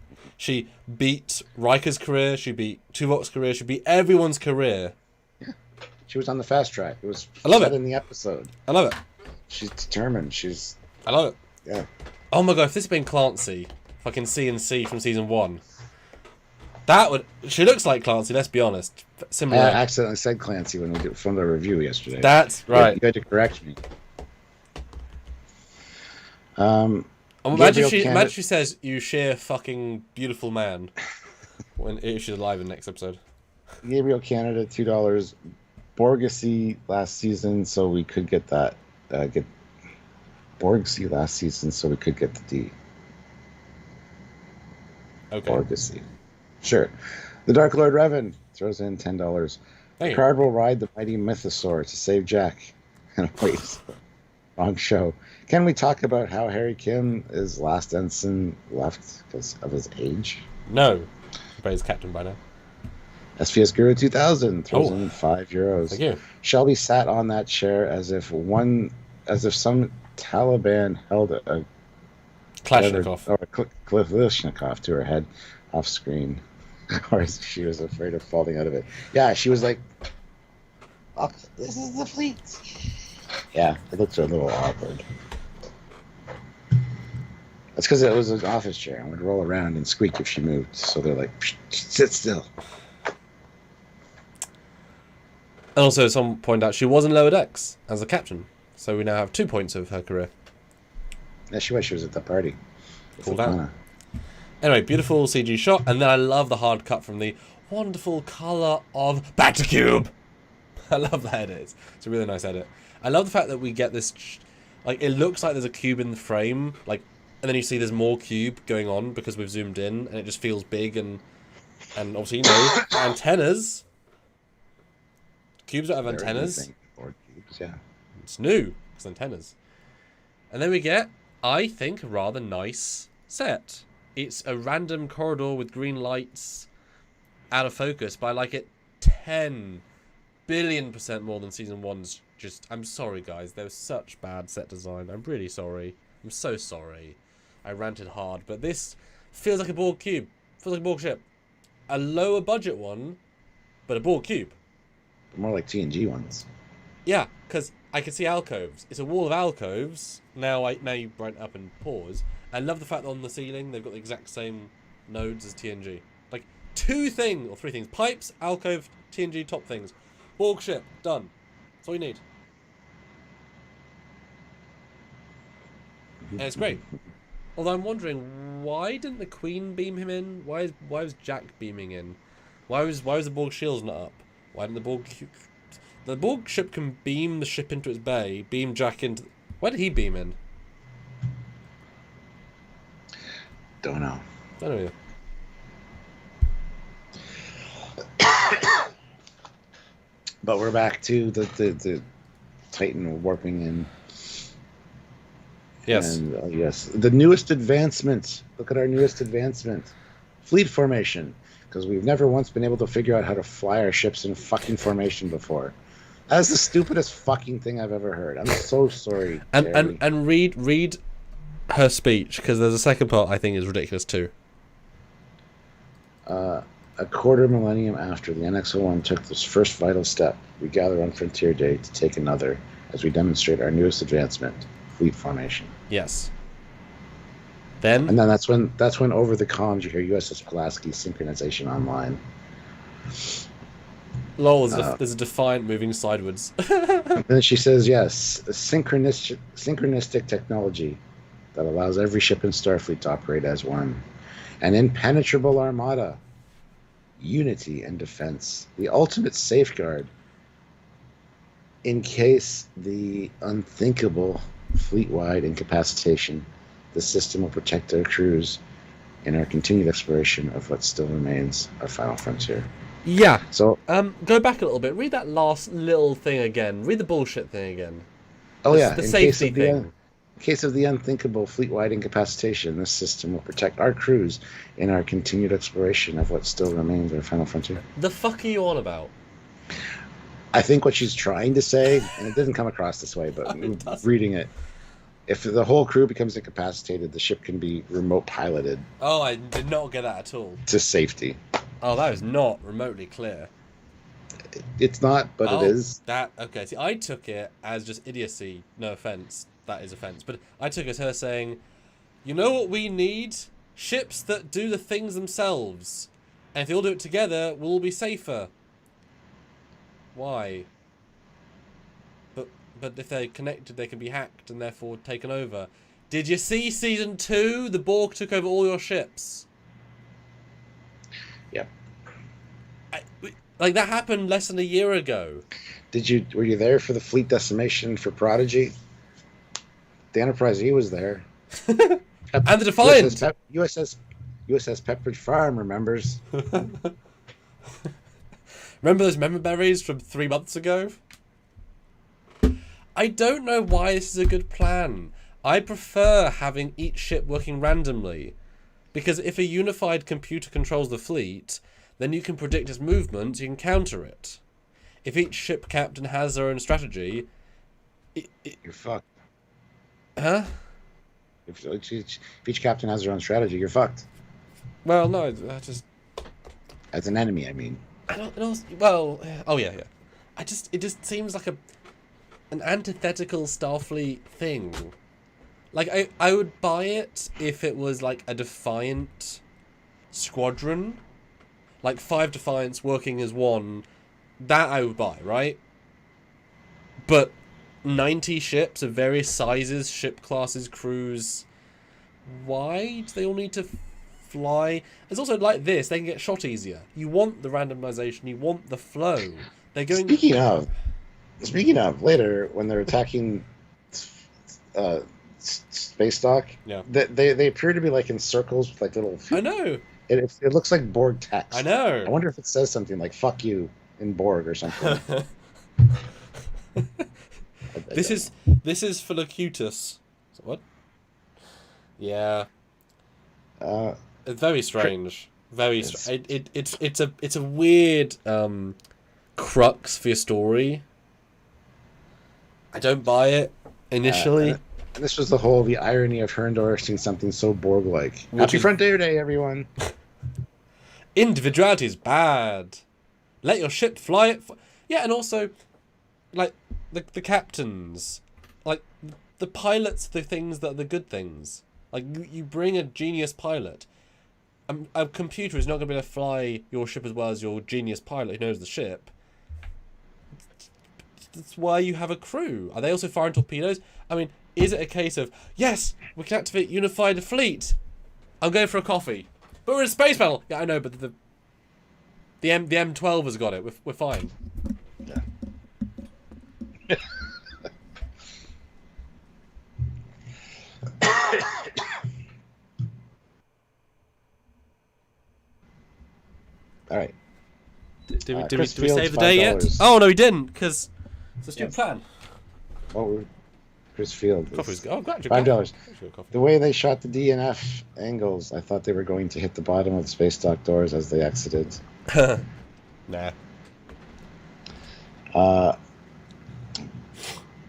beat Riker's career, she beat Tuvok's career, she beat everyone's career. Yeah. She was on the fast track. It was said in the episode. I love it. She's determined. I love it. Yeah. Oh my god, if this had been Clancy, fucking C from season 1, she looks like Clancy, let's be honest. Similar. I accidentally said Clancy when we did from the review yesterday. That's right. You had to correct me. Imagine she says, "You sheer fucking beautiful man," if she's alive in the next episode. Gabriel Canada, $2. Borgacy last season, so we could get that. Get Borgacy last season, so we could get the D. Okay. Borgacy. Sure. The Dark Lord Revan throws in $10. Picard will ride the mighty Mythosaur to save Jack. And wait, wrong show. Can we talk about how Harry Kim is last ensign left because of his age? No. But he's captain by now. SPS Guru 2000 throws in €5. Thank you. Shelby sat on that chair as if some Taliban held a Kalashnikov or a Kalashnikov to her head off screen. Or she was afraid of falling out of it. Yeah, she was like, "Oh, this is the fleet." Yeah, it looks a little awkward. That's because it was an office chair and would roll around and squeak if she moved. So they're like, "Sit still." And also, some point out she was in lower decks as a captain, so we now have 2 points of her career. Yeah, she was at the party. Cool down. Anyway, beautiful CG shot, and then I love the hard cut from the wonderful colour of Batacube. I love that edit. It's a really nice edit. I love the fact that we get this, like, it looks like there's a cube in the frame, like, and then you see there's more cube going on because we've zoomed in, and it just feels big, and obviously, you know, antennas. Cubes don't have antennas. Or cubes, yeah. It's new. It's antennas. And then we get, I think, a rather nice set. It's a random corridor with green lights out of focus by like it 10 billion% more than season 1's. Just, I'm sorry guys, there was such bad set design. I'm really sorry. I'm so sorry. I ranted hard, but this feels like a Borg cube. Feels like a Borg ship. A lower budget one, but a Borg cube. More like TNG ones. Yeah, because I can see alcoves. It's a wall of alcoves. Now you brighten up and pause. I love the fact that on the ceiling they've got the exact same nodes as TNG. Like 3 things: pipes, alcove, TNG top things. Borg ship, done. That's all you need. And it's great. Although I'm wondering, why didn't the Queen beam him in? Why was Jack beaming in? Why was the Borg shields not up? Why didn't the Borg ship can beam the ship into its bay, beam Jack into... Why did he beam in? Don't know. I don't know. But we're back to the Titan warping in. Yes. And yes, the newest advancement. Look at our newest advancement. Fleet formation. because we've never once been able to figure out how to fly our ships in fucking formation before. That's the stupidest fucking thing I've ever heard. I'm so sorry. And read her speech, because there's a second part I think is ridiculous too. A quarter millennium after the NX-01 took this first vital step, we gather on Frontier Day to take another as we demonstrate our newest advancement, fleet formation. Yes. Then? And then that's when over the comms you hear USS Pulaski synchronization online. Lol, there's a Defiant moving sideways. And then she says, yes, a synchronistic technology that allows every ship in Starfleet to operate as one. An impenetrable armada. Unity and defense. The ultimate safeguard in case the unthinkable fleet-wide incapacitation. The system will protect our crews in our continued exploration of what still remains our final frontier. Yeah. So, go back a little bit. Read that last little thing again. Read the bullshit thing again. Oh yeah, the safety thing. In case of the unthinkable fleet-wide incapacitation, this system will protect our crews in our continued exploration of what still remains our final frontier. The fuck are you on about? I think what she's trying to say, and it doesn't come across this way, but reading it, if the whole crew becomes incapacitated, the ship can be remote piloted. Oh, I did not get that at all. To safety. Oh, that is not remotely clear. It's not, but it is. Okay, see, I took it as just idiocy. No offense. That is offense. But I took it as her saying, you know what we need? Ships that do the things themselves. And if they all do it together, we'll all be safer. Why? But if they're connected, they can be hacked and therefore taken over. Did you see season 2? The Borg took over all your ships. Yep. Like, that happened less than a year ago. Were you there for the fleet decimation for Prodigy? The Enterprise E was there. And the Defiant! USS Pepperidge Farm remembers. Remember those memory berries from 3 months ago? I don't know why this is a good plan. I prefer having each ship working randomly. Because if a unified computer controls the fleet, then you can predict its movement, you can counter it. If each ship captain has their own strategy... You're fucked. Huh? If each captain has their own strategy, you're fucked. Well, no, I just... As an enemy, I mean. Well, oh yeah. It just seems like an antithetical Starfleet thing. Like, I would buy it if it was like a Defiant squadron. Like 5 Defiants working as one. That I would buy, right? But 90 ships of various sizes, ship classes, crews. Why do they all need to fly? It's also like this, they can get shot easier. You want the randomization, you want the flow. They're going... Speaking of, later, when they're attacking space dock, yeah, they appear to be like in circles with like little... I know! It looks like Borg text. I know! I wonder if it says something like, fuck you, in Borg or something. This is Philocutus. What? Yeah. It's very strange. Very strange. It's a weird crux for your story. I don't buy it initially. And this was the irony of her endorsing something so Borg-like. Happy Frontier Day, everyone! Individuality is bad. Let your ship fly it. Yeah, and also, like, the captains, like, the pilots, the things that are the good things. Like, you bring a genius pilot. A computer is not going to be able to fly your ship as well as your genius pilot who knows the ship. That's why you have a crew. Are they also firing torpedoes? I mean, is it a case of, yes, we can activate unified fleet. I'm going for a coffee. But we're in a space battle. Yeah, I know, but the M12 has got it. We're fine. Yeah. All right. Did we save the day yet? Oh no, we didn't, because it's a stupid plan. Well, Chris Field. Coffee's oh, glad you $5. coffee. The way they shot the DNF angles, I thought they were going to hit the bottom of the space dock doors as they exited. Nah.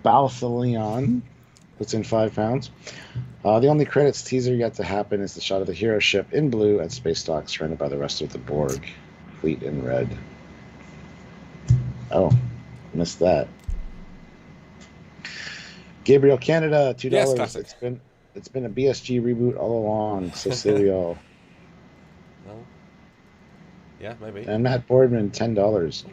Balthaleon puts in £5. The only credits teaser yet to happen is the shot of the hero ship in blue at space dock surrounded by the rest of the Borg fleet in red. Oh, missed that. Gabriel Canada, $2. Yes, classic. It's been a BSG reboot all along, so silly all. Well, yeah, maybe. And Matt Boardman, $10.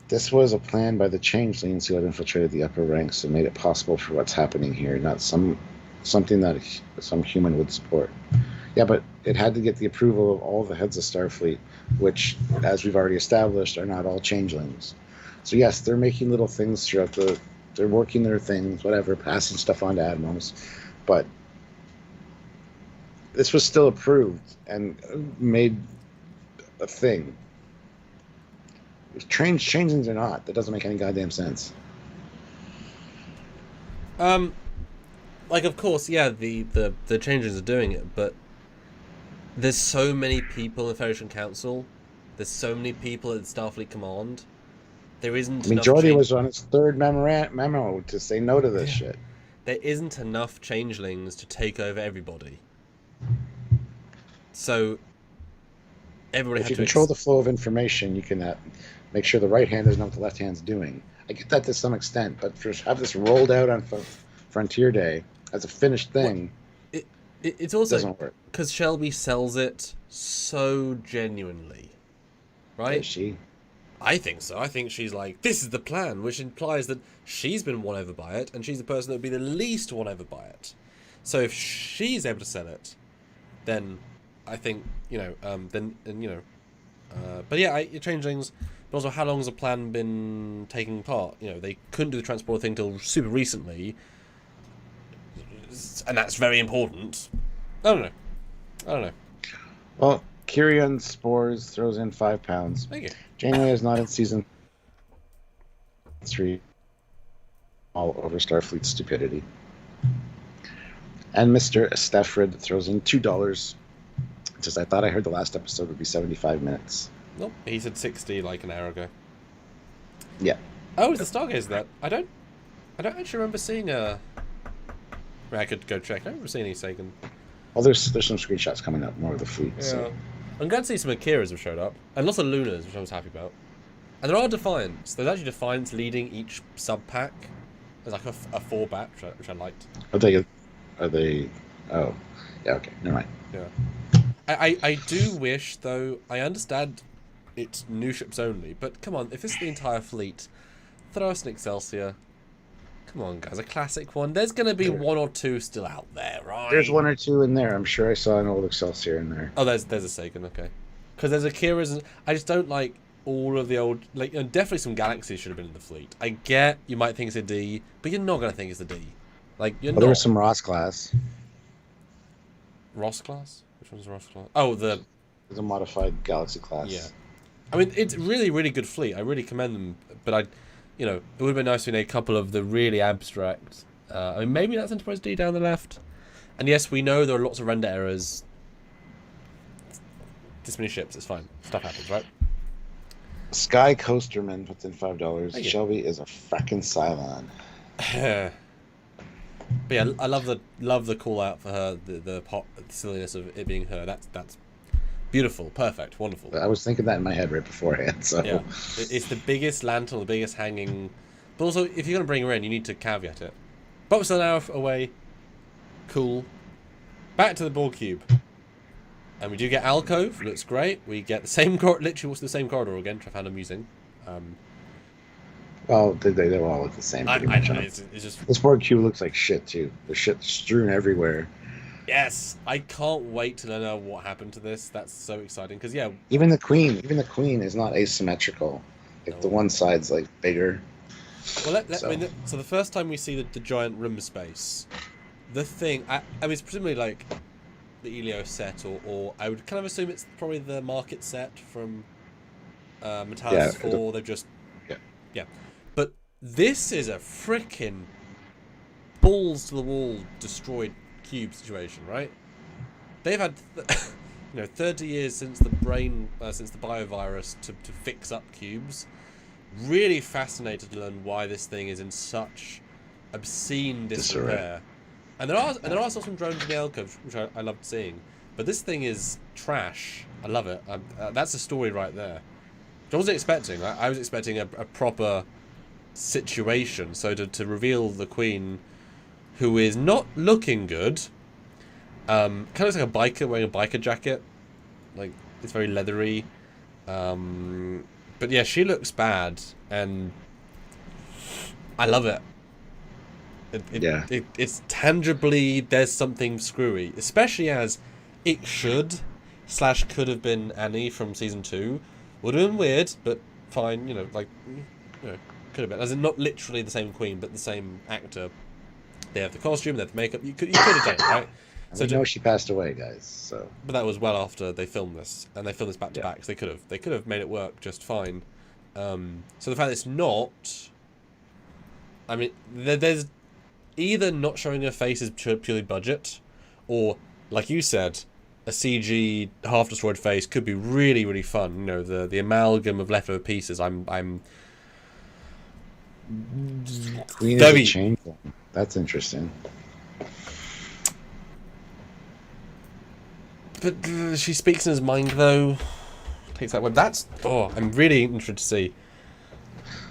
This was a plan by the changelings who had infiltrated the upper ranks and made it possible for what's happening here, not something that some human would support. Yeah, but it had to get the approval of all the heads of Starfleet, which, as we've already established, are not all changelings. So yes, they're making little things throughout they're working their things, whatever, passing stuff on to admirals, but this was still approved and made a thing. Changelings or not, that doesn't make any goddamn sense. Like, of course, yeah, the changelings are doing it, but there's so many people in the Federation Council, there's so many people at the Starfleet Command. There isn't enough. Geordi was on its third memo to say no to this shit. There isn't enough changelings to take over everybody. So everybody. If you control the flow of information, you can make sure the right handers know what the left hand's doing. I get that to some extent, but to have this rolled out on Frontier Day as a finished thing, it's also doesn't work. Because Shelby sells it so genuinely, right? Is she? I think so. I think she's like, this is the plan, which implies that she's been won over by it, and she's the person that would be the least won over by it. So if she's able to sell it, then I think, but yeah, changelings. But also, how long has the plan been taking part? They couldn't do the transporter thing till super recently, and that's very important. I don't know. Well, Kyrian Spores throws in £5. Thank you. Janeway is not in season 3. All over Starfleet's stupidity. And Mr. Steffred throws in $2. Says, I thought I heard the last episode would be 75 minutes. Nope, he said 60 like an hour ago. Yeah. Oh, is the Stargazer that? I don't actually remember seeing a. I could go check. I don't remember seeing any Sagan. Well, there's some screenshots coming up, more of the fleet. Yeah. So. I'm glad to see some Akiras have showed up. And lots of Lunas, which I was happy about. And there are Defiants. There's actually Defiants leading each sub-pack. There's like a 4-batch, which I liked. Are they... Oh. Yeah, okay. Never mind. Yeah. I do wish, though... I understand it's new ships only, but come on, if it's the entire fleet, throw us an Excelsior. Come on, guys, a classic one. There's going to be one or two still out there, right? There's one or two in there. I'm sure I saw an old Excelsior in there. Oh, there's a Sagan, okay. Because there's Akira's. I just don't like all of the old. Like, definitely some Galaxies should have been in the fleet. I get you might think it's a D, but you're not going to think it's a D. Like, you're not. There was some Ross class. Ross class? Which one's Ross class? Oh, There's a modified Galaxy class. Yeah. I mean, it's really, really good fleet. I really commend them, but it would have been nice to see a couple of the really abstract. I mean, maybe that's Enterprise D down the left. And yes, we know there are lots of render errors. This many ships, it's fine. Stuff happens, right? Sky Coasterman puts in $5. You. Shelby is a fracking Cylon. But yeah, I love the call out for her, the silliness of it being her. That's beautiful, perfect, wonderful. I was thinking that in my head right beforehand. So yeah, it's the biggest lantern, the biggest hanging. But also, if you're gonna bring her in, you need to caveat it. Box an hour away. Cool. Back to the Borg cube. And we do get alcove. Looks great. We get the same literally what's the same corridor again, which I found amusing. Well, they all look the same. I know. It's just this Borg cube looks like shit too. There's shit strewn everywhere. Yes, I can't wait to know what happened to this. That's so exciting because yeah. Even the queen is not asymmetrical. Like No. the one side's like bigger. Well, so the first time we see the giant room space, the thing I mean it's presumably like the Elio set or I would kind of assume it's probably the market set from Metalis 4. They've just yeah. But this is a freaking balls to the wall destroyed cube situation, right? They've had 30 years since the biovirus to fix up cubes. Really fascinated to learn why this thing is in such obscene disrepair. And there are still some drones in the alcove, which I loved seeing. But this thing is trash. I love it. That's a story right there. Which I wasn't expecting. I was expecting a proper situation. So to reveal the Queen, who is not looking good, kind of looks like a biker wearing a biker jacket. Like, it's very leathery. But yeah, she looks bad, and I love it. It's tangibly, there's something screwy, especially as it could have been Annie from season 2. Would have been weird, but fine. Could have been. As in, not literally the same Queen, but the same actor. They have the costume, they have the makeup. You could have done it, right? So we know she passed away, guys. So, but that was well after they filmed this, and they filmed this back to back. So they could have made it work just fine. So the fact that it's not, I mean, there's either not showing her face is purely budget, or like you said, a CG half destroyed face could be really, really fun. The amalgam of leftover pieces. I'm Queen is a changeling. That's interesting. But she speaks in his mind, though. Takes that web. I'm really interested to see.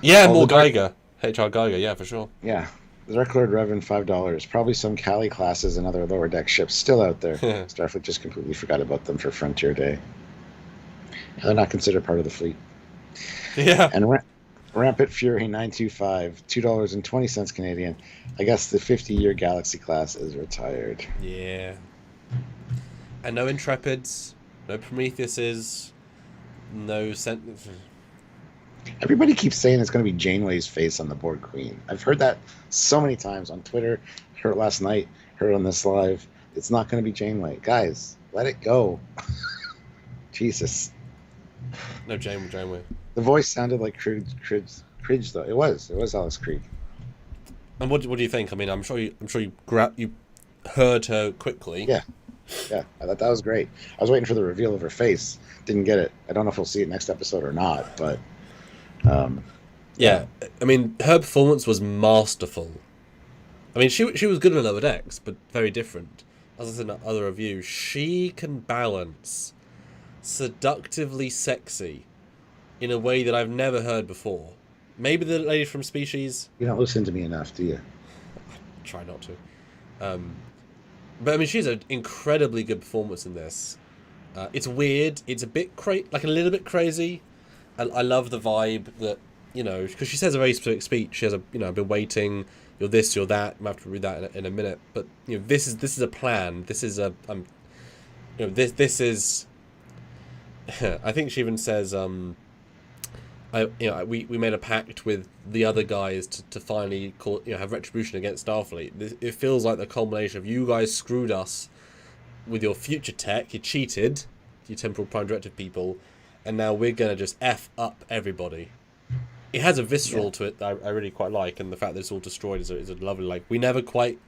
Yeah, more Geiger. HR Geiger, yeah, for sure. Yeah. The Dark Lord Revan, $5. Probably some Cali classes and other lower deck ships still out there. Starfleet just completely forgot about them for Frontier Day. They're not considered part of the fleet. Yeah. And Rampant Fury 925, $2.20 Canadian. I guess the 50-year Galaxy class is retired. Yeah. And no Intrepids, no Prometheuses, no Everybody keeps saying it's going to be Janeway's face on the Borg Queen. I've heard that so many times on Twitter. Heard it last night. Heard it on this live. It's not going to be Janeway. Guys, let it go. Jesus. No Janeway. The voice sounded like Cridge though. It was Alice Creed. And what do you think? I mean, I'm sure you heard her quickly. Yeah, I thought that was great. I was waiting for the reveal of her face. Didn't get it. I don't know if we'll see it next episode or not, but yeah. I mean, her performance was masterful. I mean, she was good in Lower Decks, but very different. As I said in other reviews, she can balance seductively sexy in a way that I've never heard before. Maybe the lady from Species. You don't listen to me enough, do you? I try not to. But I mean, she's an incredibly good performance in this. It's weird. It's a bit like a little bit crazy. I love the vibe that, because she says a very specific speech. She has I've been waiting. You're this, you're that. I'm have to read that in a minute. But this is a plan. This is this is. I think she even says we made a pact with the other guys to finally have retribution against Starfleet. It feels like the culmination of you guys screwed us with your future tech. You cheated, you temporal prime directive people, and now we're gonna just F up everybody. It has a visceral to it that I really quite like, and the fact that it's all destroyed is a lovely, we never quite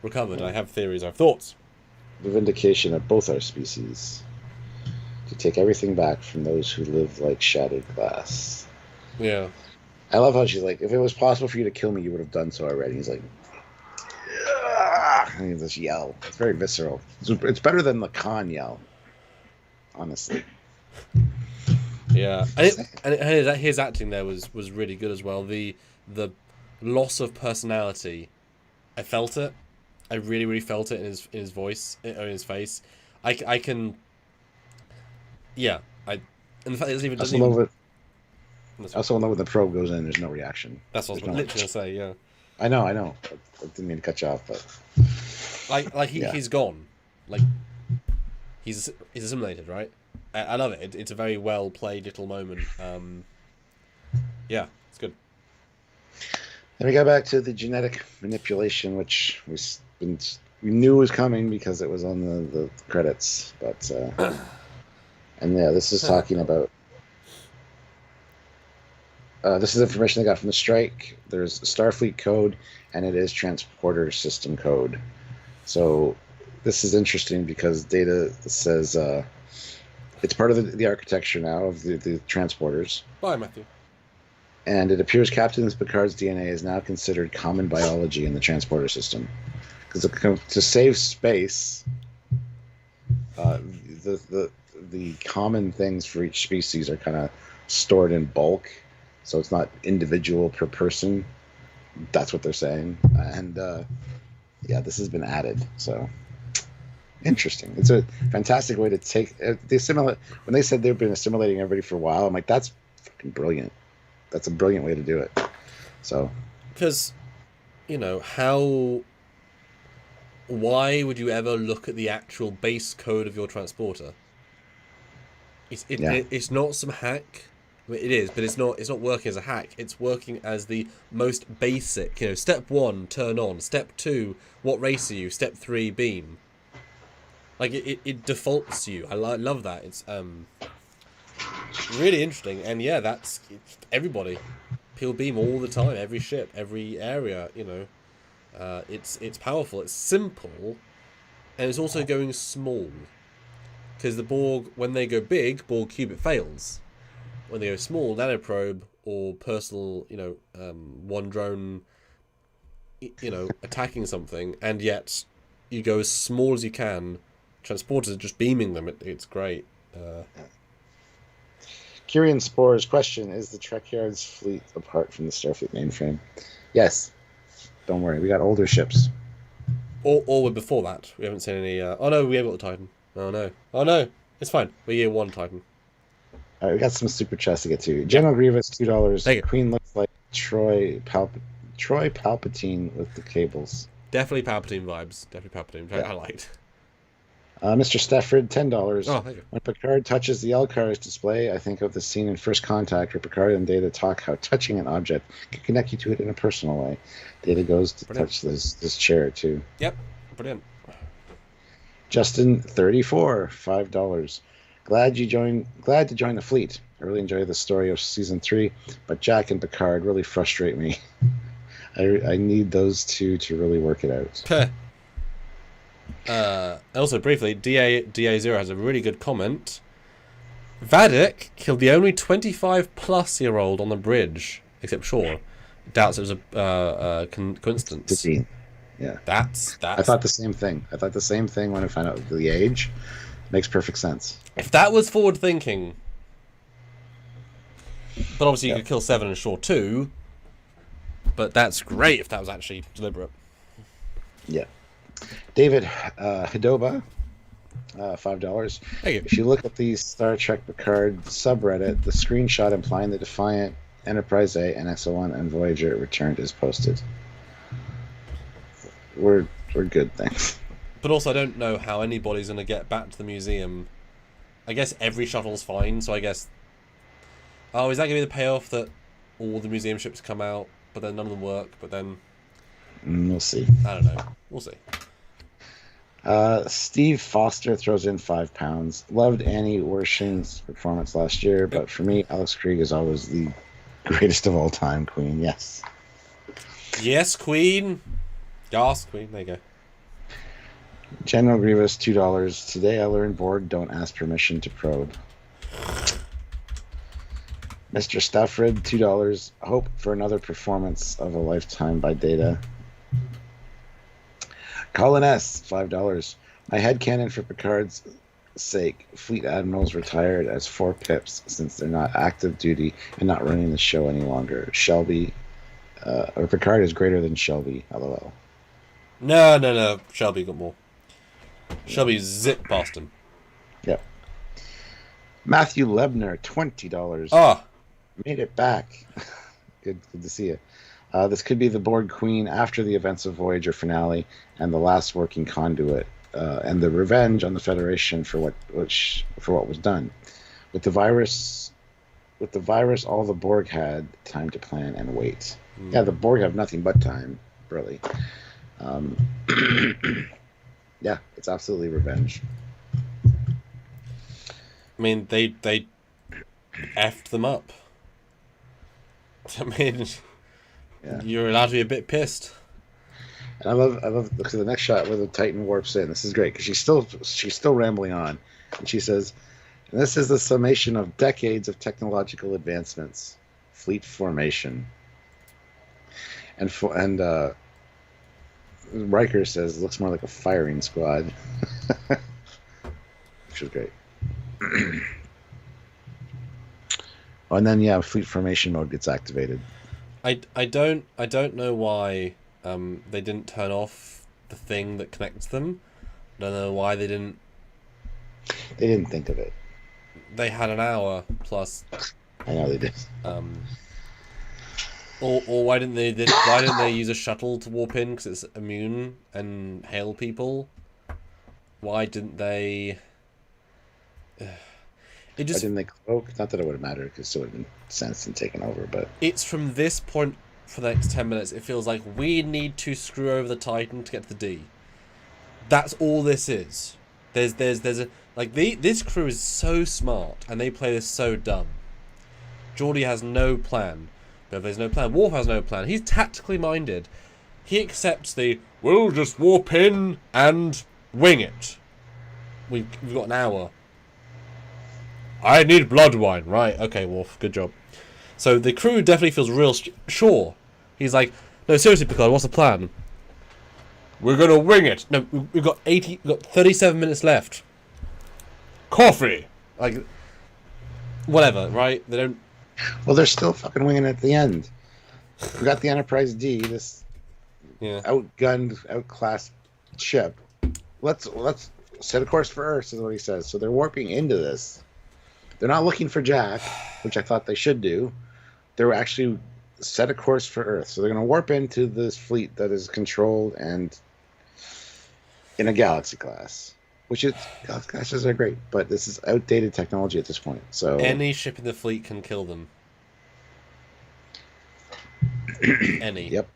recovered. I have theories, I have thoughts. The vindication of both our species. To take everything back from those who live like shattered glass. Yeah. I love how she's like, if it was possible for you to kill me, you would have done so already. He's like, and he just yell. It's very visceral. It's better than the Khan yell, honestly. Yeah, and his acting there was really good as well. The loss of personality, I felt it. I really, really felt it in his voice, or in his face. I can. Yeah, and the fact it doesn't even. I also love when the probe goes in. There's no reaction. That's what I was literally gonna say. Yeah. I know. I didn't mean to cut you off, but. He's gone, he's assimilated, right? I love it. It's a very well played little moment. Yeah, it's good. Then we got back to the genetic manipulation, which we knew was coming because it was on the credits, but. And yeah, this is talking about This is information I got from the strike. There's Starfleet code, and it is transporter system code. So this is interesting because Data says it's part of the architecture now of the transporters. Bye, Matthew. And it appears Captain Picard's DNA is now considered common biology in the transporter system. Because to save space, the common things for each species are kind of stored in bulk, so it's not individual per person. That's what they're saying. And yeah, this has been added. So interesting. It's a fantastic way to take they assimilate. When they said they've been assimilating everybody for a while, I'm like, that's fucking brilliant. That's a brilliant way to do it. So, because, you know, why would you ever look at the actual base code of your transporter? It's not some hack. I mean, it is, but it's not working as a hack. It's working as the most basic. You know, step 1, turn on. Step 2, what race are you? Step 3, beam. Like it defaults you. I love that. It's really interesting. And yeah, it's everybody. People beam all the time. Every ship, every area. You know, it's powerful. It's simple, and it's also going small. Because the Borg, when they go big, Borg cube, it fails. When they go small, nanoprobe or personal, you know, one drone, you know, attacking something, and yet you go as small as you can. Transporters are just beaming them. It's great. Kyrian Spore's question: is the Trekyards fleet apart from the Starfleet mainframe? Yes. Don't worry, we got older ships. Or before that, we haven't seen any. Oh no, we haven't got the Titan. Oh no, it's fine. We're year 1 Titan. All right, we got some super chats to get to. General Grievous, $2. Queen looks like Troy Palpatine with the cables. Definitely Palpatine vibes. Definitely Palpatine. Yeah. I liked. Mr. Stafford, $10. Oh, thank you. When Picard touches the L-Cars display, I think of the scene in First Contact where Picard and Data talk how touching an object can connect you to it in a personal way. Data goes to touch this chair too. Yep, brilliant. Justin, 34, $5. Glad to join the fleet. I really enjoy the story of season 3, but Jack and Picard really frustrate me. I need those two to really work it out. Also, briefly, DA0 has a really good comment. Vadik killed the only 25-plus-year-old on the bridge, except Shaw. Doubts it was a coincidence. 15. Yeah. That's. I thought the same thing. When I found out the age. Makes perfect sense. If that was forward thinking, but obviously you could kill 7 and Shaw too. But that's great if that was actually deliberate. Yeah. David Hidoba, $5. Thank you. If you look at the Star Trek Picard subreddit, the screenshot implying the Defiant, Enterprise A, and XO1 and Voyager returned is posted. We're good, thanks. But also, I don't know how anybody's going to get back to the museum. I guess every shuttle's fine, so I guess... Oh, is that going to be the payoff that all the museum ships come out, but then none of them work, but then... We'll see. I don't know. We'll see. Steve Foster throws in £5. Loved Annie Wershing's performance last year, but for me, Alex Krieg is always the greatest of all time, Queen. Yes. Yes, Queen. Yes, Queen. There you go. General Grievous, $2. Today I learned Borg don't ask permission to probe. Mr. Stafford, $2. Hope for another performance of a lifetime by Data. Colin S., $5. My headcanon for Picard's sake, fleet admirals retired as 4 pips since they're not active duty and not running the show any longer. Shelby, or Picard is greater than Shelby, LOL. No. Shelby got more. Shelby zipped past him. Yep. Matthew Lebner, $20. Ah. Made it back. Good to see you. This could be the Borg Queen after the events of Voyager finale and the last working conduit, and the revenge on the Federation for what was done. With the virus, all the Borg had time to plan and wait. Yeah, the Borg have nothing but time, really. Yeah, it's absolutely revenge. I mean, they effed them up. I mean, Yeah. you're allowed to be a bit pissed. And I love because the next shot where the Titan warps in. This is great because she's still rambling on, and she says, "And this is the summation of decades of technological advancements, fleet formation." And Riker says, "Looks more like a firing squad," which is great. And then fleet formation mode gets activated. I don't know why they didn't turn off the thing that connects them. I don't know why they didn't. They didn't think of it. They had an hour plus. I know they did. Or why didn't they use a shuttle to warp in because it's immune and hail people? Why didn't they? It just. Why didn't they cloak? Not that it would have mattered because it would have been sensed and taken over. But it's from this point for the next 10 minutes. It feels like we need to screw over the Titan to get to the D. That's all this is. There's a this crew is so smart and they play this so dumb. Geordi has no plan. But if there's no plan, Worf has no plan. He's tactically minded. He accepts we'll just warp in and wing it. We've got an hour. I need blood wine. Right, okay, Worf, good job. So the crew definitely feels real sure. He's like, no, seriously, Picard, what's the plan? We're gonna wing it. No, we've got 37 minutes left. Coffee! Like, whatever, right? They don't... Well, they're still fucking winging it at the end. We got the Enterprise D, this outgunned, outclassed ship. Let's set a course for Earth, is what he says. So they're warping into this. They're not looking for Jack, which I thought they should do. They're actually set a course for Earth. So they're going to warp into this fleet that is controlled and in a Galaxy class. Which is, Galaxy classes are great, but this is outdated technology at this point. So any ship in the fleet can kill them. Any. Yep.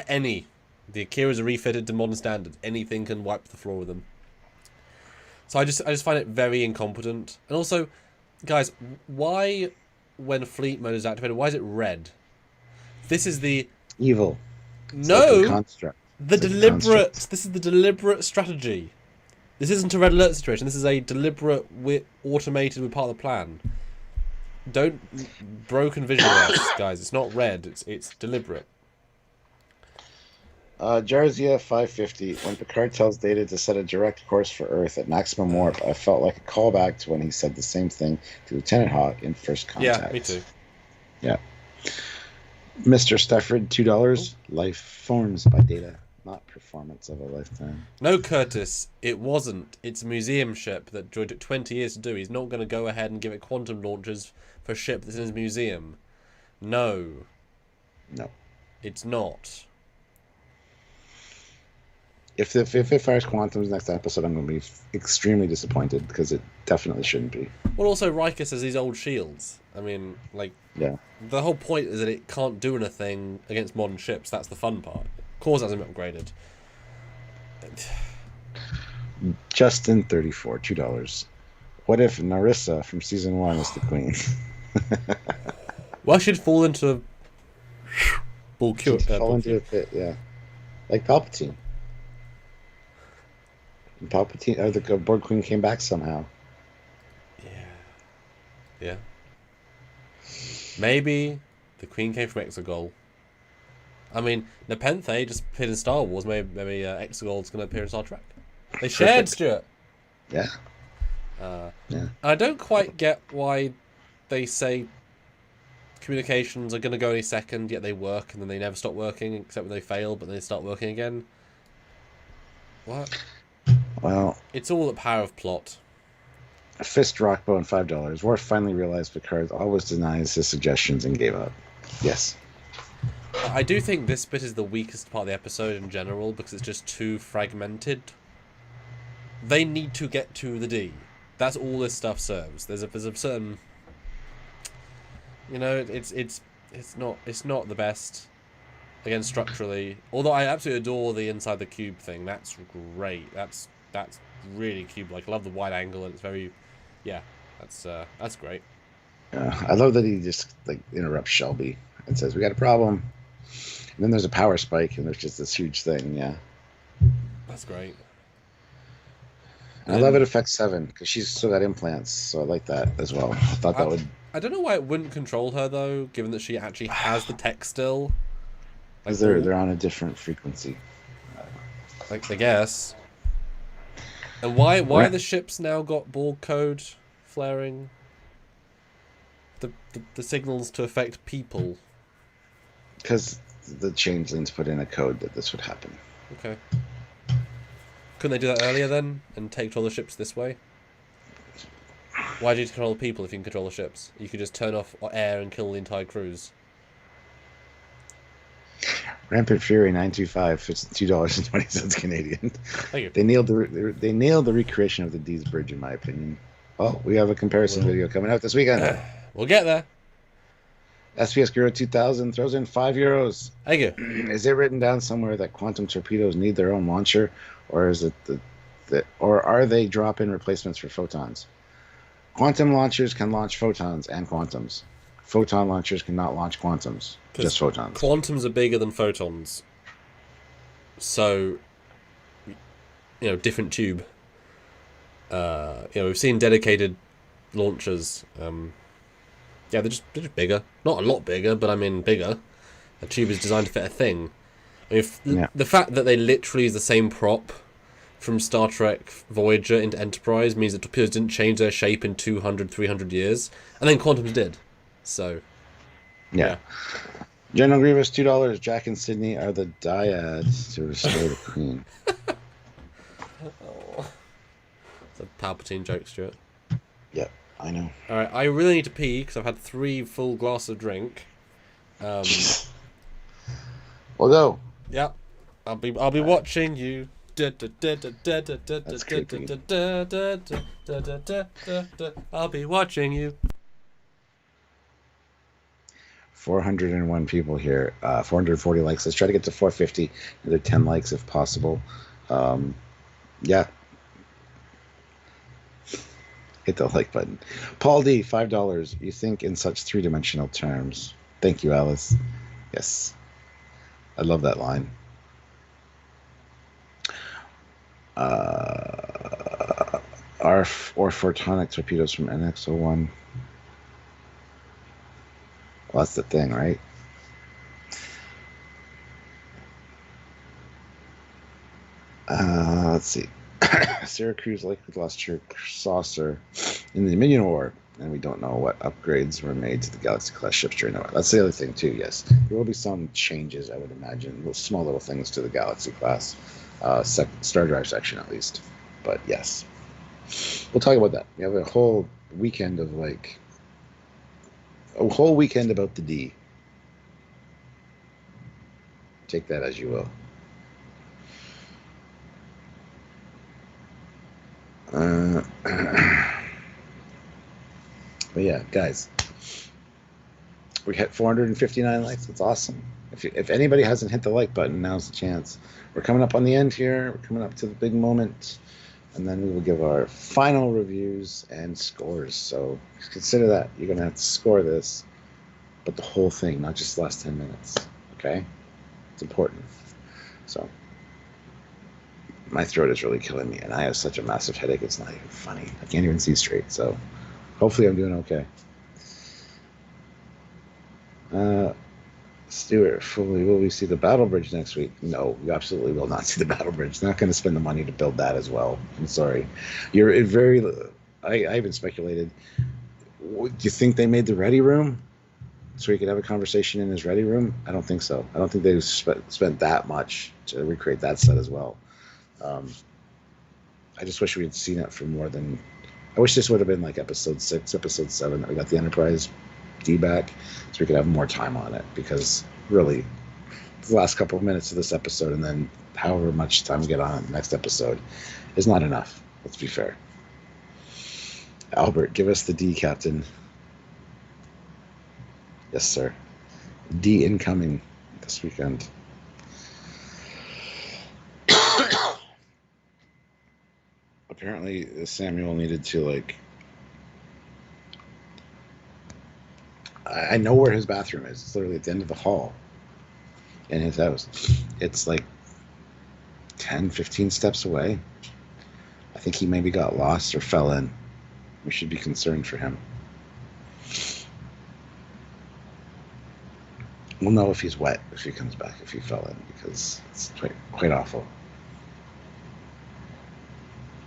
Any. The Akiras are refitted to modern standards. Anything can wipe the floor with them. So I just find it very incompetent. And also, guys, why, when fleet mode is activated, why is it red? This is the evil. No, like construct. This is the deliberate strategy. This isn't a red alert situation. This is a deliberate, automated, part of the plan. Don't broken visualize, guys. It's not red. It's deliberate. Jarzia 550. When Picard tells Data to set a direct course for Earth at maximum warp, I felt like a callback to when he said the same thing to Lieutenant Hawk in First Contact. Yeah, me too. Yeah. Mr. Stafford, $2. Life forms by Data, not performance of a lifetime. No, Curtis, it wasn't. It's a museum ship that Joy took 20 years to do. He's not going to go ahead and give it quantum launchers for a ship that's in his museum. No. It's not. If it fires quantums next episode, I'm going to be extremely disappointed because it definitely shouldn't be. Well, also Riker has these old shields. I mean, yeah. The whole point is that it can't do anything against modern ships. That's the fun part. Cores hasn't been upgraded. Justin 34, $2. What if Narissa from season 1 is the queen? Well, she'd fall into a ball cute. Fall into a pit, yeah. Like Palpatine. And Palpatine, the Borg Queen came back somehow. Yeah. Maybe the Queen came from Exegol. I mean, Nepenthe just appeared in Star Wars. Maybe Exegol's going to appear in Star Trek. They shared, Stuart. Yeah. I don't quite get why they say communications are going to go any second, yet they work, and then they never stop working, except when they fail, but then they start working again. What? Well, it's all the power of plot. Fist Rockbow and $5. Worf finally realized Picard always denies his suggestions and gave up. Yes. I do think this bit is the weakest part of the episode in general because it's just too fragmented. They need to get to the D. That's all this stuff serves. There's a certain, it's not the best. Again, structurally, although I absolutely adore the inside the cube thing. That's great. That's really cube-like. I love the wide angle and it's very, that's great. I love that he just interrupts Shelby. and says, "We got a problem." And then there's a power spike, and there's just this huge thing. Yeah, That's great. and I love it. And Affects 7 because she's still got implants, so I like that as well. I thought I, that would I don't know why it wouldn't control her though, given that she actually has the tech still. because Like they're all, on a different frequency. like I guess. And why Right. the ship's now got Borg code flaring? The signals to affect people. Because the changelings put in a code that this would happen. Okay. Couldn't they do that earlier then and take all the ships this way? Why do you control the people if you can control the ships? You could just turn off air and kill the entire cruise. Rampant Fury 925 fits $2.20 Canadian. Thank you. They nailed the recreation of the Dees Bridge, in my opinion. Oh, we have a comparison video coming out this weekend. We'll get there. SPS Guru 2000 throws in €5. Thank you. Is it written down somewhere that quantum torpedoes need their own launcher, or is it or are they drop-in replacements for photons? Quantum launchers can launch photons and quantums. Photon launchers cannot launch quantums, just photons. Quantums are bigger than photons. So, different tube. We've seen dedicated launchers. Yeah, they're just bigger. Not a lot bigger, but I mean bigger. A tube is designed to fit a thing. I mean, the fact that they literally use the same prop from Star Trek Voyager into Enterprise means that torpedoes didn't change their shape in 200, 300 years. And then quantums did. So, yeah. General Grievous, $2. Jack and Sydney are the dyads to restore the Queen. Oh. It's a Palpatine joke, Stuart. Yep, I know. Alright, I really need to pee because I've had 3 full glasses of drink. We'll go. Yep. I'll be watching you. I'll be watching you. 401 people here. 440 likes. Let's try to get to 450. Another 10 likes if possible. Yeah. Hit the like button. Paul D, $5. You think in such three-dimensional terms. Thank you, Alice. Yes. I love that line. Or photonic torpedoes from NX-01. Well, that's the thing, right? Let's see. Syracuse likely lost her saucer in the Dominion War, and we don't know what upgrades were made to the Galaxy-class ships during the war. That's the other thing, too, yes. There will be some changes, I would imagine. Small little things to the Galaxy-class Star Drive section, at least. But, yes. We'll talk about that. We have a whole weekend of, a whole weekend about the D. Take that as you will. But yeah, guys, we hit 459 likes. That's awesome. If anybody hasn't hit the like button, now's the chance. We're coming up on the end here. We're coming up to the big moment, and then we will give our final reviews and scores. So consider that. You're going to have to score this, but the whole thing, not just the last 10 minutes. Okay? It's important. So my throat is really killing me, and I have such a massive headache. It's not even funny. I can't even see straight. So hopefully I'm doing okay. Stuart, Foley, will we see the Battle Bridge next week? No, you absolutely will not see the Battle Bridge. Not going to spend the money to build that as well. I'm sorry. You're very. I even speculated. Do you think they made the ready room so he could have a conversation in his ready room? I don't think so. I don't think they spent that much to recreate that set as well. I just wish we had seen it for more than. I wish this would have been like episode 6, episode 7 that we got the Enterprise D back, so we could have more time on it, because really the last couple of minutes of this episode and then however much time we get on the next episode is not enough. Let's be fair. Albert, give us the D, Captain. Yes, sir. D incoming this weekend. Apparently Samuel needed to I know where his bathroom is. It's literally at the end of the hall in his house. It's like 10, 15 steps away. I think he maybe got lost or fell in. We should be concerned for him. We'll know if he's wet if he comes back, if he fell in, because it's quite awful.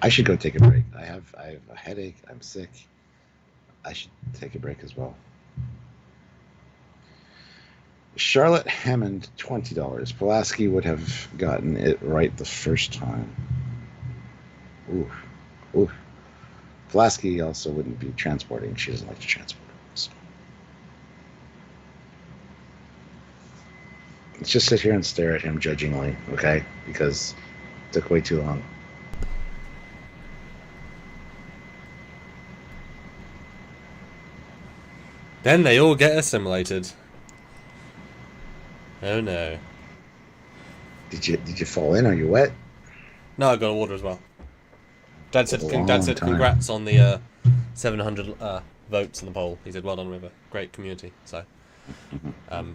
I should go take a break. I have a headache. I'm sick. I should take a break as well. Charlotte Hammond, $20. Pulaski would have gotten it right the first time. Ooh. Ooh. Pulaski also wouldn't be transporting. She doesn't like to transport. So. Let's just sit here and stare at him judgingly, okay? Because it took way too long. Then they all get assimilated. Oh no. Did you fall in? Are you wet? No, I got a water as well. Dad said Time. congrats on the 700 votes in the poll. He said, well done, River. Great community. So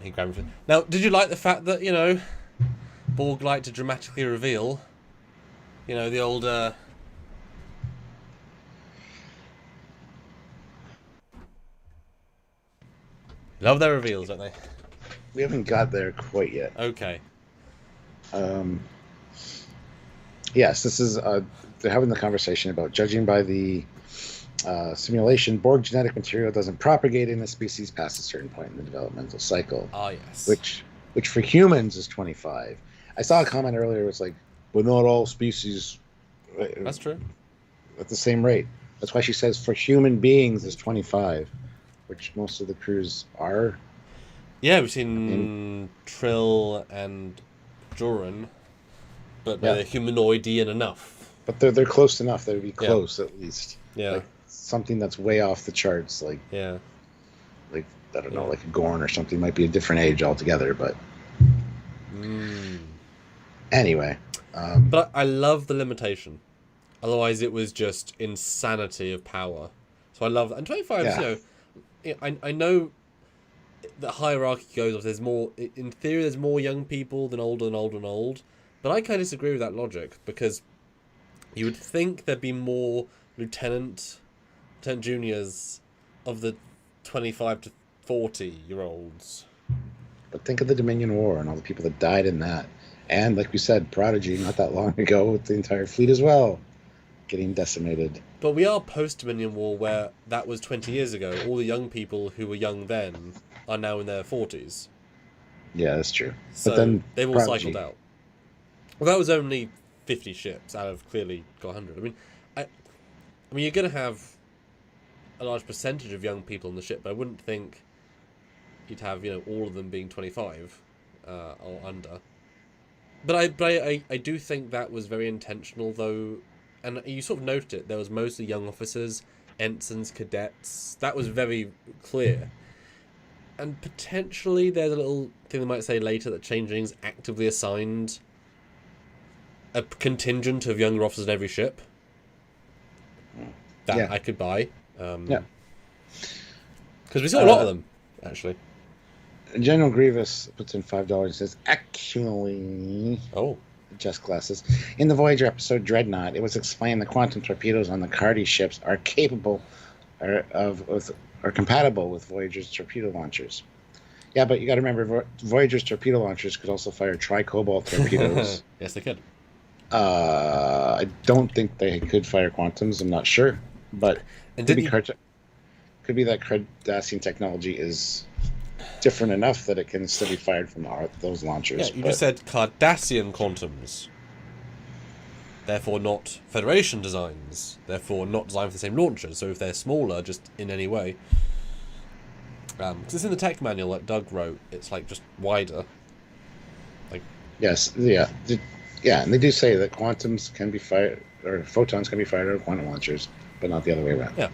he grabbed it. Now, did you like the fact that, you know, Borg like to dramatically reveal, you know, the old love their reveals, don't they? We haven't got there quite yet. Okay. Yes, this is they're having the conversation about judging by the simulation. Borg genetic material doesn't propagate in the species past a certain point in the developmental cycle. Ah, yes. Which for humans is 25. I saw a comment earlier. It was like, but not all species. That's true. At the same rate. That's why she says for human beings is 25, which most of the crews are. Yeah, we've seen Trill and Joran, but they're humanoidy enough. But they're close enough. They'd be close at least. Yeah. Like something that's way off the charts, like yeah. Like I don't know, like a Gorn or something might be a different age altogether, but anyway. But I love the limitation. Otherwise, it was just insanity of power. So I love that. And 25, you know, I know the hierarchy goes off. There's more, in theory, there's more young people than old and old and old. But I kind of disagree with that logic because you would think there'd be more lieutenant juniors of the 25 to 40-year-olds. But think of the Dominion War and all the people that died in that. And like we said, Prodigy not that long ago with the entire fleet as well getting decimated. But we are post-Dominion War where that was 20 years ago. All the young people who were young then are now in their 40s. Yeah, that's true. So but then they've all Prodigy cycled out. Well, that was only 50 ships out of clearly got 100. I mean, you're going to have a large percentage of young people on the ship, but I wouldn't think you'd have, you know, all of them being 25 or under. But I do think that was very intentional, though, and you sort of noted it. There was mostly young officers, ensigns, cadets. That was very clear. And potentially there's a little thing they might say later that Changelings actively assigned a contingent of younger officers in every ship. That I could buy. Because we saw a lot of them, actually. General Grievous puts in $5 and says, actually, just glasses. In the Voyager episode Dreadnought, it was explained the quantum torpedoes on the Cardi ships are capable are compatible with Voyager's torpedo launchers. Yeah, but you got to remember, Voyager's torpedo launchers could also fire tri-cobalt torpedoes. Yes, they could. I don't think they could fire quantums. I'm not sure, but could be that Cardassian technology is different enough that it can still be fired from those launchers. Yeah, you just said Cardassian quantums. Therefore not Federation designs. Therefore not designed for the same launchers. So if they're smaller, just in any way. Because it's in the tech manual, like Doug wrote, it's like just wider. Like yes, yeah, and they do say that quantums can be fired, or photons can be fired out of quantum launchers, but not the other way around. Yeah,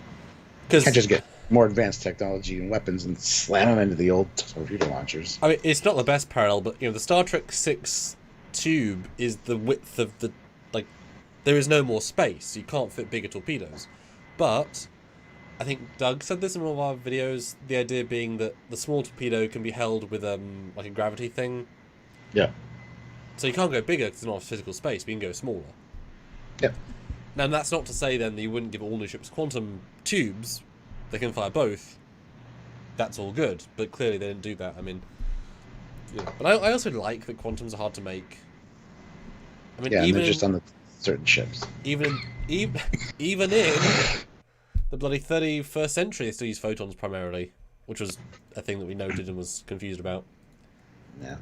because you can't just get more advanced technology and weapons and slam them into the old torpedo launchers. I mean, it's not the best parallel, but you know, the Star Trek 6 tube is the width of the, like, there is no more space. You can't fit bigger torpedoes, but I think Doug said this in one of our videos. The idea being that the small torpedo can be held with like a gravity thing. Yeah. So you can't go bigger because it's not a physical space. But you can go smaller. Yep. Now that's not to say then that you wouldn't give all new ships quantum tubes. They can fire both. That's all good, but clearly they didn't do that. I mean, yeah. But I also like that quantums are hard to make. I mean, Yeah, even and they're just on the certain ships. even in the bloody 31st century, they still use photons primarily, which was a thing that we noted and was confused about. Yeah.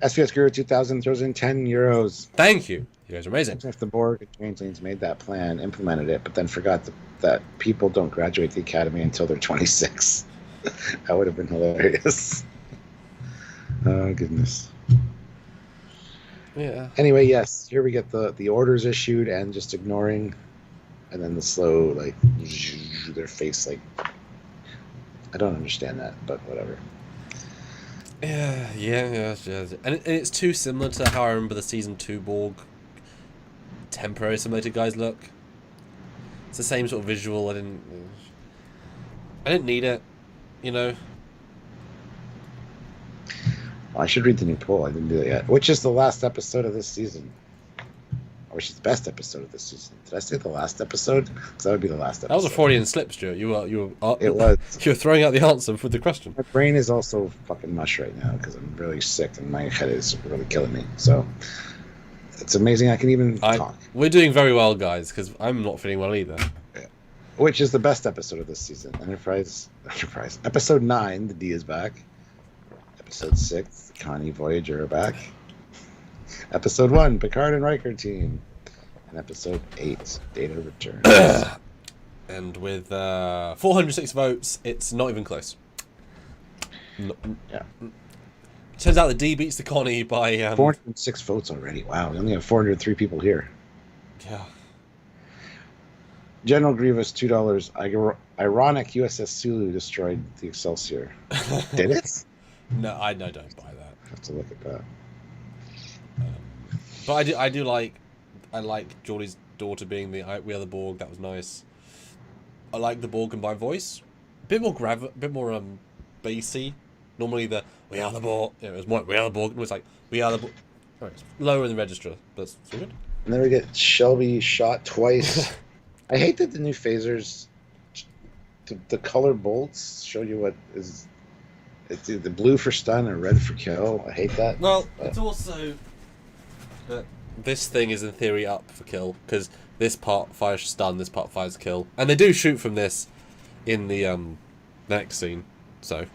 SPS Guru 2000 throws in €10. Thank you. You guys are amazing. If the Borg and Changelings made that plan, implemented it, but then forgot that people don't graduate the academy until they're 26. That would have been hilarious. Oh, goodness. Yeah. Anyway, yes, here we get the orders issued and just ignoring, and then the slow, like, their face, like, I don't understand that, but whatever. Yeah. And it's too similar to how I remember the Season 2 Borg temporary simulated guys look. It's the same sort of visual. I didn't need it, you know. Well, I should read the new poll. I didn't do that yet. Which is the last episode of this season? Or which is the best episode of this season? Did I say the last episode? Because that would be the last episode. That was a Freudian slip, Stuart. You were. It was. You were throwing out the answer with the question. My brain is also fucking mush right now because I'm really sick and my head is really killing me. So it's amazing I can even talk. We're doing very well, guys, because I'm not feeling well either. Yeah. Which is the best episode of this season? Enterprise. Episode 9, the D is back. Episode 6, Connie Voyager are back. Episode 1, Picard and Riker team. And episode 8, Data returns. And with 406 votes, it's not even close. Yeah. Turns out the D beats the Connie by 406 votes already. Wow, we only have 403 people here. Yeah. General Grievous, $2. Ironic USS Sulu destroyed the Excelsior. Did it? No, I don't buy that. I have to look at that. But I do like Geordie's daughter being the We Are the Borg. That was nice. I like the Borg combined voice. A bit more bassy. Normally the We Are the Borg. It was more We Are the Borg. It was like We Are the Borg. Oh, it's lower in the register. But it's all good. And then we get Shelby shot twice. I hate that the new phasers, the color bolts show you what is. It's the blue for stun or red for kill. I hate that. Well, it's also that this thing is in theory up for kill because this part fires stun, this part fires kill, and they do shoot from this in the next scene. So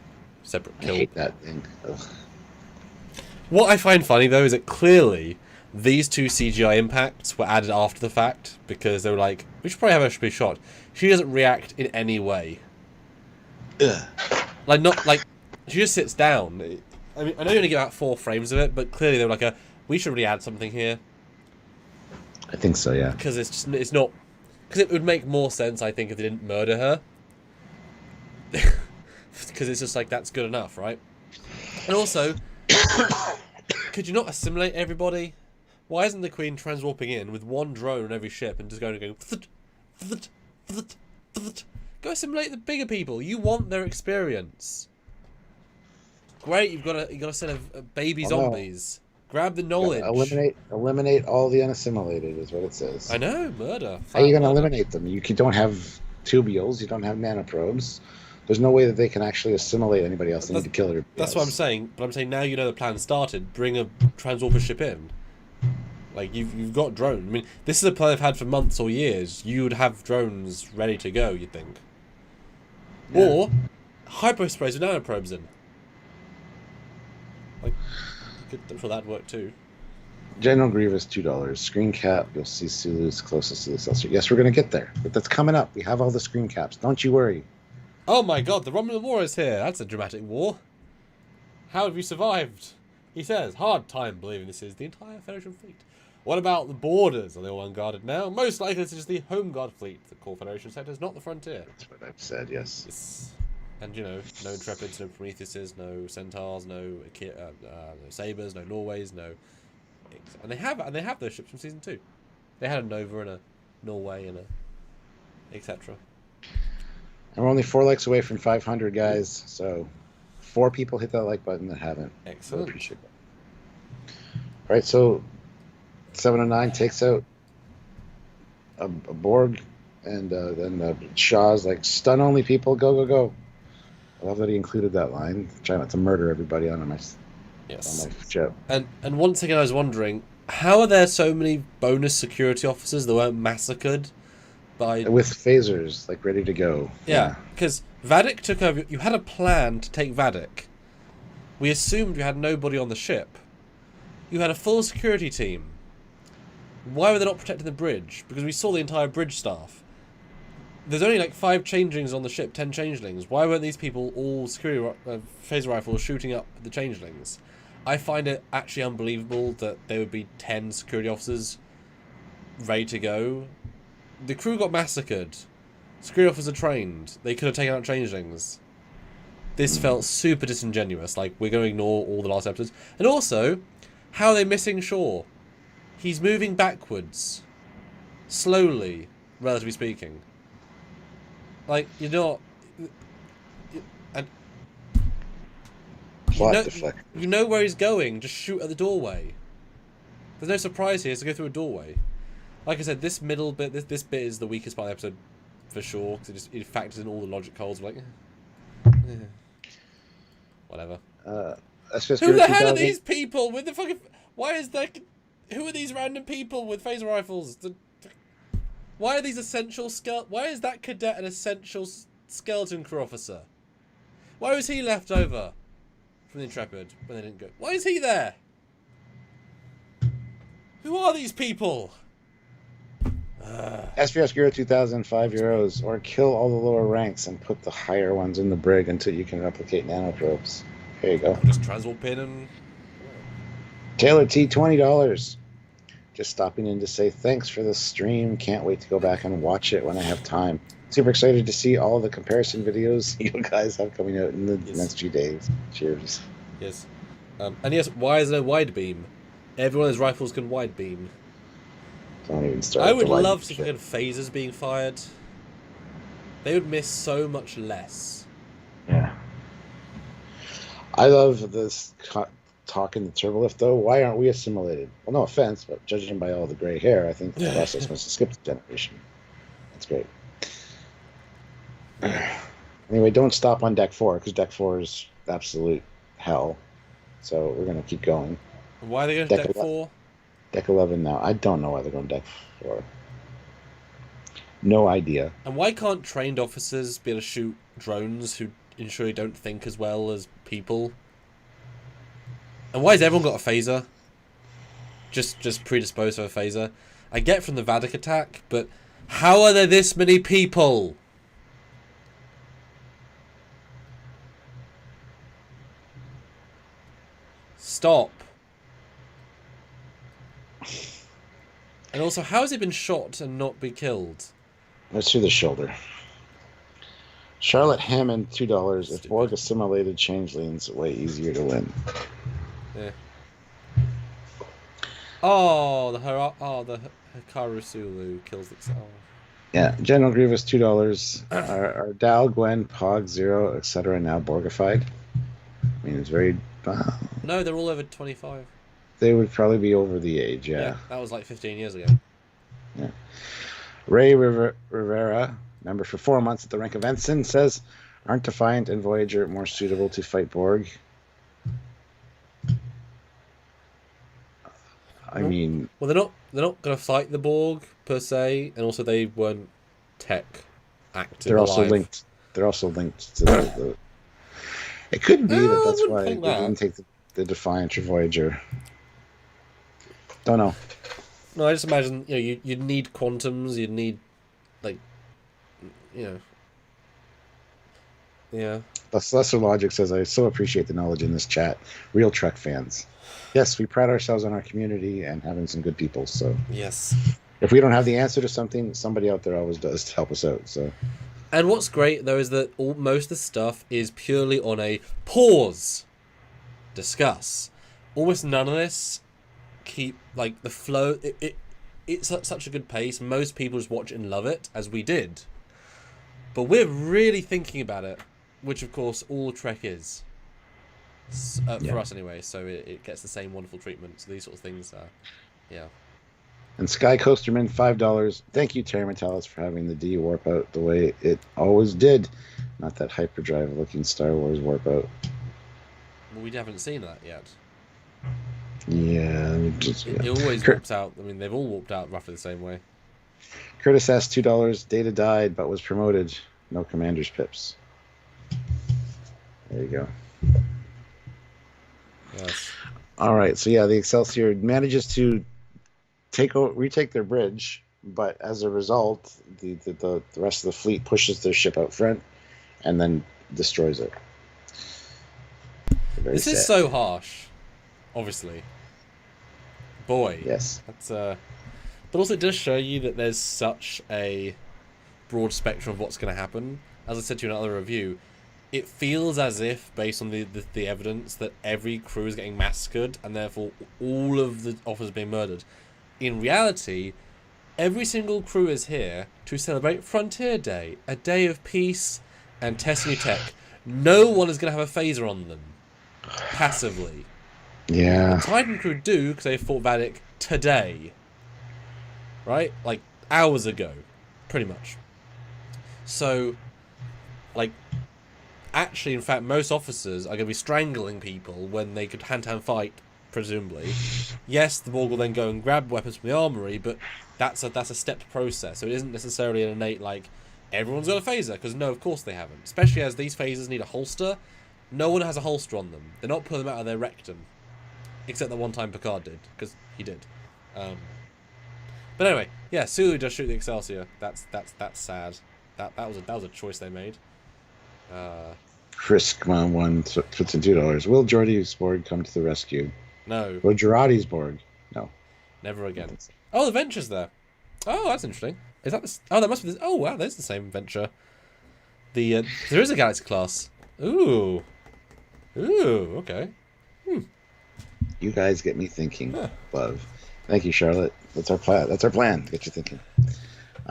separate kill. I hate that thing. Ugh. What I find funny though is that clearly these two CGI impacts were added after the fact because they were like, we should probably have her be shot. She doesn't react in any way. Ugh. She just sits down. I mean, I know you only get about 4 frames of it, but clearly they were like, we should really add something here. I think so, yeah. Because it's not... Because it would make more sense, I think, if they didn't murder her. Because it's just like, that's good enough, right? And also, could you not assimilate everybody? Why isn't the Queen transwarping in with one drone on every ship and just going and going... Go assimilate the bigger people. You want their experience. Great, you've got a set of baby zombies. Grab the knowledge. Eliminate all the unassimilated is what it says. I know, murder. How are you going to eliminate them? You don't have tubules. You don't have nanoprobes. There's no way that they can actually assimilate anybody else. They need to kill everybody That's else. what I'm saying. But I'm saying now you know the plan started. Bring a transwarper ship in. Like you've got drones. I mean, this is a plan they've had for months or years. You would have drones ready to go. You'd think. Yeah. Or hyperspace with nanoprobes in. Like, I'm sure that'd work too. General Grievous, $2. Screen cap, you'll see Sulu's closest to the Excelsior. Yes, we're going to get there. But that's coming up. We have all the screen caps. Don't you worry. Oh my god, the Romulan War is here. That's a dramatic war. How have you survived? He says, hard time believing this is the entire Federation fleet. What about the borders? Are they all unguarded now? Most likely this is the home guard fleet, the core Federation sectors, not the frontier. That's what I've said, yes. And, you know, no Intrepids, no Prometheuses, no Centaurs, no Sabres, no Norways, no... And they have those ships from Season 2. They had a Nova and a Norway and a... etc. And we're only 4 likes away from 500, guys. So 4 people hit that like button that haven't. Excellent. So appreciate that. All right, so 709 takes out a Borg, and then Shaw's like, stun only people, go, go, go. I love that he included that line. Try not to murder everybody on my ship. And once again, I was wondering, how are there so many bonus security officers that weren't massacred by... With phasers, like, ready to go. Yeah, because Vadek took over... You had a plan to take Vadek. We assumed you had nobody on the ship. You had a full security team. Why were they not protecting the bridge? Because we saw the entire bridge staff. There's only like 5 changelings on the ship, 10 changelings. Why weren't these people all security phaser rifles shooting up the changelings? I find it actually unbelievable that there would be 10 security officers ready to go. The crew got massacred. Security officers are trained. They could have taken out changelings. This felt super disingenuous. Like, we're going to ignore all the last episodes. And also, how are they missing Shaw? He's moving backwards. Slowly, relatively speaking. Like, you're not... You know where he's going. Just shoot at the doorway. There's no surprise here. It's to go through a doorway. Like I said, this middle bit, this bit is the weakest part of the episode for sure, because it factors in all the logic holes. Like, whatever. Who the hell are these people with the fucking? Why is there? Who are these random people with phaser rifles? Why are these essential Why is that cadet an essential skeleton crew officer? Why was he left over from the Intrepid when they didn't go? Why is he there? Who are these people? SVS Giro 2000, €5, or kill all the lower ranks and put the higher ones in the brig until you can replicate nanoprobes. There you go. Just transwarp pin and... Taylor T, $20. Just stopping in to say thanks for the stream. Can't wait to go back and watch it when I have time. Super excited to see all the comparison videos you guys have coming out in the next few days. Cheers. Yes. And yes, why is there wide beam? Every one of those rifles can wide beam. Don't even start. I would love to see phasers being fired. They would miss so much less. Yeah. I love this talk in the turbolift, though. Why aren't we assimilated? Well, no offense, but judging by all the gray hair, I think the process must have skipped a generation. That's great. Anyway, don't stop on deck 4, because deck 4 is absolute hell. So we're going to keep going. Why are they going to deck 4? Deck 11 now. I don't know why they're going deck 4. No idea. And why can't trained officers be able to shoot drones who ensure they don't think as well as people? And why has everyone got a phaser? Just predisposed to a phaser? I get from the Vadek attack, but how are there this many people? Stop. And also, how has he been shot and not be killed? It's through the shoulder. Charlotte Hammond, $2. If Borg assimilated changelings, way easier to win. Yeah. Oh, the Hikaru Sulu kills itself. Yeah, General Grievous, $2. Are Dal, Gwen, Pog, Zero, etc. now Borgified? I mean, it's very... No, they're all over 25. They would probably be over the age, yeah. That was like 15 years ago. Yeah. Ray Rivera, member for 4 months at the rank of ensign, says, aren't Defiant and Voyager more suitable to fight Borg? I mean... Well, they're not going to fight the Borg, per se, and also they weren't tech active. They're also linked. They're also linked to the... It could be that's why they didn't take the Defiant or Voyager. Don't know. No, I just imagine, you'd need quantums, you'd need, yeah. Lesser Logic says, I so appreciate the knowledge in this chat. Real Trek fans. Yes, we pride ourselves on our community and having some good people, so... Yes. If we don't have the answer to something, somebody out there always does to help us out, so... And what's great, though, is that most of the stuff is purely on a pause. Discuss. Almost none of this keep, the flow... It's at such a good pace. Most people just watch it and love it, as we did. But we're really thinking about it, which of course all Trek is. For us anyway, so it gets the same wonderful treatment. So these sort of things, yeah. And Sky Coasterman, $5. Thank you, Terry Metalis, for having the D warp out the way it always did. Not that hyperdrive-looking Star Wars warp out. Well, we haven't seen that yet. Yeah. It always warps out. I mean, they've all warped out roughly the same way. Curtis asked $2. Data died, but was promoted. No Commander's pips. There you go. Yes. All right. So yeah, the Excelsior manages to retake their bridge, but as a result, the rest of the fleet pushes their ship out front, and then destroys it. This is so harsh. Obviously. Boy. Yes. That's but also it does show you that there's such a broad spectrum of what's going to happen. As I said to you in another review, it feels as if, based on the evidence, that every crew is getting massacred and therefore all of the officers are being murdered. In reality, every single crew is here to celebrate Frontier Day, a day of peace and testing new tech. No one is going to have a phaser on them, passively. Yeah. The Titan crew do, because they fought Vatic today. Right? Like, hours ago. Pretty much. So, like, actually, in fact, most officers are going to be strangling people when they could hand-to-hand fight, presumably. Yes, the Borg will then go and grab weapons from the armory, but that's a stepped process. So it isn't necessarily an innate, like, everyone's got a phaser, because no, of course they haven't. Especially as these phasers need a holster. No one has a holster on them. They're not pulling them out of their rectum. Except that one time Picard did, because he did. But anyway, yeah, Sulu does shoot the Excelsior. That's sad. That was a choice they made. Frisk1 puts in $2. Will Geordie's Borg come to the rescue? No. Will Girardi's Borg? No. Never again. Oh, the Venture's there. Oh, that's interesting. Is that the... Oh, that must be this... Oh, wow, there's the same Venture. There is a Galaxy class. Ooh. Ooh, okay. You guys get me thinking, love. Thank you, Charlotte. That's our plan. That's our plan. Get you thinking.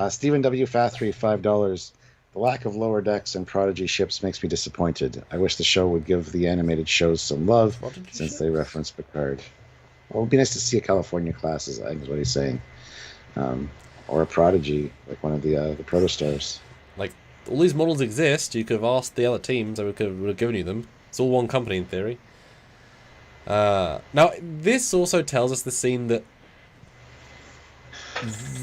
Stephen W. Fathry, $5. The lack of lower decks and Prodigy ships makes me disappointed. I wish the show would give the animated shows some love since they reference Picard. Well, it would be nice to see a California class, I think is what he's saying. Or a Prodigy, like one of the protostars. Like, all these models exist. You could have asked the other teams. I would have given you them. It's all one company in theory. Now, this also tells us the scene that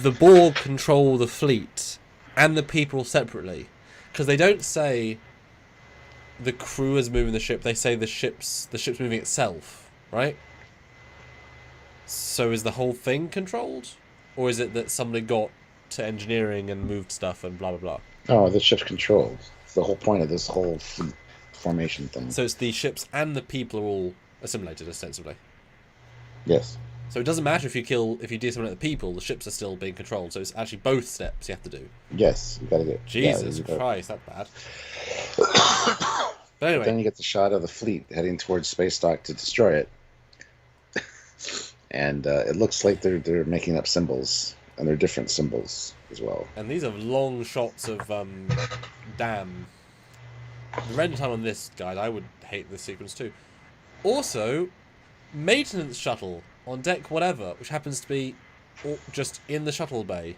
the Borg control the fleet and the people separately, because they don't say the crew is moving the ship. They say the ship's moving itself, right? So is the whole thing controlled, or is it that somebody got to engineering and moved stuff and blah blah blah? Oh, the ship's controlled. It's the whole point of this whole fleet formation thing. So it's the ships and the people are all assimilated ostensibly. Yes. So it doesn't matter if you deassimilate the people, the ships are still being controlled. So it's actually both steps you have to do. Yes, you gotta get. Jesus Christ, that's bad. But anyway, then you get the shot of the fleet heading towards space dock to destroy it, and it looks like they're making up symbols, and they're different symbols as well. And these are long shots of damn. The render time on this, guys, I would hate this sequence too. Also, maintenance shuttle on deck whatever, which happens to be just in the shuttle bay.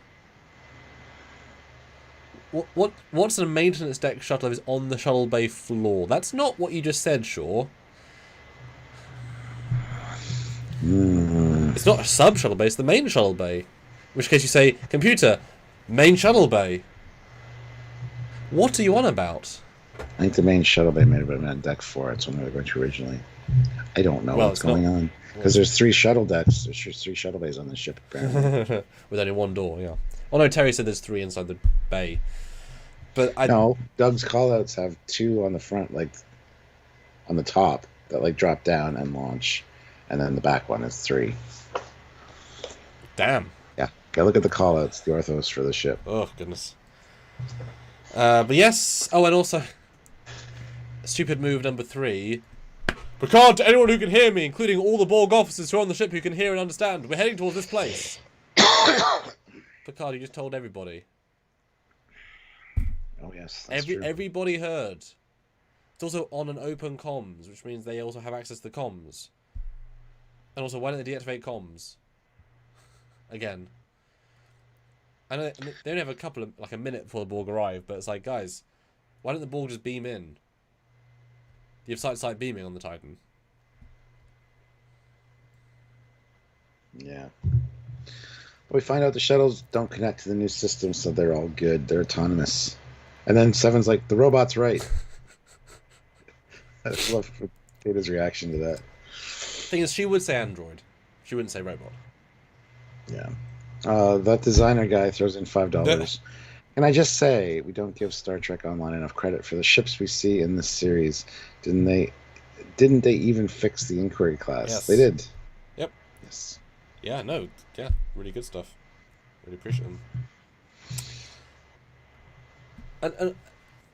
What's a maintenance deck shuttle if it's on the shuttle bay floor? That's not what you just said, Shaw. It's not a sub shuttle bay, it's the main shuttle bay. In which case you say, computer, main shuttle bay. What are you on about? I think the main shuttle bay may have been on deck 4. It's when they were going to originally. I don't know what's going on. Because there's 3 shuttle decks. There's 3 shuttle bays on this ship, apparently. With only one door, yeah. Oh no, Terry said there's 3 inside the bay. But No, Doug's callouts have 2 on the front, like, on the top, that, like, drop down and launch. And then the back one is 3. Damn. Yeah. Okay, look at the callouts, the orthos for the ship. Oh, goodness. But yes. Oh, and also, stupid move number 3. Picard, to anyone who can hear me, including all the Borg officers who are on the ship who can hear and understand, we're heading towards this place. Picard, you just told everybody. Oh yes, that's true. Everybody heard. It's also on an open comms, which means they also have access to the comms. And also, why don't they deactivate comms? Again. I know they only have a minute before the Borg arrive, but it's like, guys, why don't the Borg just beam in? You have sight-to-sight beaming on the Titan. Yeah. We find out the shuttles don't connect to the new system, so they're all good. They're autonomous. And then Seven's like, the robot's right. I love Data's reaction to that. Thing is, she would say android. She wouldn't say robot. Yeah. That designer guy throws in $5. Can I just say, we don't give Star Trek Online enough credit for the ships we see in this series. Didn't they even fix the Inquiry class? Yes. They did. Yep. Yes. Yeah, no. Yeah, really good stuff. Really appreciate them. And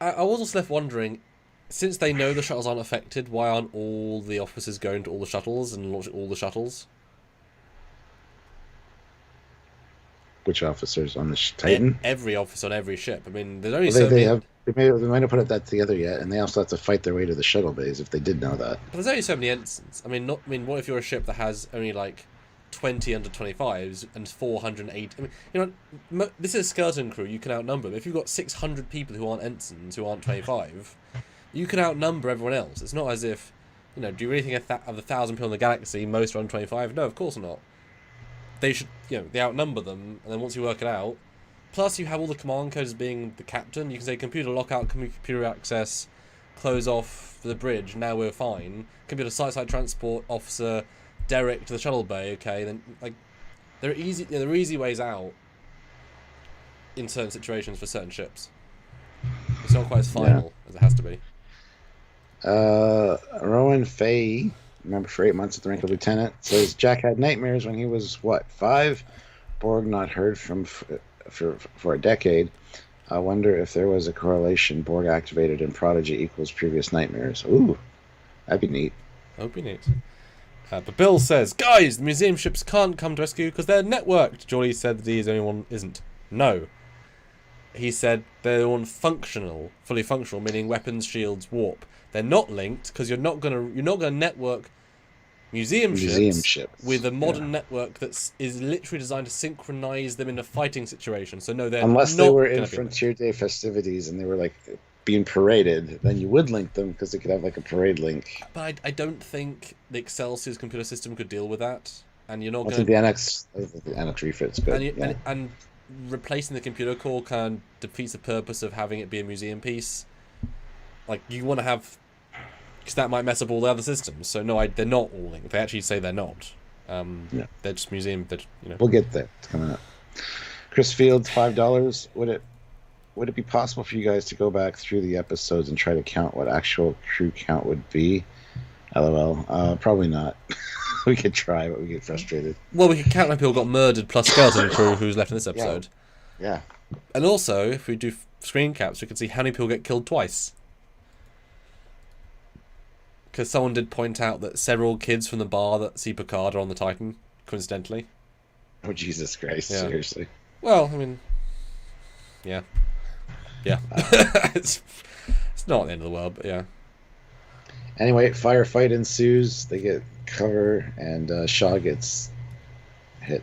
I was also left wondering, since they know the shuttles aren't affected, why aren't all the officers going to all the shuttles and launching all the shuttles? Which officers on the Titan? Every officer on every ship. I mean, there's only so many... They might have put that together yet, and they also have to fight their way to the shuttle bays if they did know that. But there's only so many ensigns. I mean, what if you're a ship that has only like 20 under 25s and 480? I mean, you know, this is a skeleton crew. You can outnumber them. If you've got 600 people who aren't ensigns, who aren't 25, you can outnumber everyone else. It's not as if, you know, do you really think of the 1,000 people in the galaxy, most are under 25? No, of course not. They should, you know, they outnumber them, and then once you work it out, plus you have all the command codes being the captain. You can say computer lockout, computer access, close off the bridge. Now we're fine. Computer site transport officer, Derek to the shuttle bay. Okay, then like there are easy ways out in certain situations for certain ships. It's not quite as final as it has to be. Rowan Fay, remember for 8 months at the rank of lieutenant, says Jack had nightmares when he was 5. Borg not heard from for a decade. I wonder if there was a correlation. Borg activated in Prodigy equals previous nightmares. Ooh, that'd be neat. That'd be neat. But Bill says, guys, the museum ships can't come to rescue because they're networked. Jolly said that he's the only one isn't. No. He said they're all fully functional, meaning weapons, shields, warp. They're not linked because you're not gonna network museum ships with a modern network that is literally designed to synchronize them in a fighting situation. So no, they're unless not they were in Frontier Day festivities and they were like being paraded, then you would link them because they could have like a parade link. But I don't think the Excelsior's computer system could deal with that, and you're not going to. The NX refit's good. And replacing the computer core kind of defeats the purpose of having it be a museum piece. Like you want to have, because that might mess up all the other systems. So no, they're not all linked. They actually say they're not. They're just museum. We'll get there. It's coming up. Chris Fields, $5. Would it be possible for you guys to go back through the episodes and try to count what actual crew count would be? LOL. Probably not. We could try, but we get frustrated. Well, we could count how people got murdered plus skeleton crew who's left in this episode. Yeah. And also, if we do screen caps, we can see how many people get killed twice. Because someone did point out that several kids from the bar that see Picard are on the Titan, coincidentally. Oh, Jesus Christ. Yeah. Seriously. Well, I mean... Yeah. It's not the end of the world, but yeah. Anyway, firefight ensues. They get cover, and Shaw gets hit.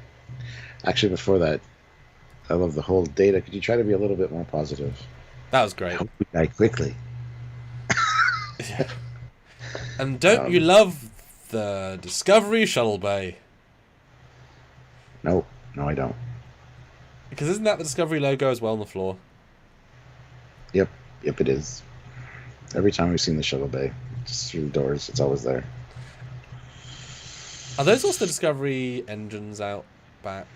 Actually, before that, I love the whole Data. Could you try to be a little bit more positive? That was great. I hope we die quickly. Yeah. And don't you love the Discovery Shuttle Bay? No, I don't. Because isn't that the Discovery logo as well on the floor? Yep, it is. Every time we've seen the shuttle bay, just through the doors, it's always there. Are those also the Discovery engines out back?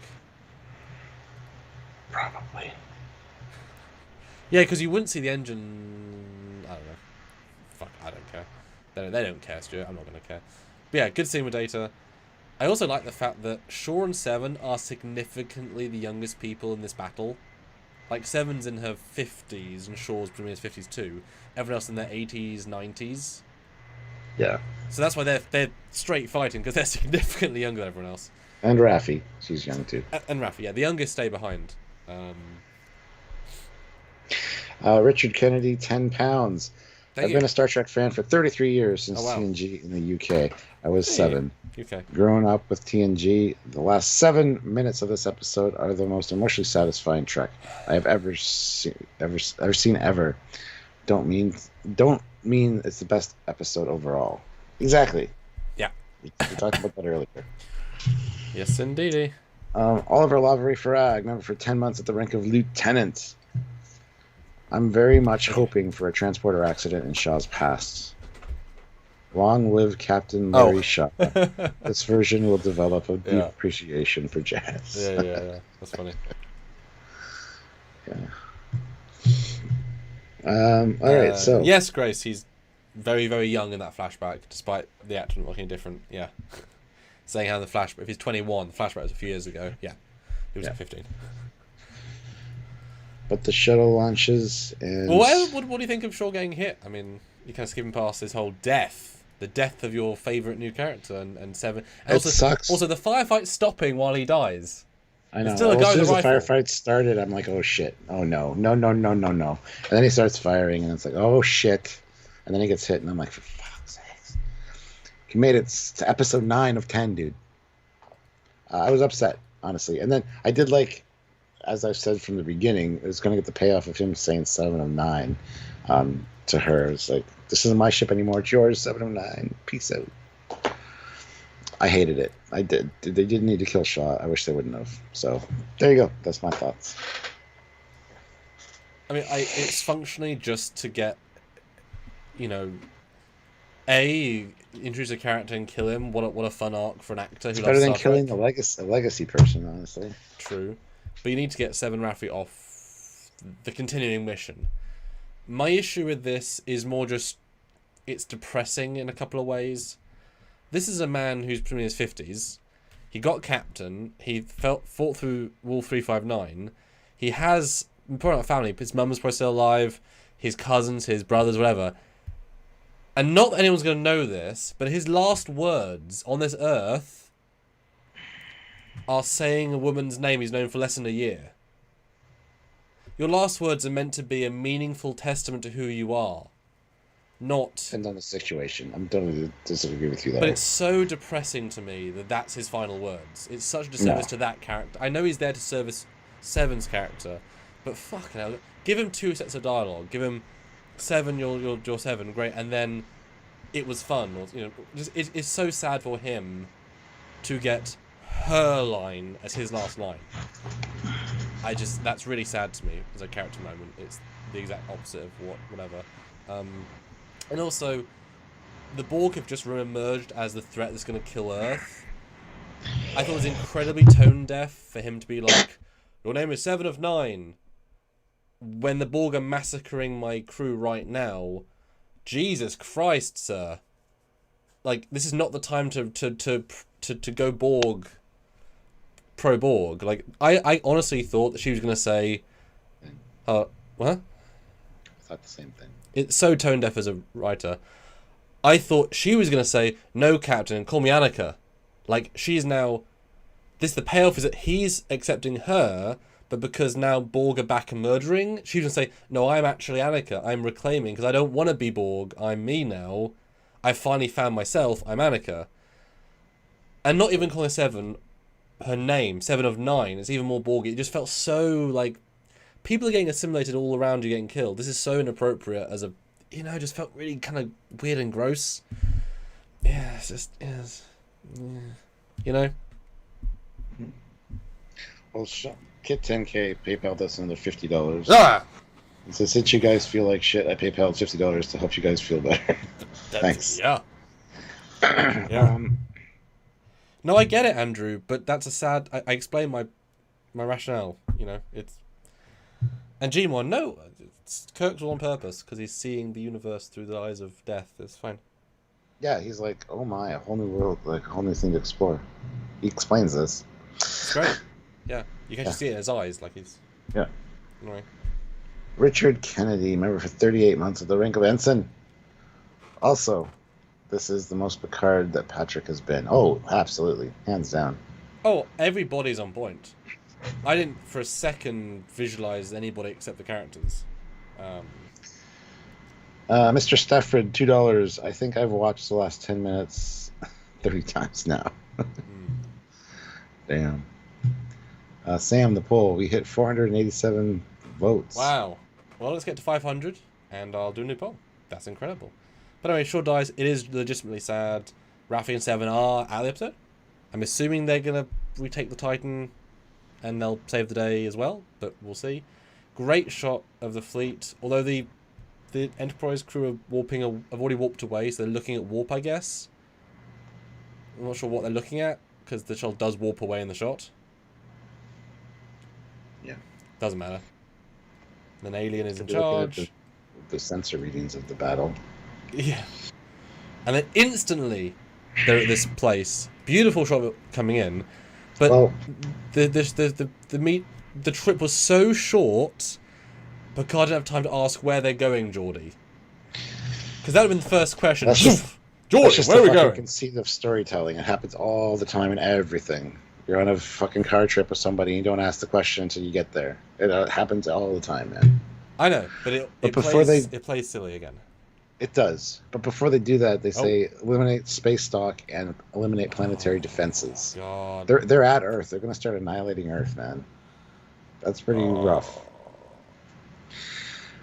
Probably. Yeah, because you wouldn't see the engine... I don't know. Fuck, I don't care. They don't care, Stuart. I'm not going to care. But yeah, good scene with Data. I also like the fact that Shaw and Seven are significantly the youngest people in this battle. Like, Seven's in her 50s, and Shaw's probably in his 50s too. Everyone else in their 80s, 90s. Yeah. So that's why they're straight fighting, because they're significantly younger than everyone else. And Raffi. She's young too. And Raffi, yeah. The youngest stay behind. Richard Kennedy, 10 pounds. Thank I've you. been a Star Trek fan for 33 years since Oh, wow. TNG in the UK. I was Hey. 7. Okay. Growing up with TNG, the last 7 minutes of this episode are the most emotionally satisfying Trek I have ever seen. Ever. Don't mean it's the best episode overall. Exactly. Yeah. We talked about that earlier. Yes, indeedy. Oliver Lavery Farag, member for 10 months at the rank of lieutenant. I'm very much hoping for a transporter accident in Shaw's past. Long live Captain Larry Shaw. This version will develop a deep appreciation for jazz. Yeah. That's funny. All right, so... Yes, Grace, he's very, very young in that flashback, despite the actor not looking different. Yeah. Saying how the flashback... If he's 21, the flashback was a few years ago. Yeah. He was 15. But the shuttle launches and... Well, what do you think of Shaw getting hit? I mean, you kind of skipping past this whole death. The death of your favourite new character and 7. And it sucks. Also, the firefight stopping while he dies. I know. There's still a guy as soon with as a the rifle. firefight started, I'm like, oh shit. Oh no. No. And then he starts firing, and it's like, oh shit. And then he gets hit, and I'm like, for fuck's sake. He made it to episode 9 of 10, dude. I was upset, honestly. And then I did like, as I've said from the beginning, it was going to get the payoff of him saying 7 of 9 to her. It's like, this isn't my ship anymore. It's yours, 7 of 9. Peace out. I hated it. I did. They didn't need to kill Shaw. I wish they wouldn't have. So, there you go. That's my thoughts. I mean, it's functionally just to get, introduce a character and kill him. What a fun arc for an actor. It's better than killing a legacy person, honestly. True. But you need to get Seven Raffi off the continuing mission. My issue with this is more just, it's depressing in a couple of ways. This is a man who's in his 50s. He got captain. He fought through Rule 359. He has probably not a family. His mum's probably still alive. His cousins, his brothers, whatever. And not that anyone's going to know this, but his last words on this earth are saying a woman's name he's known for less than a year. Your last words are meant to be a meaningful testament to who you are. Not... Depends on the situation. I'm totally disagree with you there. But it's so depressing to me that that's his final words. It's such a disservice to that character. I know he's there to service Seven's character, but fucking hell, give him 2 sets of dialogue. Give him 7, you're 7, great, and then it was fun. Or, it's so sad for him to get her line as his last line. That's really sad to me as a character moment. It's the exact opposite of whatever. And also, the Borg have just re-emerged as the threat that's going to kill Earth. I thought it was incredibly tone-deaf for him to be like, your name is 7 of 9. When the Borg are massacring my crew right now, Jesus Christ, sir. Like, this is not the time to go Borg, pro-Borg. Like, I honestly thought that she was going to say, what? I thought the same thing. It's so tone deaf as a writer. I thought she was going to say, no, Captain, call me Annika. Like, she's now... the payoff is that he's accepting her, but because now Borg are back and murdering, she's going to say, no, I'm actually Annika. I'm reclaiming, because I don't want to be Borg. I'm me now. I finally found myself. I'm Annika. And not even calling her name, 7 of 9. It's even more Borg. It just felt so, like... People are getting assimilated all around you getting killed. This is so inappropriate as a... just felt really kind of weird and gross. Yeah, it's just... Well, Kit 10K PayPal us another $50. Ah! So since you guys feel like shit, I PayPal'd $50 to help you guys feel better. Thanks. Yeah. Yeah. No, I get it, Andrew, but that's a sad... I explain my rationale, it's... And Gmon, no, Kirk's all on purpose, because he's seeing the universe through the eyes of death. It's fine. Yeah, he's like, oh my, a whole new world, like a whole new thing to explore. He explains this. It's great. Yeah, you can just see it in his eyes, like he's... Yeah. Anyway. Richard Kennedy, member for 38 months at the rank of ensign. Also, this is the most Picard that Patrick has been. Oh, absolutely. Hands down. Oh, everybody's on point. I didn't for a second visualize anybody except the characters. Mr. Stafford, $2. I think I've watched the last 10 minutes 30 times now. Damn. Sam, the poll, we hit 487 votes. Wow. Well, let's get to 500, and I'll do a new poll. That's incredible. But anyway, Short Dies, it is legitimately sad. Raffi and Seven are out of the episode. I'm assuming they're going to retake the Titan, and they'll save the day as well, but we'll see. Great shot of the fleet, although the Enterprise crew are have already warped away, so they're looking at warp, I guess. I'm not sure what they're looking at, because the shuttle does warp away in the shot. Yeah. Doesn't matter. An alien is in Looking at charge. the sensor readings of the battle. Yeah. And then instantly, they're at this place. Beautiful shot of it coming in. But Well, the trip was so short, Picard didn't have time to ask where they're going, Geordie. Because that would have been the first question. That's just Geordie, where are we going? conceit of storytelling. It happens all the time in everything. You're on a fucking car trip with somebody and you don't ask the question until you get there. It happens all the time, man. I know, but it plays silly again. It does. But before they do that, they say eliminate space dock and eliminate planetary defenses. God. They're at Earth. They're going to start annihilating Earth, man. That's pretty rough.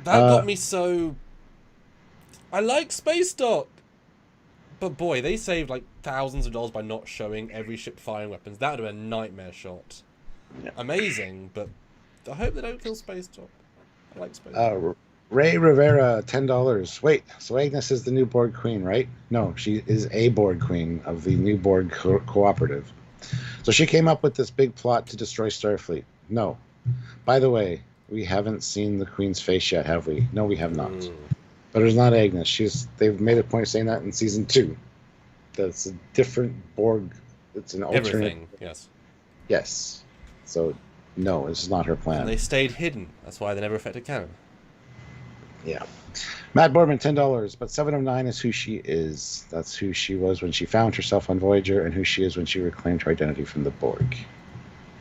That got me so... I like space dock. But boy, they saved like thousands of dollars by not showing every ship firing weapons. That would have been a nightmare shot. Yeah. Amazing, but I hope they don't kill space dock. I like space dock. Ray Rivera, $10. Wait, so Agnes is the new Borg queen, right? No, she is a Borg queen of the new Borg cooperative. So she came up with this big plot to destroy Starfleet. No. By the way, we haven't seen the queen's face yet, have we? No, we have not. But it's not Agnes. They've made a point of saying that in season 2. That's a different Borg. It's an alternate. Everything, yes. Yes. So, no, this is not her plan. And they stayed hidden. That's why they never affected canon. Yeah. Matt Boardman, $10. But 709 is who she is. That's who she was when she found herself on Voyager and who she is when she reclaimed her identity from the Borg.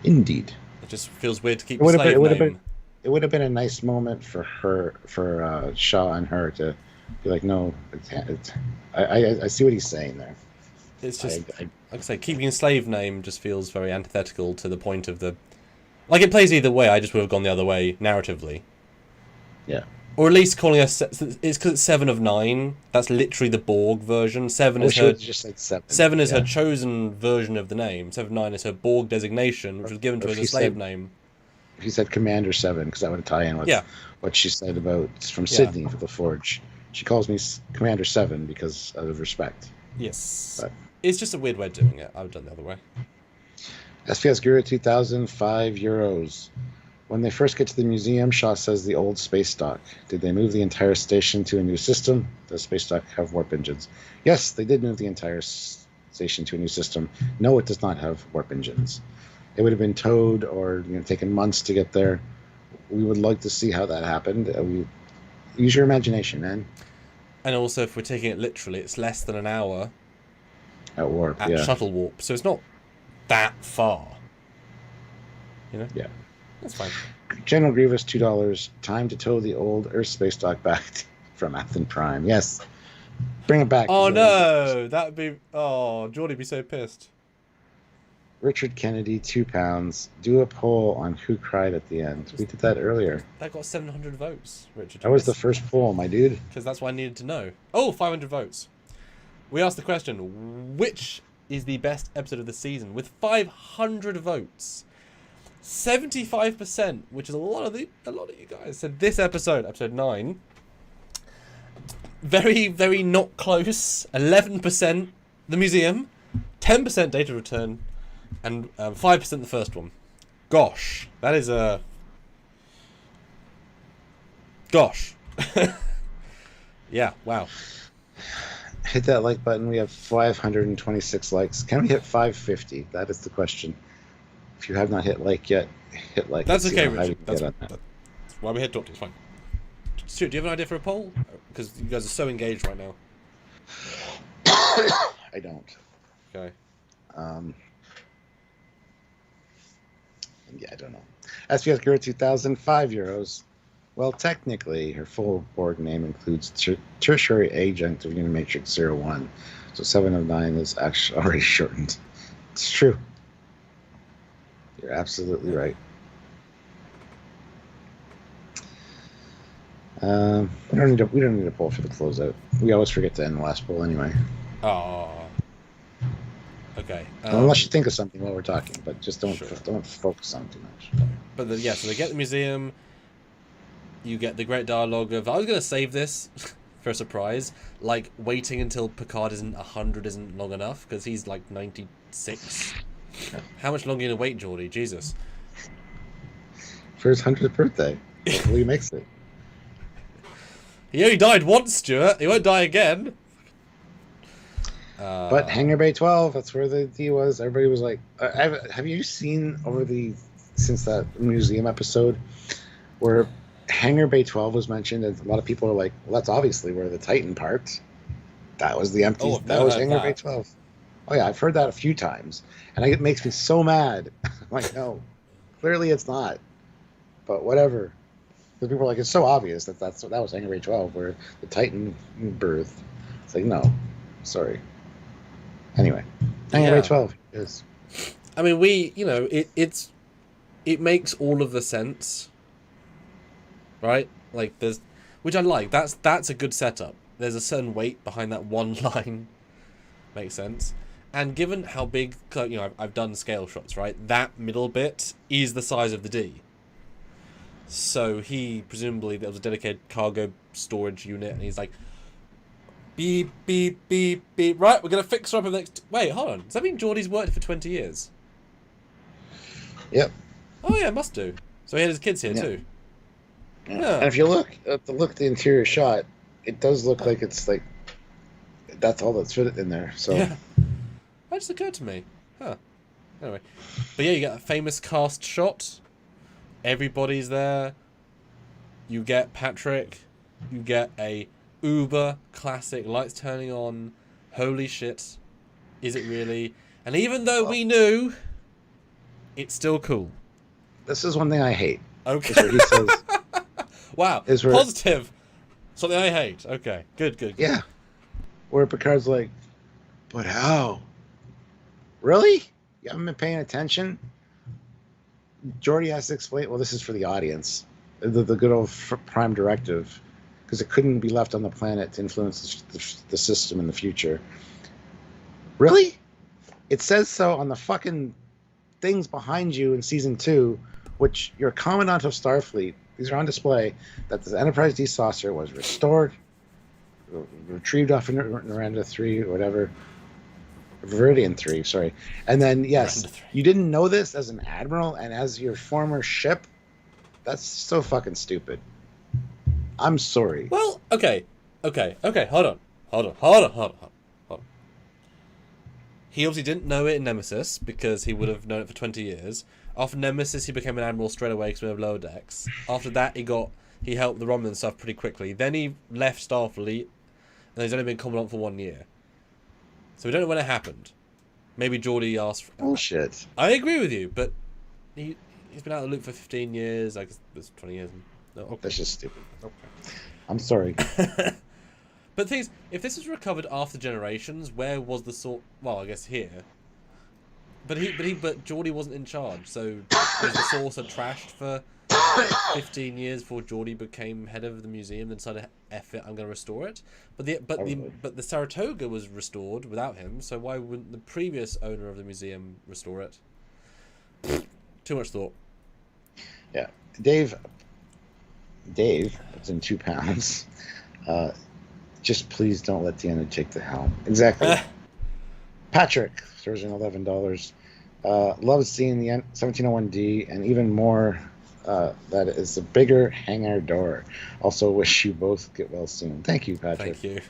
Indeed. It just feels weird to keep the slave name. It would have been a nice moment for her, for Shaw and her to be like, no, I see what he's saying there. It's just, like I say, keeping a slave name just feels very antithetical to the point of the... Like, it plays either way, I just would have gone the other way, narratively. Yeah. Or at least calling us... It's because it's 7 of 9. That's literally the Borg version. 7 is her... Just said 7. 7 is her chosen version of the name. 7 of 9 is her Borg designation, which was given to her as a slave name. He said Commander 7, because that would tie in with what she said about from Sydney for the Forge. She calls me Commander 7 because out of respect. Yes. But it's just a weird way of doing it. I would have done it the other way. SPS Guru 2000, €5. When they first get to the museum, Shaw says the old space dock. Did they move the entire station to a new system? Does space dock have warp engines? Yes, they did move the entire station to a new system. No, it does not have warp engines. It would have been towed or taken months to get there. We would like to see how that happened. Use your imagination, man. And also, if we're taking it literally, it's less than an hour at warp, at shuttle warp, so it's not that far. You know? Yeah. That's fine. General Grievous, $2. Time to tow the old Earth space dock back from Athen Prime. Yes. Bring it back. Oh no! That'd be... Oh, Geordie'd be so pissed. Richard Kennedy, £2. Do a poll on who cried at the end. We did that earlier. That got 700 votes, Richard. That was the first poll, my dude. Because that's what I needed to know. Oh, 500 votes. We asked the question, which is the best episode of the season? With 500 votes. 75%, which is a lot of you guys, said this episode 9. Very, very not close. 11% the museum. 10% data return. And 5% the first one. Gosh. That is a... Gosh. Yeah, wow. Hit that like button. We have 526 likes. Can we hit 550? That is the question. If you have not hit like yet, hit like. That's okay, Richard. That's why we're here to talk to you. It's fine. Stuart, do you have an idea for a poll? Because you guys are so engaged right now. I don't. Okay. Yeah, I don't know. SPS Guru 2000, €5. Well, technically, her full Borg name includes Tertiary Agent of Unimatrix 01. So 709 is actually already shortened. It's true. You're absolutely right. We don't need a poll for the closeout. We always forget to end the last poll anyway. Oh. Okay. Unless you think of something while we're talking, but just don't focus on it too much. But so they get the museum. You get the great dialogue of, I was going to save this for a surprise, like waiting until Picard isn't 100 isn't long enough, because he's like 96. How much longer are you going to wait, Geordie? Jesus. For his 100th birthday. Hopefully he makes it. He only died once, Stuart. He won't die again. But Hangar Bay 12, that's where the D was. Everybody was like, have you seen since that museum episode where Hangar Bay 12 was mentioned, and a lot of people are like, well, that's obviously where the Titan parked. That was the empty. That was Hangar Bay 12. Oh yeah, I've heard that a few times, and it makes me so mad. I'm like, no, clearly it's not. But whatever. Because people are like, it's so obvious that that was Hangar Bay 12 where the Titan berthed. It's like, no, sorry. Anyway, Hangar Bay 12 is. I mean, it makes all of the sense. Right, like which I like. That's a good setup. There's a certain weight behind that one line. Makes sense. And given how big, I've done scale shots, right? That middle bit is the size of the D. So presumably there was a dedicated cargo storage unit, and he's like, beep beep beep beep. Right, we're gonna fix her up in the next. Wait, hold on. Does that mean Geordie's worked for 20 years? Yep. Oh yeah, must do. So he had his kids here too. Yeah. And if you look at the interior shot, it does look like it's like that's all that's fit in there. So yeah, that just occurred to me. Huh. Anyway, but yeah, you get a famous cast shot. Everybody's there. You get Patrick. You get a uber classic lights turning on. Holy shit! Is it really? And even though we knew, it's still cool. This is one thing I hate. Okay. Where he says. Wow, positive. Something I hate. Okay, good. Yeah. Where Picard's like, but how? Really? You haven't been paying attention? Geordi has to explain, well, this is for the audience. The good old prime directive. Because it couldn't be left on the planet to influence the system in the future. Really? It says so on the fucking things behind you in Season 2, which you're Commandant of Starfleet. These are on display, that the Enterprise D saucer was restored, retrieved off Miranda 3 or whatever. Viridian 3, sorry. And then, yes, you didn't know this as an admiral and as your former ship? That's so fucking stupid. I'm sorry. Well, okay. Hold on. He obviously didn't know it in Nemesis because he would have known it for 20 years. After Nemesis, he became an admiral straight away because we have lower decks. After that, he helped the Romulan stuff pretty quickly. Then he left Starfleet, and he's only been commandant for 1 year. So we don't know when it happened. Maybe Geordie asked for... Bullshit. I agree with you, but he's been out of the loop for 15 years. I guess it's 20 years. No, okay. That's just stupid. Okay. I'm sorry. But the thing is, if this was recovered after Generations, where was the sort? Well, I guess here. But Geordie wasn't in charge, so was the saucer trashed for 15 years before Geordie became head of the museum and decided, F it, I'm going to restore it. But the Saratoga was restored without him, so why wouldn't the previous owner of the museum restore it? Too much thought. Yeah, Dave, it's in £2. Just please don't let Deanna take the helm. Exactly. Patrick throws in $11. Loves seeing the 1701D, and even more, that is a bigger hangar door. Also wish you both get well soon. Thank you, Patrick. Thank you.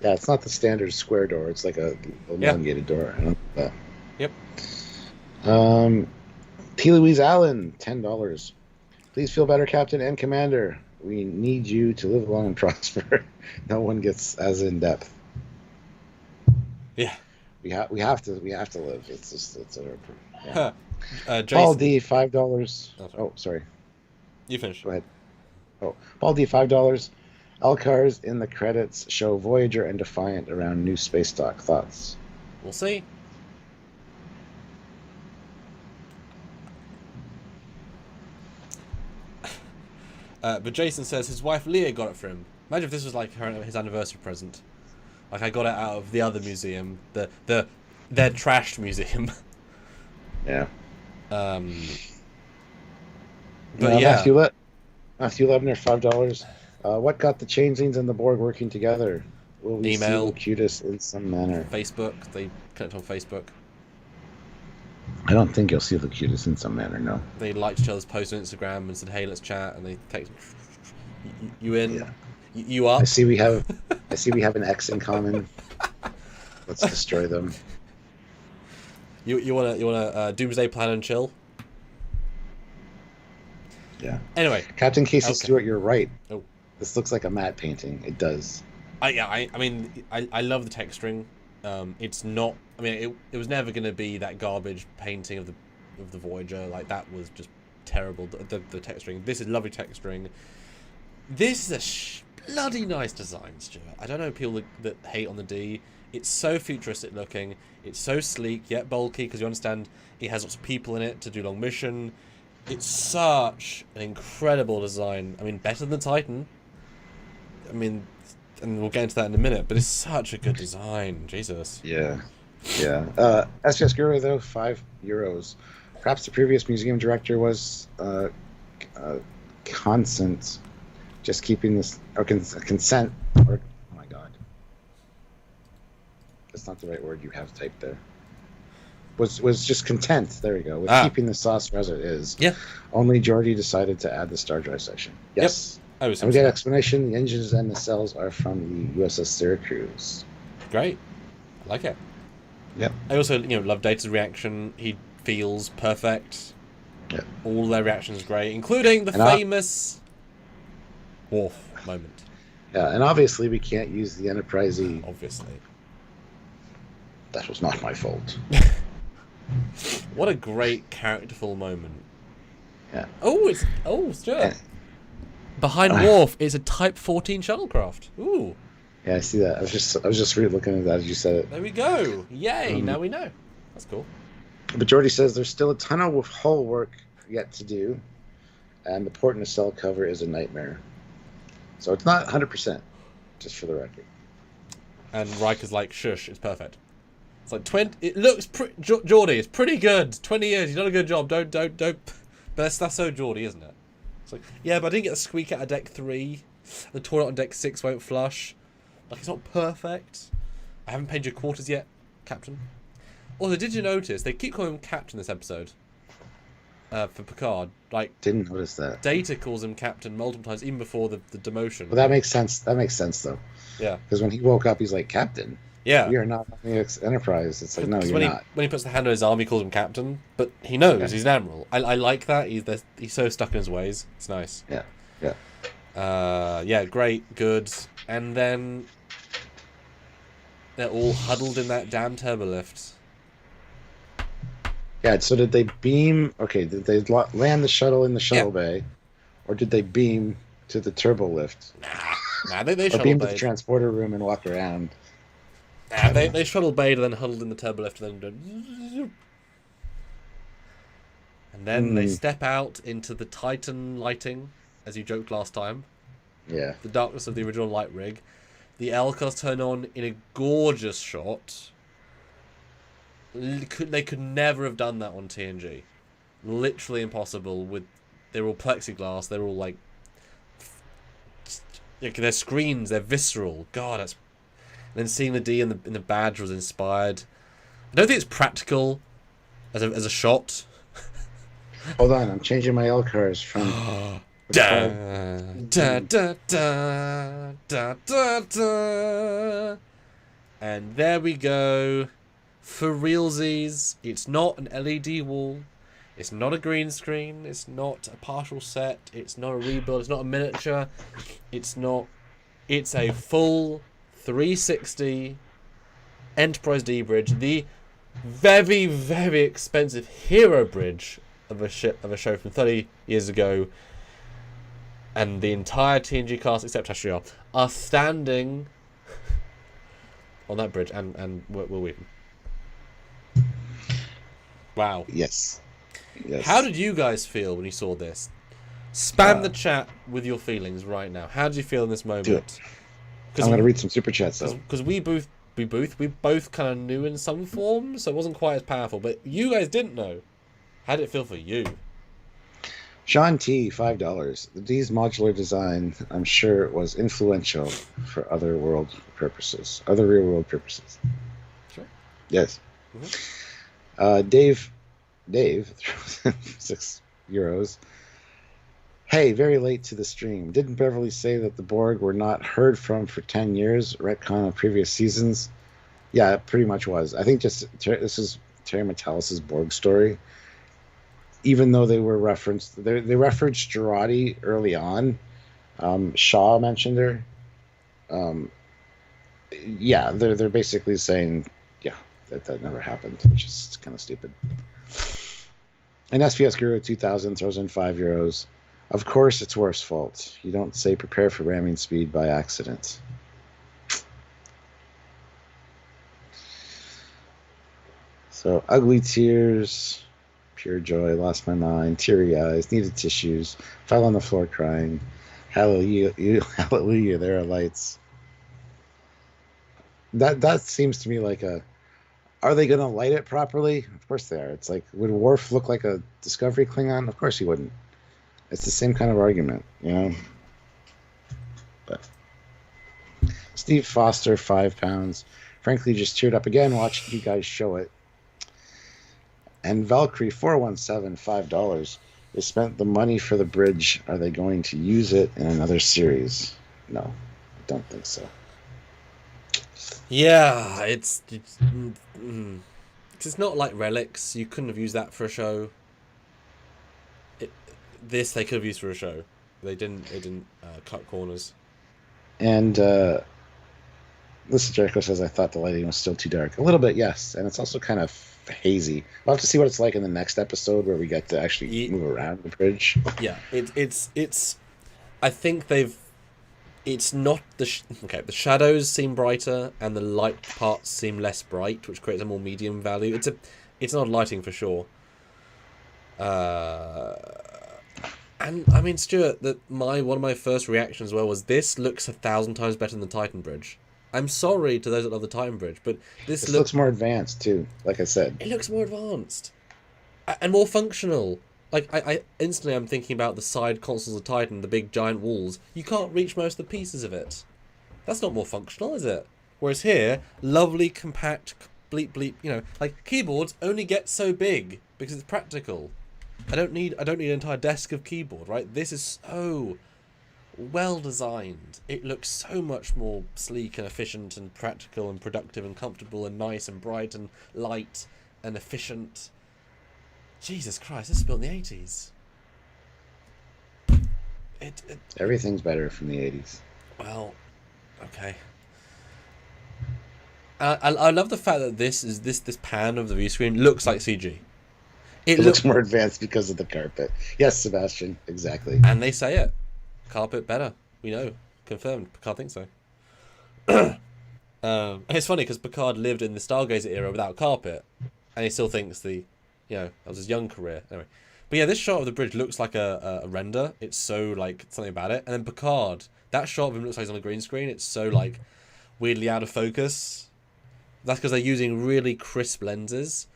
Yeah, it's not the standard square door. It's like a elongated door. I don't know that. Yep. T. Louise Allen, $10. Please feel better, Captain and Commander. We need you to live long and prosper. No one gets as in depth. Yeah. We have to live. It's just Jason. Paul D, $5. Oh, sorry. You finish. Go ahead. Oh, Baldy, $5. Elcars in the credits show Voyager and Defiant around new space dock. Thoughts? We'll see. But Jason says his wife Leah got it for him. Imagine if this was like his anniversary present. Like I got it out of the other museum, their trashed museum. Yeah. But yeah. Matthew Lebner, $5. What got the changelings and the Borg working together? Will we see Locutus in some manner? Facebook. They connect on Facebook. I don't think you'll see Locutus in some manner, no. They liked each other's posts on Instagram and said, "Hey, let's chat." And they text, "You in? Yeah. You up?" I see we have an X in common. Let's destroy them. You wanna doomsday plan and chill? Yeah. Anyway, Captain Casey Stewart, you're right. Oh. This looks like a matte painting. It does. I mean, I love the texturing. It's not. I mean, it was never going to be that garbage painting of the Voyager. Like that was just terrible. The texturing. This is lovely texturing. This is a bloody nice design, Stuart. I don't know people that hate on the D. It's so futuristic looking. It's so sleek yet bulky because you understand it has lots of people in it to do long mission. It's such an incredible design. I mean, better than Titan. I mean, and we'll get into that in a minute, but it's such a good design. Jesus. Yeah. Yeah. SGS Guru, though, €5. Perhaps the previous museum director was consent, just keeping this, or consent, or, oh my god. That's not the right word you have typed there. Was just content, there we go, with keeping the sauce as it is. Yeah. Only Geordi decided to add the star drive section. Yes. Yep. And we get explanation. The engines and the cells are from the USS Syracuse. Great. I like it. Yep. I also, love Data's reaction. He feels perfect. Yep. All their reactions are great, including the famous Worf moment. Yeah, and obviously we can't use the Enterprise E. Obviously. That was not my fault. What a great characterful moment. Yeah. Stuart. Behind Worf is a Type 14 shuttlecraft. Ooh. Yeah, I see that. I was just really looking at that as you said it. There we go. Yay! Now we know. That's cool. But Geordi says there's still a ton of hull work yet to do, and the port nacelle cover is a nightmare. So it's not 100%, just for the record. And Riker's like, "Shush, it's perfect." It's like 20. It looks Geordi. It's pretty good. 20 years. You've done a good job. Don't. But that's so Geordi, isn't it? It's like, yeah, but I didn't get a squeak out of deck 3. The toilet on deck 6 won't flush. Like, it's not perfect. I haven't paid your quarters yet, Captain. Also, did you notice they keep calling him Captain this episode? For Picard, like, didn't notice that. Data calls him Captain multiple times, even before the demotion. Well, that makes sense. That makes sense, though. Yeah. Because when he woke up, he's like, Captain. Yeah. We are not on the Enterprise. It's like, no, you're not. When he puts the hand on his arm, he calls him Captain, but he knows he's an admiral. I like that. He's so stuck in his ways. It's nice. Yeah. Yeah. Great, good, and then they're all huddled in that damn turbolift. Yeah. So did they beam? Okay. Did they land the shuttle in the shuttle bay, or did they beam to the turbo lift? Nah. They or beam to the transporter room and walk around. Nah, they shuttle bayed and then huddled in the turbolift and then they step out into the Titan lighting, as you joked last time. Yeah. The darkness of the original light rig. The Elcars turn on in a gorgeous shot. They could never have done that on TNG. Literally impossible. They're all plexiglass. They're all like their screens. They're visceral. God, that's. And then seeing the D in the badge was inspired. I don't think it's practical as a shot. Hold on, I'm changing my Elcars from. Da, da, da, da, da, da, da. And there we go. For realsies, it's not an LED wall. It's not a green screen. It's not a partial set. It's not a rebuild. It's not a miniature. It's a full 360 Enterprise D bridge. The very, very expensive hero bridge of a show from 30 years ago. and the entire TNG cast, except Tashiar, are standing on that bridge, and Will Wheaton. Wow. Yes. How did you guys feel when you saw this? Spam the chat with your feelings right now. How did you feel in this moment? Do it. I'm going to read some super chats, though. Because we both kind of knew in some form, so it wasn't quite as powerful. But you guys didn't know. How did it feel for you? Sean T, $5. The D's modular design, I'm sure, was influential for other real world purposes. Sure. Yes. Mm-hmm. Dave, €6. Hey, very late to the stream. Didn't Beverly say that the Borg were not heard from for 10 years? Retcon of previous seasons? Yeah, it pretty much was. I think this is Terry Metalis' Borg story. Even though they were referenced, they referenced Girardi early on. Shaw mentioned her. Yeah, they're basically saying, yeah, that never happened, which is kind of stupid. And SPS Guru 2000 throws in €5. Of course, it's Worf's fault. You don't say prepare for ramming speed by accident. So, ugly tears, pure joy, lost my mind, teary eyes, needed tissues, fell on the floor crying. Hallelujah, hallelujah, there are lights. That seems to me like a... Are they going to light it properly? Of course they are. It's like, would Worf look like a Discovery Klingon? Of course he wouldn't. It's the same kind of argument, you know? But Steve Foster, £5. Frankly, just teared up again watching you guys show it. And Valkyrie 417, $5. They spent the money for the bridge. Are they going to use it in another series? No, I don't think so. Yeah, it's not like Relics. You couldn't have used that for a show. This they could have used for a show. They didn't cut corners. And Lisa Jericho says, I thought the lighting was still too dark. A little bit, yes. And it's also kind of hazy. We'll have to see what it's like in the next episode where we get to actually move around the bridge. Yeah, it's I think it's not the shadows seem brighter and the light parts seem less bright, which creates a more medium value. It's not lighting for sure. And I mean, Stuart, one of my first reactions was this looks 1,000 times better than the Titan Bridge. I'm sorry to those that love the Titan Bridge, but this looks more advanced too. Like I said, it looks more advanced and more functional. Like I instantly I'm thinking about the side consoles of Titan, the big giant walls. You can't reach most of the pieces of it. That's not more functional, is it? Whereas here, lovely, compact, bleep. You know, like keyboards only get so big because it's practical. I don't need an entire desk of keyboard, right? This is so well designed. It looks so much more sleek and efficient and practical and productive and comfortable and nice and bright and light and efficient. Jesus Christ, this is built in the 80s. Everything's better from the 80s. Well, okay. I love the fact that this pan of the view screen looks like CG. It looks more advanced because of the carpet. Yes, Sebastian, exactly. And they say it. Carpet better. We know. Confirmed. Picard thinks so. It's funny because Picard lived in the Stargazer era without carpet. And he still thinks that was his young career. Anyway. But yeah, this shot of the bridge looks like a render. It's so, like, something about it. And then Picard, that shot of him looks like he's on a green screen. It's so, like, weirdly out of focus. That's because they're using really crisp lenses.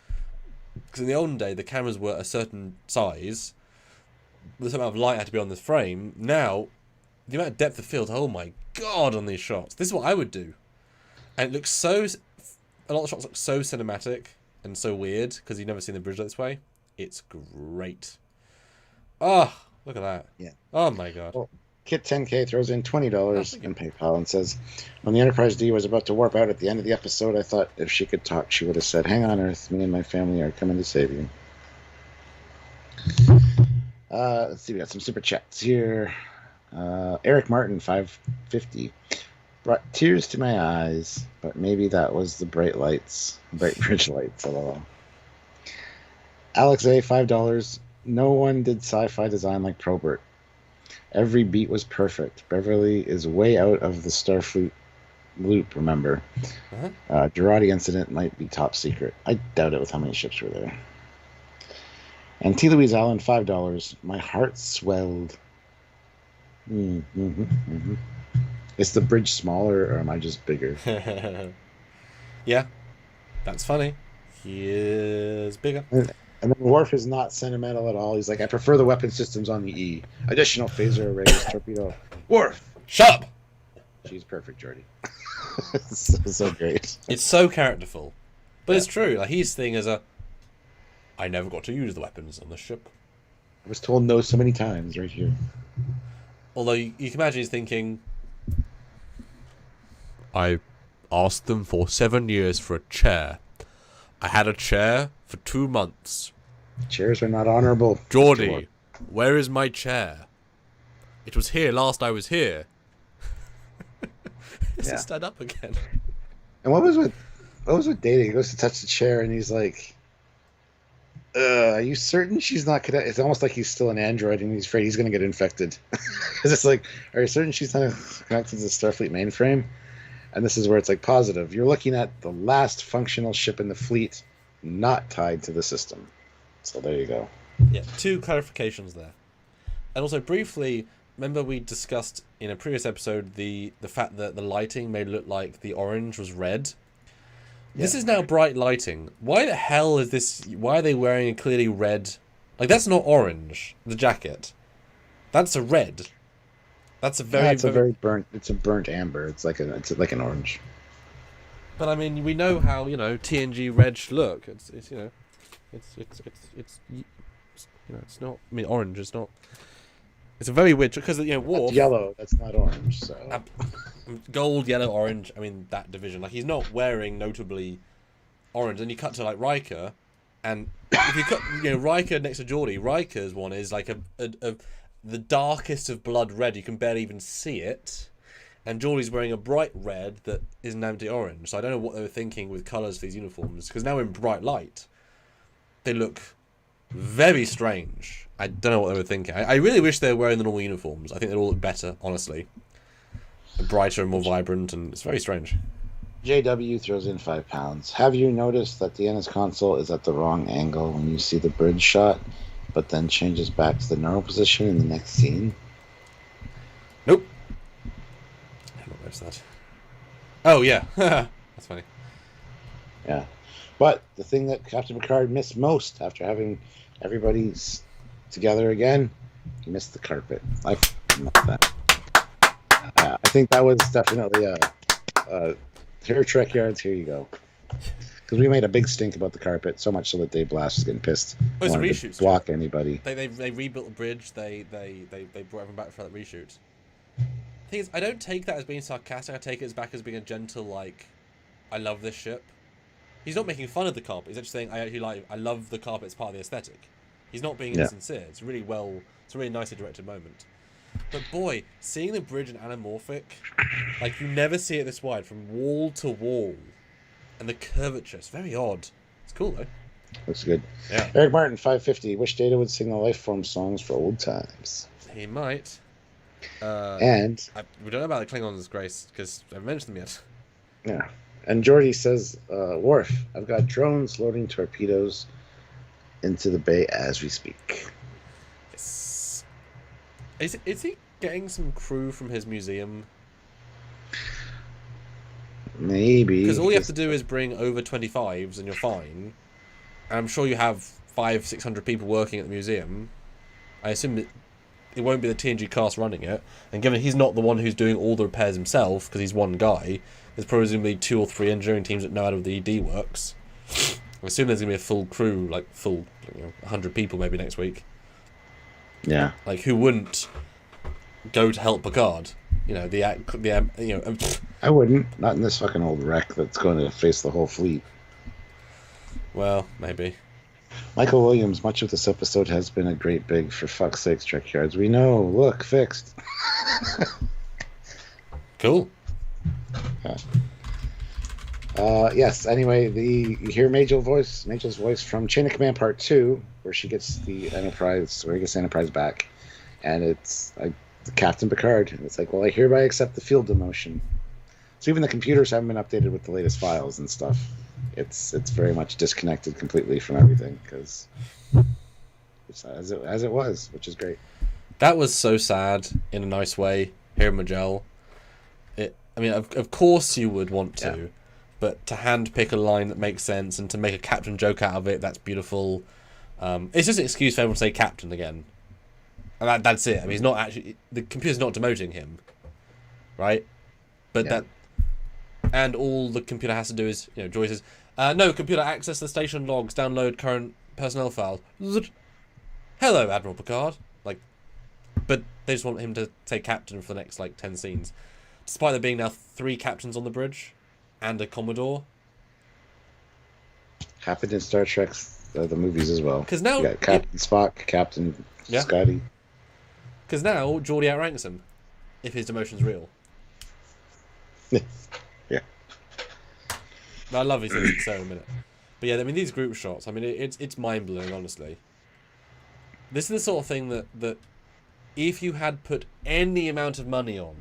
Because in the olden day, the cameras were a certain size. The amount of light had to be on the frame. Now, the amount of depth of field, oh my god, on these shots. This is what I would do. And it looks so... A lot of shots look so cinematic and so weird, because you've never seen the bridge this way. It's great. Oh, look at that. Yeah. Oh my god. Well, Kit 10K throws in $20 in PayPal and says, when the Enterprise D was about to warp out at the end of the episode, I thought if she could talk, she would have said, hang on, Earth, me and my family are coming to save you. Let's see, we got some super chats here. Eric Martin, $5.50. Brought tears to my eyes, but maybe that was the bright bridge lights, lol. Alex A, $5. No one did sci-fi design like Probert. Every beat was perfect. Beverly is way out of the Starfleet loop, remember. Girardi incident might be top secret. I doubt it with how many ships were there. And T. Louise Allen, $5. My heart swelled. Is the bridge smaller, or am I just bigger? Yeah, that's funny. He is bigger. And then Worf is not sentimental at all. He's like, I prefer the weapon systems on the E. Additional phaser arrays, torpedo. Worf! Shut up! She's perfect, Geordi. so great. It's so characterful. But it's true. Like, his thing is I never got to use the weapons on the ship. I was told no so many times right here. Although you can imagine he's thinking, I asked them for 7 years for a chair. I had a chair for 2 months. Chairs are not honorable. Geordi, where is my chair? It was here last I was here. Just stand up again. And what was with Data? He goes to touch the chair and he's like, are you certain she's not connected? It's almost like he's still an android and he's afraid he's going to get infected. Because it's like, are you certain she's not connected to the Starfleet mainframe? And this is where it's like positive. You're looking at the last functional ship in the fleet not tied to the system. So there you go. Yeah, 2 clarifications there. And also briefly, remember we discussed in a previous episode the fact that the lighting made it look like the orange was red. Yeah. This is now bright lighting. Why the hell is this? Why are they wearing a clearly red? Like, that's not orange, the jacket. That's a red. That's a very... it's a very burnt... It's a burnt amber. It's like an orange. But, I mean, we know how, TNG red should look. It's not... I mean, orange is not... It's a very weird... Because, Worf... That's yellow. That's not orange, so... Gold, yellow, orange. I mean, that division. Like, he's not wearing notably orange. And you cut to, like, Riker, and if you cut, Riker next to Geordi, Riker's one is, like, the darkest of blood red. You can barely even see it. And Geordi's wearing a bright red that is an empty orange. So I don't know what they were thinking with colours for these uniforms. Because now in bright light, they look very strange. I don't know what they were thinking. I really wish they were wearing the normal uniforms. I think they'd all look better, honestly. Brighter and more vibrant, and it's very strange. JW throws in £5. Have you noticed that the Ennis console is at the wrong angle when you see the bridge shot, but then changes back to the normal position in the next scene? Nope. I haven't noticed that. Oh, yeah. That's funny. Yeah. But the thing that Captain Picard missed most after having everybody together again, he missed the carpet. I missed that. I think that was definitely here, Trekyards, here you go. Because we made a big stink about the carpet, so much so that Dave Blass was getting pissed. Oh, it's a reshoot. Block anybody. They rebuilt the bridge. They brought everyone back for that reshoot. The thing is, I don't take that as being sarcastic. I take it as being a gentle, like, I love this ship. He's not making fun of the carpet. He's actually saying, I love the carpet. It's part of the aesthetic. He's not being insincere. It's really it's a really nicely directed moment. But boy, seeing the bridge in anamorphic, like, you never see it this wide, from wall to wall. And the curvature, it's very odd. It's cool, though. Looks good. Yeah. Eric Martin, 550. Wish Data would sing the Lifeform songs for old times. He might. We don't know about the Klingons, Grace, because I haven't mentioned them yet. Yeah. And Geordi says, Worf, I've got drones loading torpedoes into the bay as we speak. Yes. Is he getting some crew from his museum? Maybe. Because all you have to do is bring over 25s and you're fine. And I'm sure you have 500-600 people working at the museum. I assume it won't be the TNG cast running it. And given he's not the one who's doing all the repairs himself, because he's one guy, there's presumably 2 or 3 engineering teams that know how the ED works. I assume there's going to be a full crew, like 100 people maybe next week. Yeah. Like, who wouldn't go to help Picard? I wouldn't. Not in this fucking old wreck that's going to face the whole fleet. Well, maybe. Michael Williams, much of this episode has been a great big for fuck's sakes, Trekyards. We know. Look, fixed. Cool. Yeah. Yes, anyway, you hear Machel's voice from Chain of Command Part 2, where she gets the Enterprise, where he gets the Enterprise back. and it's like Captain Picard. And it's like, well, I hereby accept the field demotion. So even the computers haven't been updated with the latest files and stuff. It's very much disconnected completely from everything because it's as it was, which is great. That was so sad in a nice way. Here in Majel, I mean, of course you would want to, yeah. But to handpick a line that makes sense and to make a captain joke out of it, that's beautiful. It's just an excuse for everyone to say captain again, and that's it. I mean, he's not actually, the computer's not demoting him, right? But that, and all the computer has to do is, Joy says, no, computer, access the station logs, download current personnel files. Hello, Admiral Picard. But they just want him to say captain for the next 10 scenes, despite there being now 3 captains on the bridge and a Commodore. Happened in Star Trek, the movies as well. Because now you got Captain Spock, Captain Scotty. Because now Geordi outranks him, if his demotion's real. Yeah. I love his so in a minute. But yeah, I mean, these group shots, I mean, it's mind blowing, honestly. This is the sort of thing that if you had put any amount of money on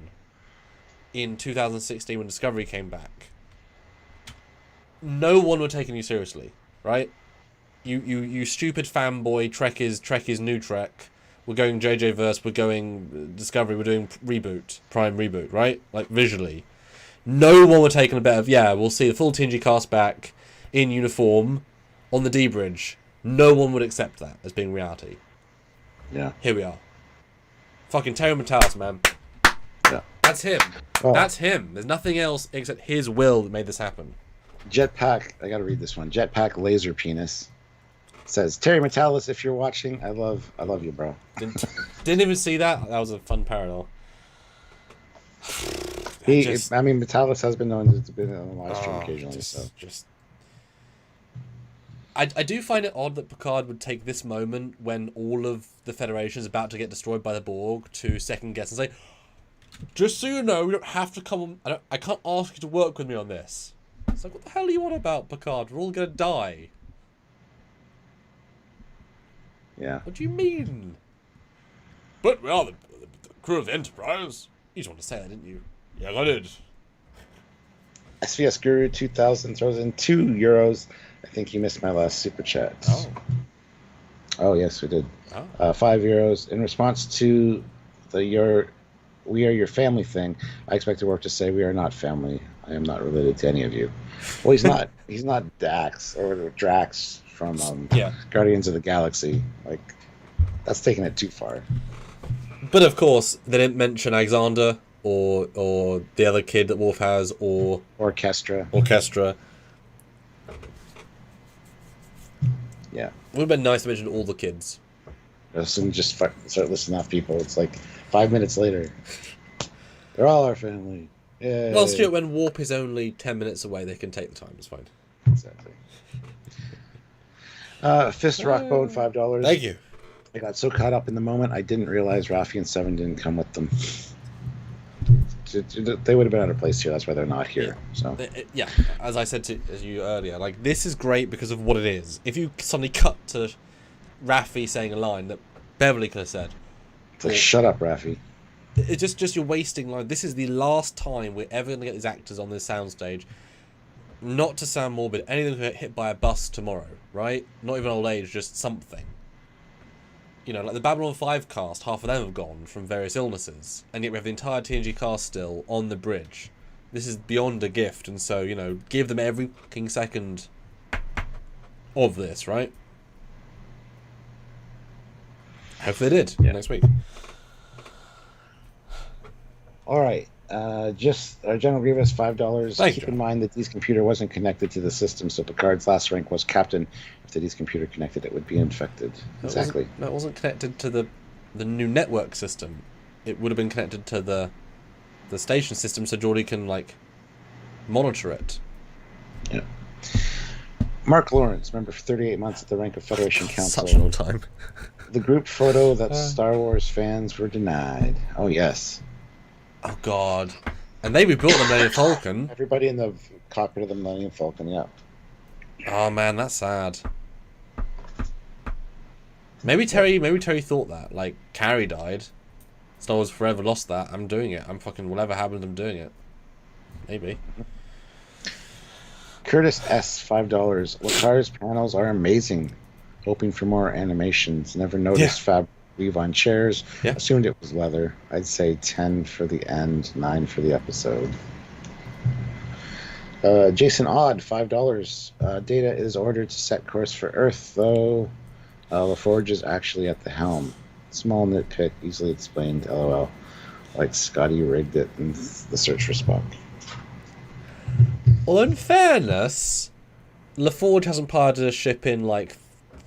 in 2016 when Discovery came back, no one would have taken you seriously, right? You stupid fanboy, Trek is new Trek. We're going JJ verse, we're going Discovery, we're doing Prime reboot, right? Visually. No one would have taken a bet of, we'll see the full TNG cast back in uniform on the D bridge. No one would accept that as being reality. Yeah. Here we are. Fucking Terry Matalas, man. Yeah. That's him. Oh. That's him. There's nothing else except his will that made this happen. Jetpack, I gotta read this one. Jetpack Laser Penis says, Terry Matalas, if you're watching, I love you, bro. Didn't even see that. That was a fun parallel. Matalas has been known to be on the live stream occasionally. I do find it odd that Picard would take this moment when all of the Federation is about to get destroyed by the Borg to second guess and say, just so you know, you don't have to come on, I can't ask you to work with me on this. It's like, what the hell are you on about, Picard? We're all going to die. Yeah. What do you mean? But we are the crew of the Enterprise. You just wanted to say that, didn't you? Yeah, I did. SVS Guru 2000 throws in €2. I think you missed my last super chat. Oh yes, we did. €5 in response to the "we are your family" thing. I expected Worf to say, "We are not family. I am not related to any of you." Well, he's not. He's not Dax or Drax from Guardians of the Galaxy. That's taking it too far. But of course, they didn't mention Alexander or the other kid that Worf has or Orchestra. Yeah. It would have been nice to mention all the kids. And just start listing off people. It's 5 minutes later. They're all our family. Yeah. Well, Stuart, when warp is only 10 minutes away, they can take the time. It's fine. Exactly. Fist Rockbone, $5. Thank you. I got so caught up in the moment, I didn't realize Raffi and Seven didn't come with them. They would have been out of place here. That's why they're not here. So as I said to you earlier, this is great because of what it is. If you suddenly cut to Raffi saying a line that Beverly could have said, it's shut up, Raffi. It's just you're wasting line. This is the last time we're ever going to get these actors on this soundstage. Not to sound morbid, any of them could get hit by a bus tomorrow, right? Not even old age, just something. The Babylon 5 cast, half of them have gone from various illnesses, and yet we have the entire TNG cast still on the bridge. This is beyond a gift, and so, give them every fucking second of this, right? Hopefully they did next week. All right. Just General Grievous, $5. Thank Keep you. in mind that D's computer wasn't connected to the system, so Picard's last rank was captain. If the D's computer connected, it would be infected. Exactly. That wasn't connected to the new network system. It would have been connected to the station system, so Geordi can monitor it. Yeah. Mark Lawrence, member for 38 months at the rank of Federation Council. Such a long time. The group photo that Star Wars fans were denied. Oh yes. Oh God. And they rebuilt the Millennium Falcon. Everybody in the cockpit of the Millennium Falcon, yeah. Oh man, that's sad. Maybe Terry thought that. Like, Carrie died. Star Wars forever lost that. I'm doing it. I'm fucking whatever happened, I'm doing it. Maybe. Curtis S, $5. Lacar's panels are amazing. Hoping for more animations. Never noticed fabric weave on chairs. Yeah. Assumed it was leather. I'd say 10 for the end, 9 for the episode. Jason Odd, $5. Data is ordered to set course for Earth, though LaForge is actually at the helm. Small nitpick, easily explained, LOL. Like Scotty rigged it in the search for Spock. Well, in fairness, LaForge hasn't piloted a ship in like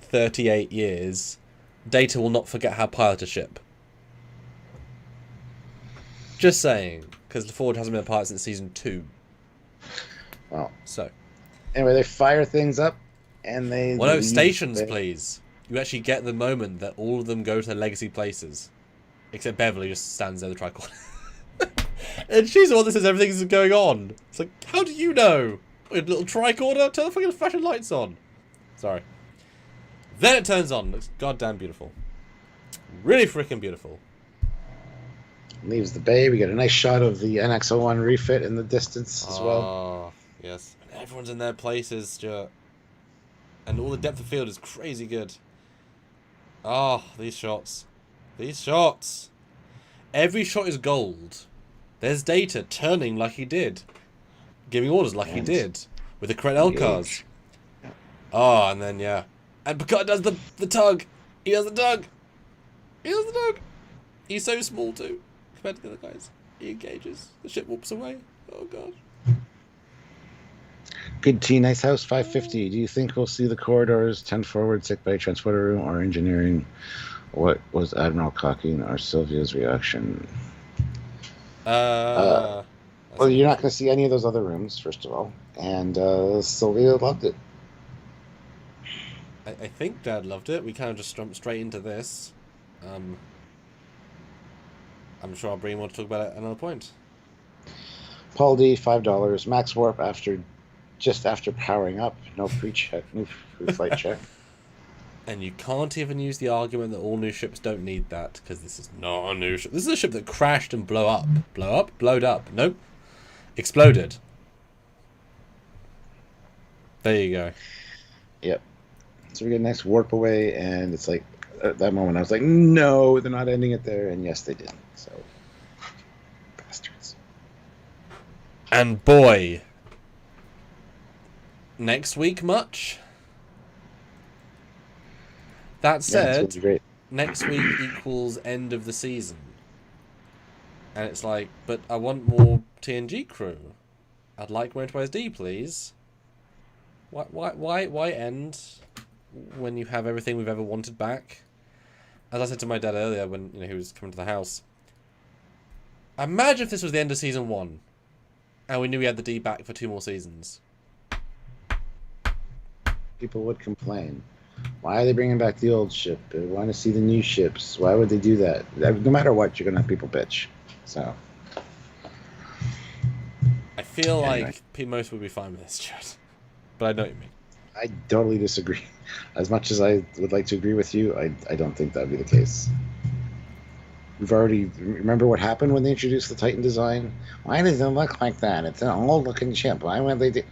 38 years. Data will not forget how to pilot a ship. Just saying, because LaForge hasn't been a pilot since season 2. Well, so anyway, they fire things up, and they... Well, no, stations, please. You actually get the moment that all of them go to their legacy places. Except Beverly just stands there, the tricorder. And she's the one that says everything's going on. It's like, how do you know? A little tricorder? Turn the fucking flashing lights on. Sorry. Then it turns on. Looks goddamn beautiful. Really freaking beautiful. Leaves the bay. We get a nice shot of the NX-01 refit in the distance as well. Oh, yes. And everyone's in their places, Stuart. And all the depth of field is crazy good. Oh, these shots. These shots. Every shot is gold. There's Data turning like he did. Giving orders like he did. With the correct LCARs. Oh, and then, yeah. And Picard does the tug. He does the tug. He does the tug. He's so small, too. Compared to the other guys. He engages. The ship warps away. Oh, God. Good T, nice house, 550. Do you think we'll see the corridors, 10 forward, sick bay, transporter room, or engineering? What was Admiral Cocking or Sylvia's reaction? Well, you're not going to see any of those other rooms, first of all. And Sylvia loved it. I think Dad loved it. We kind of just jumped straight into this. I'm sure I'll bring more to talk about it at another point. Paul D, $5. Max warp just after powering up. No pre-check, no pre-flight check. And you can't even use the argument that all new ships don't need that, because this is not a new ship. This is a ship that crashed and blew up. Blowed up. Nope. Exploded. There you go. Yep. So we get a nice warp away, and it's like, at that moment I was like, no, they're not ending it there. And yes, they did. So, bastards. And boy, next week much? That said, next week equals end of the season. And it's like, but I want more TNG crew. I'd like more Enterprise D, please. Why end when you have everything we've ever wanted back? As I said to my dad earlier when he was coming to the house, imagine if this was the end of season 1 and we knew we had the D back for 2 more seasons. People would complain. Why are they bringing back the old ship? They want to see the new ships. Why would they do that? No matter what, you're going to have people bitch. So, I feel like most would be fine with this, Chad. But I know what you mean. I totally disagree. As much as I would like to agree with you, I don't think that would be the case. We've already... Remember what happened when they introduced the Titan design? Why does it look like that? It's an old-looking ship. Why would they do...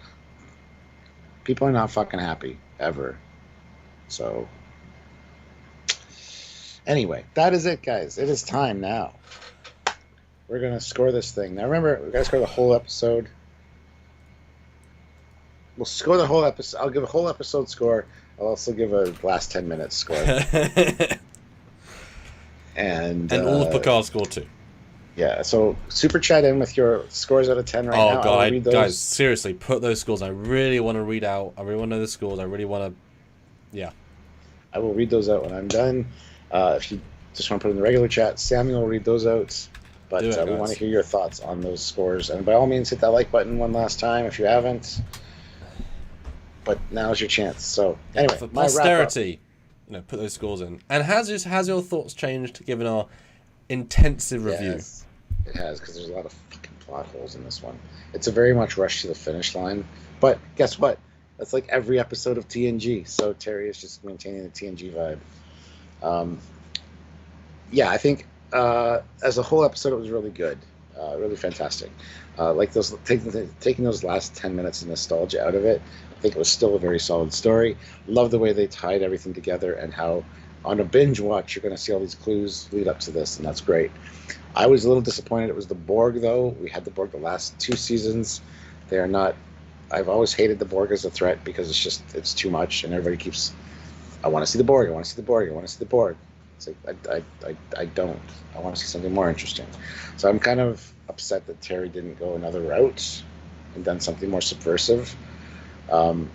People are not fucking happy. Ever. So... Anyway, that is it, guys. It is time now. We're going to score this thing. Now, remember, we've got to score the whole episode. We'll score the whole episode. I'll give a whole episode score. I'll also give a last 10 minutes score. and all of Picard's score too. Yeah, so super chat in with your scores out of 10 right now. Oh, God, guys, seriously, put those scores. I really want to read out. I really want to know the scores. I really want to... Yeah. I will read those out when I'm done. If you just want to put in the regular chat, Samuel will read those out. But we want to hear your thoughts on those scores. And by all means, hit that like button one last time if you haven't. But now's your chance. So anyway, for posterity, put those scores in. And has your thoughts changed given our intensive review? Yes, it has, because there's a lot of fucking plot holes in this one. It's a very much rush to the finish line. But guess what? That's like every episode of TNG. So Terry is just maintaining the TNG vibe. Um, yeah, I think as a whole episode, it was really good, really fantastic. Like those taking those last 10 minutes of nostalgia out of it, I think it was still a very solid story. Love the way they tied everything together and how on a binge watch you're going to see all these clues lead up to this, and that's great. I was a little disappointed it was the Borg though. We had the Borg the last two seasons. They are not. I've always hated the Borg as a threat because it's too much, and everybody keeps. I want to see the Borg. I want to see the Borg. I want to see the Borg. It's like I don't. I want to see something more interesting. So I'm kind of upset that Terry didn't go another route and done something more subversive. Um,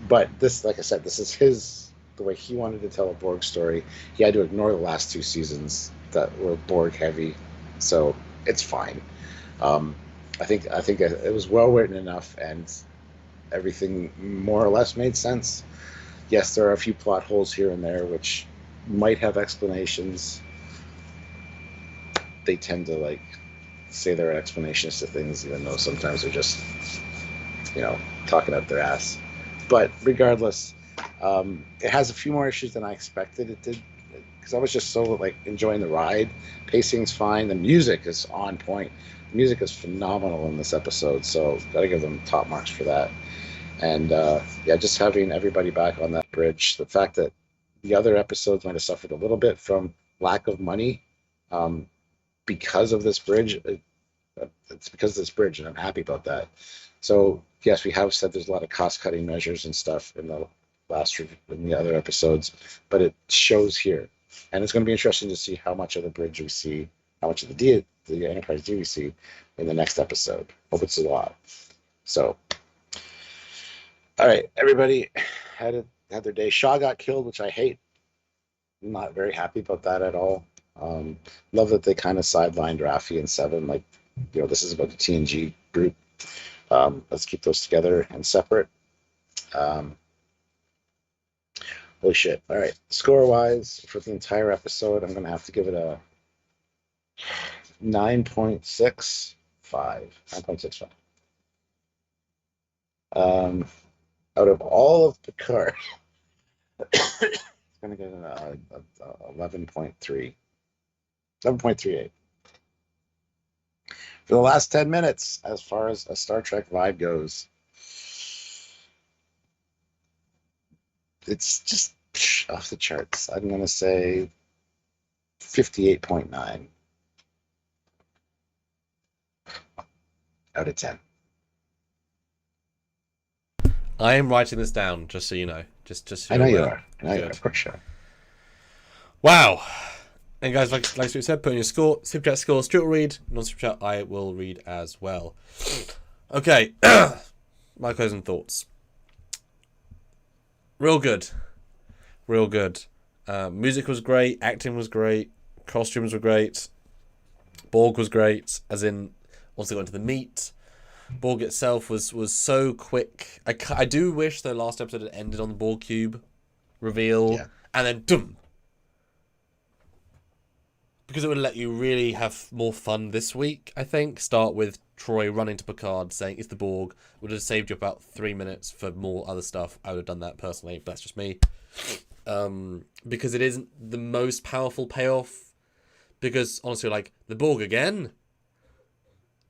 but this, like I said, this is the way he wanted to tell a Borg story. He had to ignore the last two seasons that were Borg heavy, so it's fine. Um, I think it was well written enough, and everything more or less made sense. Yes, there are a few plot holes here and there which might have explanations. They tend to like say there are explanations to things, even though sometimes they're just talking out their ass. But regardless, it has a few more issues than I expected it did, because I was just so like enjoying the ride. Pacing's fine. The music is on point. The music is phenomenal in this episode, so gotta give them top marks for that. And yeah, just having everybody back on that bridge. The fact that the other episodes might have suffered a little bit from lack of money um, because of this bridge. It's because of this bridge, and I'm happy about that. So yes, we have said there's a lot of cost-cutting measures and stuff in the other episodes, but it shows here, and it's going to be interesting to see how much of the bridge we see, how much of the Enterprise D we see in the next episode. Hope it's a lot. So, all right, everybody had their day. Shaw got killed, which I hate. I'm not very happy about that at all. Love that they kind of sidelined Raffi and Seven. Like, this is about the TNG group. Let's keep those together and separate. Holy shit. All right. Score-wise, for the entire episode, I'm going to have to give it a 9.65. 9.65. Out of all of Picard, it's going to get an 11.3. 11.38. For the last 10 minutes, as far as a Star Trek vibe goes, it's just off the charts. I'm going to say 58.9 out of 10. I am writing this down, just so you know. Just so I know you are. I know you are. Of course you are. Wow. And guys, like we said, put in your score. Super chat score, Stuart will read. Non-super chat, I will read as well. Okay. My closing thoughts. Real good. Real good. Music was great. Acting was great. Costumes were great. Borg was great. As in, once they got into the meat. Borg itself was so quick. I do wish the last episode had ended on the Borg cube reveal. Yeah. And then, dum. Because it would let you really have more fun this week, I think. Start with Troy running to Picard saying, it's the Borg. Would have saved you about 3 minutes for more other stuff. I would have done that personally, but that's just me. Because it isn't the most powerful payoff. Because, honestly, like, the Borg again?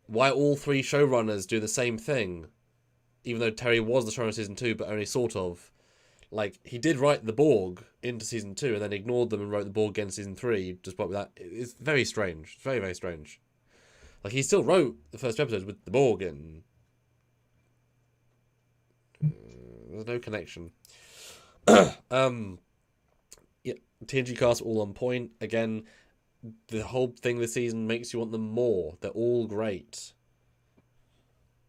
Why all three showrunners do the same thing? Even though Terry was the showrunner season 2, but only sort of. Like, he did write the Borg into season 2 and then ignored them and wrote the Borg again in season 3, despite that. It's very strange. It's very, very strange. Like, he still wrote the first episode with the Borg in. There's no connection. Yeah, TNG cast all on point. Again, the whole thing this season makes you want them more. They're all great.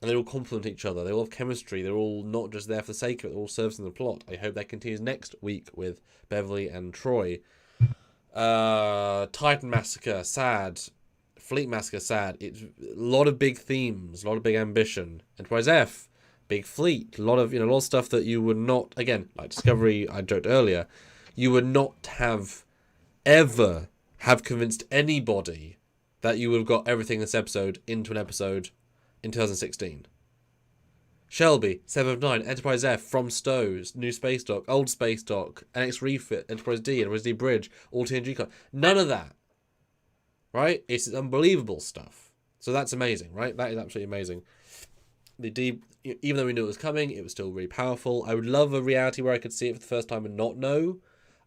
And they all complement each other. They all have chemistry. They're all not just there for the sake of it. They're all servicing the plot. I hope that continues next week with Beverly and Troy. Titan Massacre, sad. Fleet Massacre, sad. It's a lot of big themes. A lot of big ambition. Enterprise F, big fleet. A lot of stuff that you would not, again, like Discovery, I joked earlier, you would not have ever have convinced anybody that you would have got everything in this episode into an episode in 2016. Shelby, 7 of 9, Enterprise F, From Stows, New Space Dock, Old Space Dock, NX Refit, Enterprise D, Enterprise D Bridge, all TNG card. None of that. Right? It's unbelievable stuff. So that's amazing, right? That is absolutely amazing. The D, even though we knew it was coming, it was still really powerful. I would love a reality where I could see it for the first time and not know.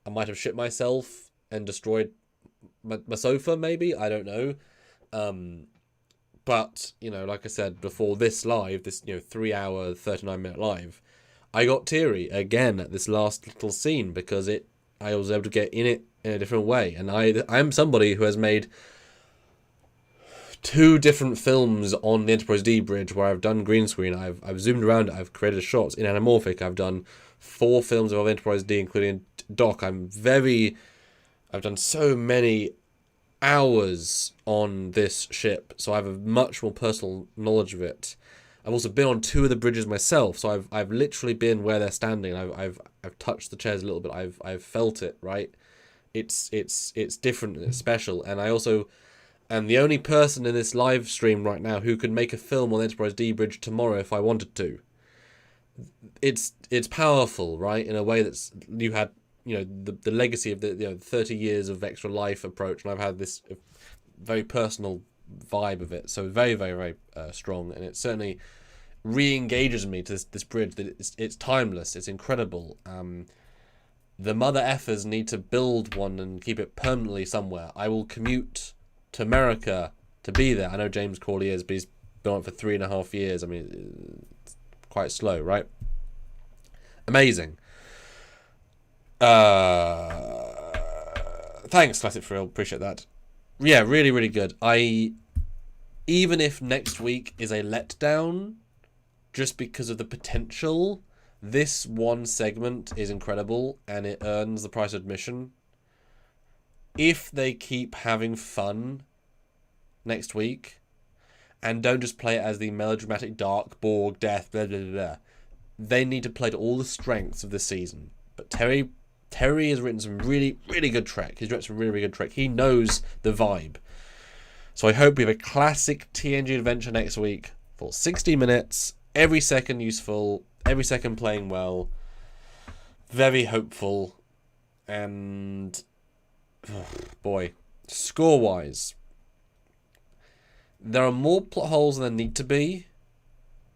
I might have shit myself and destroyed my sofa, maybe. I don't know. But, you know, like I said before, this live, this, 3 hour, 39-minute live, I got teary again at this last little scene because I was able to get in it in a different way. And I'm somebody who has made 2 different films on the Enterprise D bridge where I've done green screen, I've zoomed around it, I've created shots in anamorphic, I've done 4 films of Enterprise D, including Doc. I've done so many hours on this ship, so I have a much more personal knowledge of it. I've also been on 2 of the bridges myself, so I've literally been where they're standing. I've touched the chairs a little bit. I've felt it, right? It's different and it's special. And I also am the only person in this live stream right now who could make a film on the Enterprise D bridge tomorrow if I wanted to. It's powerful, right? In a way that's you had. The legacy of the 30 years of extra life approach, and I've had this very personal vibe of it, so very, very, very strong, and it certainly re-engages me to this bridge. That it's timeless, it's incredible. The mother effers need to build one and keep it permanently somewhere. I will commute to America to be there. I know James Corley is, but he's been on it for 3.5 years. I mean, it's quite slow, right? Amazing. Thanks, Classic Frill. Appreciate that. Yeah, really, really good. Even if next week is a letdown, just because of the potential, this one segment is incredible and it earns the price of admission. If they keep having fun next week and don't just play it as the melodramatic dark Borg death, blah blah blah, they need to play to all the strengths of this season. But Terry has written some really, really good Trek. He's written some really, really good Trek. He knows the vibe. So I hope we have a classic TNG adventure next week for 60 minutes. Every second useful. Every second playing well. Very hopeful. And, boy, score-wise, there are more plot holes than there need to be,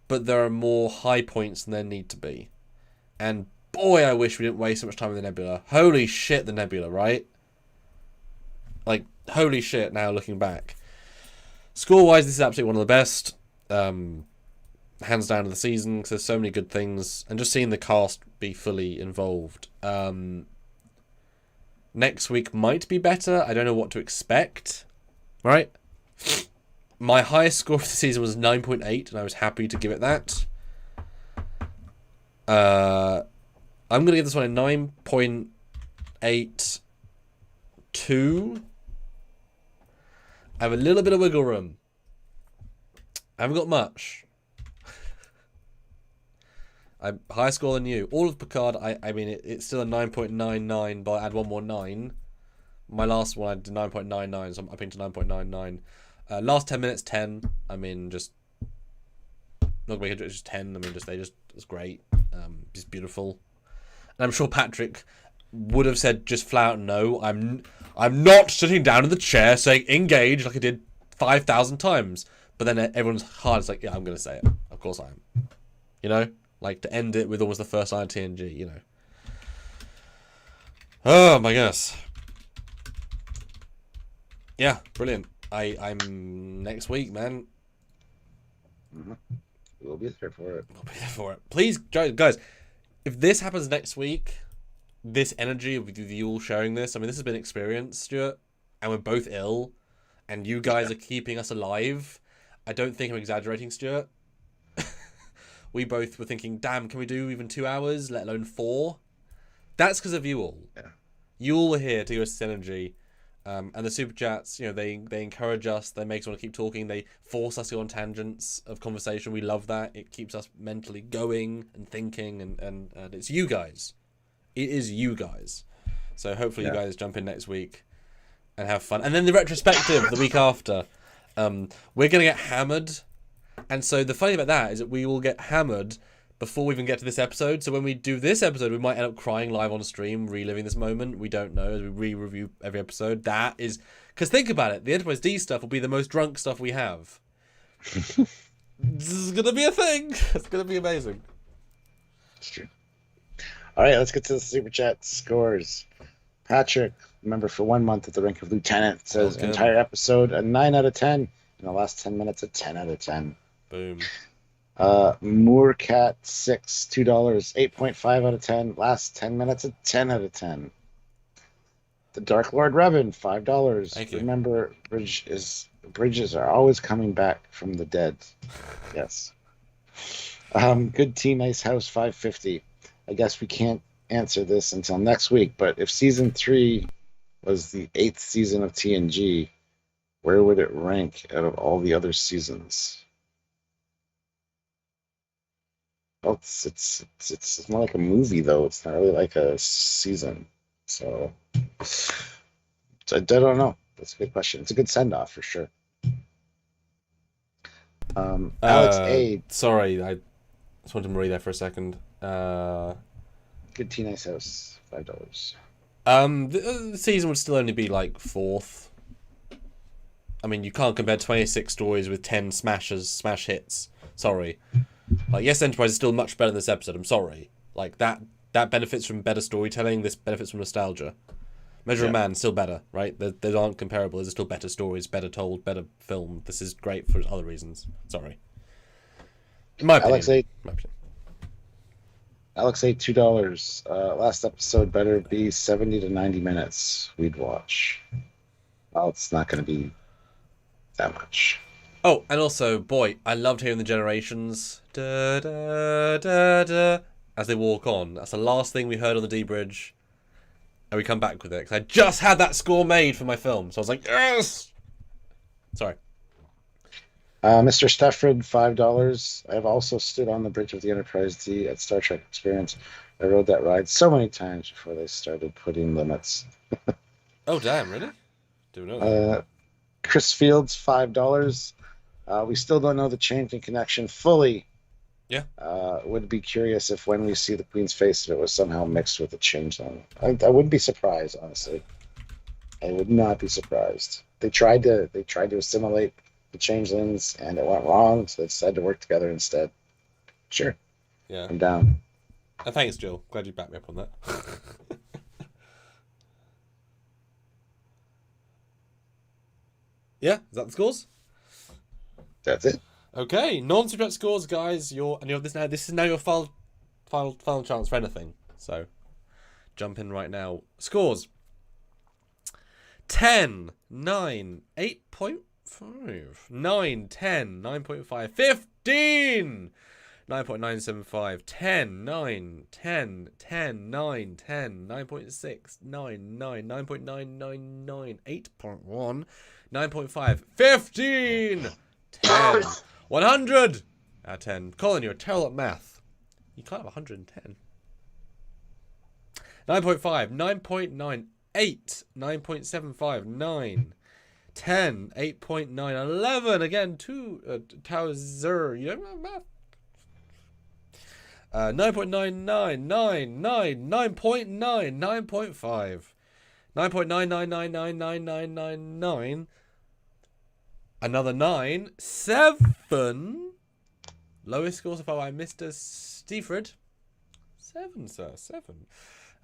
but there are more high points than there need to be. And boy, I wish we didn't waste so much time with the nebula. Holy shit, the nebula, right? Like, holy shit, now looking back. Score-wise, this is absolutely one of the best. Hands down of the season, because there's so many good things. And just seeing the cast be fully involved. Next week might be better. I don't know what to expect. Right? My highest score for the season was 9.8, and I was happy to give it that. I'm going to give this one a 9.82. I have a little bit of wiggle room. I haven't got much. I'm higher score than you. All of Picard, I mean, it's still a 9.99, but I add one more 9. My last one I did 9.99, so I'm upping to 9.99. Last 10 minutes, 10. I mean, just not going to just 10. I mean, it's great. Just beautiful. And I'm sure Patrick would have said just flat out no. I'm not sitting down in the chair saying engage like I did 5,000 times. But then everyone's hard. It's like, yeah, I'm going to say it. Of course I am. You know? Like to end it with almost the first line of TNG, you know. Oh my goodness. Yeah, brilliant. I'm next week, man. We'll be there for it. We'll be there for it. Please, guys, if this happens next week, this energy with you all sharing this, I mean, this has been experienced, Stuart, and we're both ill, and you guys are keeping us alive. I don't think I'm exaggerating, Stuart. We both were thinking, damn, can we do even 2 hours, let alone 4? That's because of you all. Yeah. You all were here to give us this energy. And the super chats, you know, they encourage us. They make us want to keep talking. They force us to go on tangents of conversation. We love that. It keeps us mentally going and thinking. And it's you guys. It is you guys. So hopefully you guys jump in next week and have fun. And then the retrospective the week after. We're going to get hammered. And so the funny about that is that we will get hammered before we even get to this episode. So when we do this episode, we might end up crying live on stream, reliving this moment. We don't know as we re-review every episode. That is... Because think about it. The Enterprise D stuff will be the most drunk stuff we have. This is going to be a thing. It's going to be amazing. It's true. All right, let's get to the Super Chat scores. Patrick, member for 1 month at the rank of Lieutenant, says entire episode a 9 out of 10. In the last 10 minutes, a 10 out of 10. Boom. Moorcat 6, $2, 8.5 out of 10. Last 10 minutes, a 10 out of 10. The Dark Lord Revan, $5. Thank you. Remember, bridges are always coming back from the dead. Yes. Good Tea, Nice House, $5.50. I guess we can't answer this until next week, but if season 3 was the 8th season of TNG, where would it rank out of all the other seasons? Well, it's more like a movie, though. It's not really like a season. So I don't know. That's a good question. It's a good send-off for sure. Alex A. Sorry, I just wanted to read there for a second. Good Tea, Nice House, $5. The season would still only be like 4th. I mean, you can't compare 26 stories with 10 smash hits. Sorry. Like, yes, Enterprise is still much better than this episode. I'm sorry. Like, that benefits from better storytelling. This benefits from nostalgia. Measure of Man, still better, right? Those aren't comparable. There's still better stories, better told, better film. This is great for other reasons. Sorry. In my opinion. Alex A, $2. Last episode better be 70 to 90 minutes we'd watch. Well, it's not going to be that much. Oh, and also, boy, I loved hearing the generations. Da, da, da, da, as they walk on. That's the last thing we heard on the D Bridge. And we come back with it. Because I just had that score made for my film. So I was like, yes! Sorry. Mr. Stefford, $5. I have also stood on the bridge of the Enterprise D at Star Trek Experience. I rode that ride so many times before they started putting limits. Oh, damn, really? Do know that. Chris Fields, $5. We still don't know the change in connection fully. Yeah. Would be curious if when we see the Queen's face, if it was somehow mixed with the changeling. I wouldn't be surprised, honestly. I would not be surprised. They tried to assimilate the changelings, and it went wrong, so they decided to work together instead. Sure. Yeah. I'm down. And thanks, Jill. Glad you backed me up on that. Yeah, is that the scores? That's it. Okay, non-super chat scores, guys. This is now your final chance for anything. So, jump in right now. Scores: 10, 9, 8.5, 9, 10, 9.5, 15, 9.975, 10, 9, 10, 10, 9, 10, 9.6, 9, 9, 9.999, 8.1, 9.5, 15, 10, 100 out of 10. Colin, you're terrible at math. You can't have 110. 9.5, 9.98, 9.75, 9, 10, 8.9, 11. Again, 2 Towser. You don't have math. 9.99, 9, 9, 9.9, 9.5, 9.9999999. Another 9, 7. Lowest score so far by Mr. Steeford. 7, sir, 7.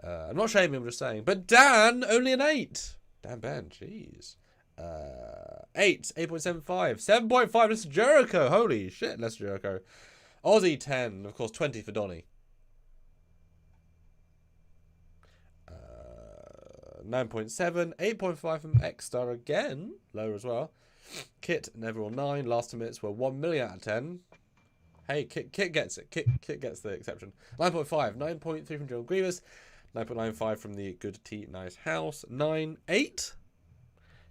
I'm not shaming, I'm just saying. But Dan, only an 8. Dan Ben, jeez. 8, 8.75, 7.5, Mr. Jericho. Holy shit, Mr. Jericho. Aussie 10, of course, 20 for Donnie. 9.7, 8.5 from X-Star again. Lower as well. Kit and everyone 9. Last 2 minutes were 1 million out of 10. Hey, Kit gets it. Kit gets the exception. 9.5, 9.3 from John Grievous. 9.95 from the Good Tea Nice House. 9, 8.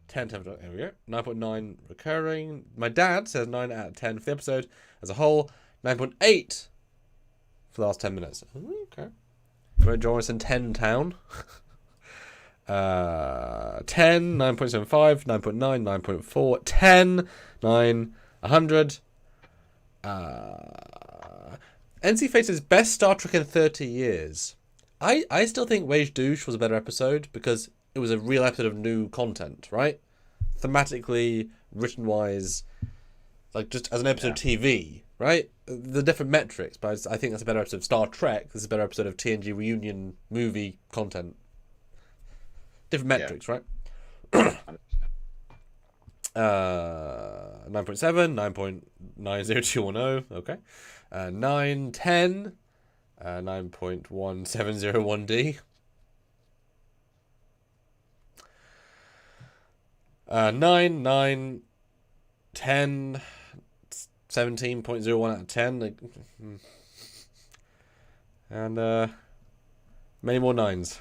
10, 10 for, there we go. 9.9 recurring. My dad says 9 out of 10 for the episode as a whole. 9.8 for the last 10 minutes. Okay. Jonathan 10 town. 10, 9.75, 9.9, 9.4, 10, 9, 100, NC faces best Star Trek in 30 years. I still think Wage Douche was a better episode because it was a real episode of new content, right? Thematically, written wise, like just as an episode of TV, right? The different metrics, but I think that's a better episode of Star Trek. This is a better episode of TNG reunion movie content. Different metrics, right? 9.7, 9.90210, okay. 9, 10, 9.1701D. 9, 9, 10, 17.01 out of 10. And many more 9s.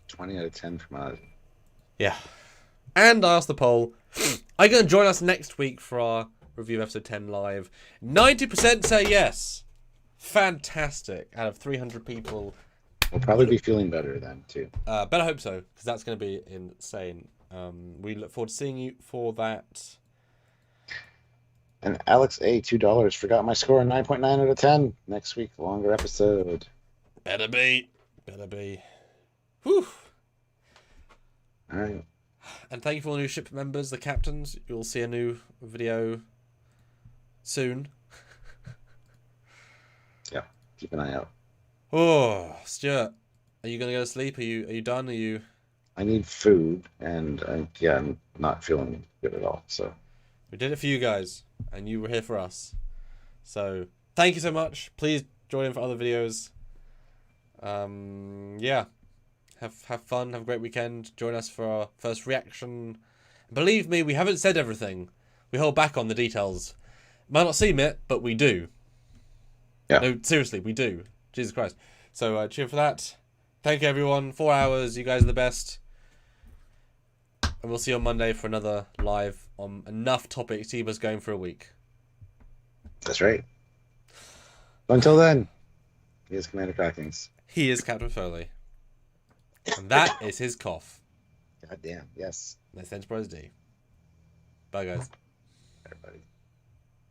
20 out of 10 from us. Yeah. And I asked the poll, are you going to join us next week for our review of episode 10 live? 90% say yes. Fantastic. Out of 300 people. We'll probably be feeling better then, too. Better hope so, because that's going to be insane. We look forward to seeing you for that. And Alex A, $2, forgot my score, 9.9 out of 10. Next week, longer episode. Better be. Better be. Whew. All right. And thank you for all the new ship members, the captains. You'll see a new video soon. Yeah, keep an eye out. Oh, Stuart, are you gonna go to sleep? Are you done? Are you? I need food, and I'm not feeling good at all. So We did it for you guys, and you were here for us. So thank you so much. Please join in for other videos. Yeah. Have fun, have a great weekend. Join us for our first reaction. Believe me, we haven't said everything. We hold back on the details. Might not seem it, but we do. Yeah. No, seriously, we do. Jesus Christ. So cheer for that. Thank you, everyone. 4 hours. You guys are the best. And we'll see you on Monday for another live on enough topics to keep us going for a week. That's right. Until then, he is Commander Crackings. He is Captain Foley. And that is his cough. God damn, yes. That's Enterprise D. Bye, guys. Everybody.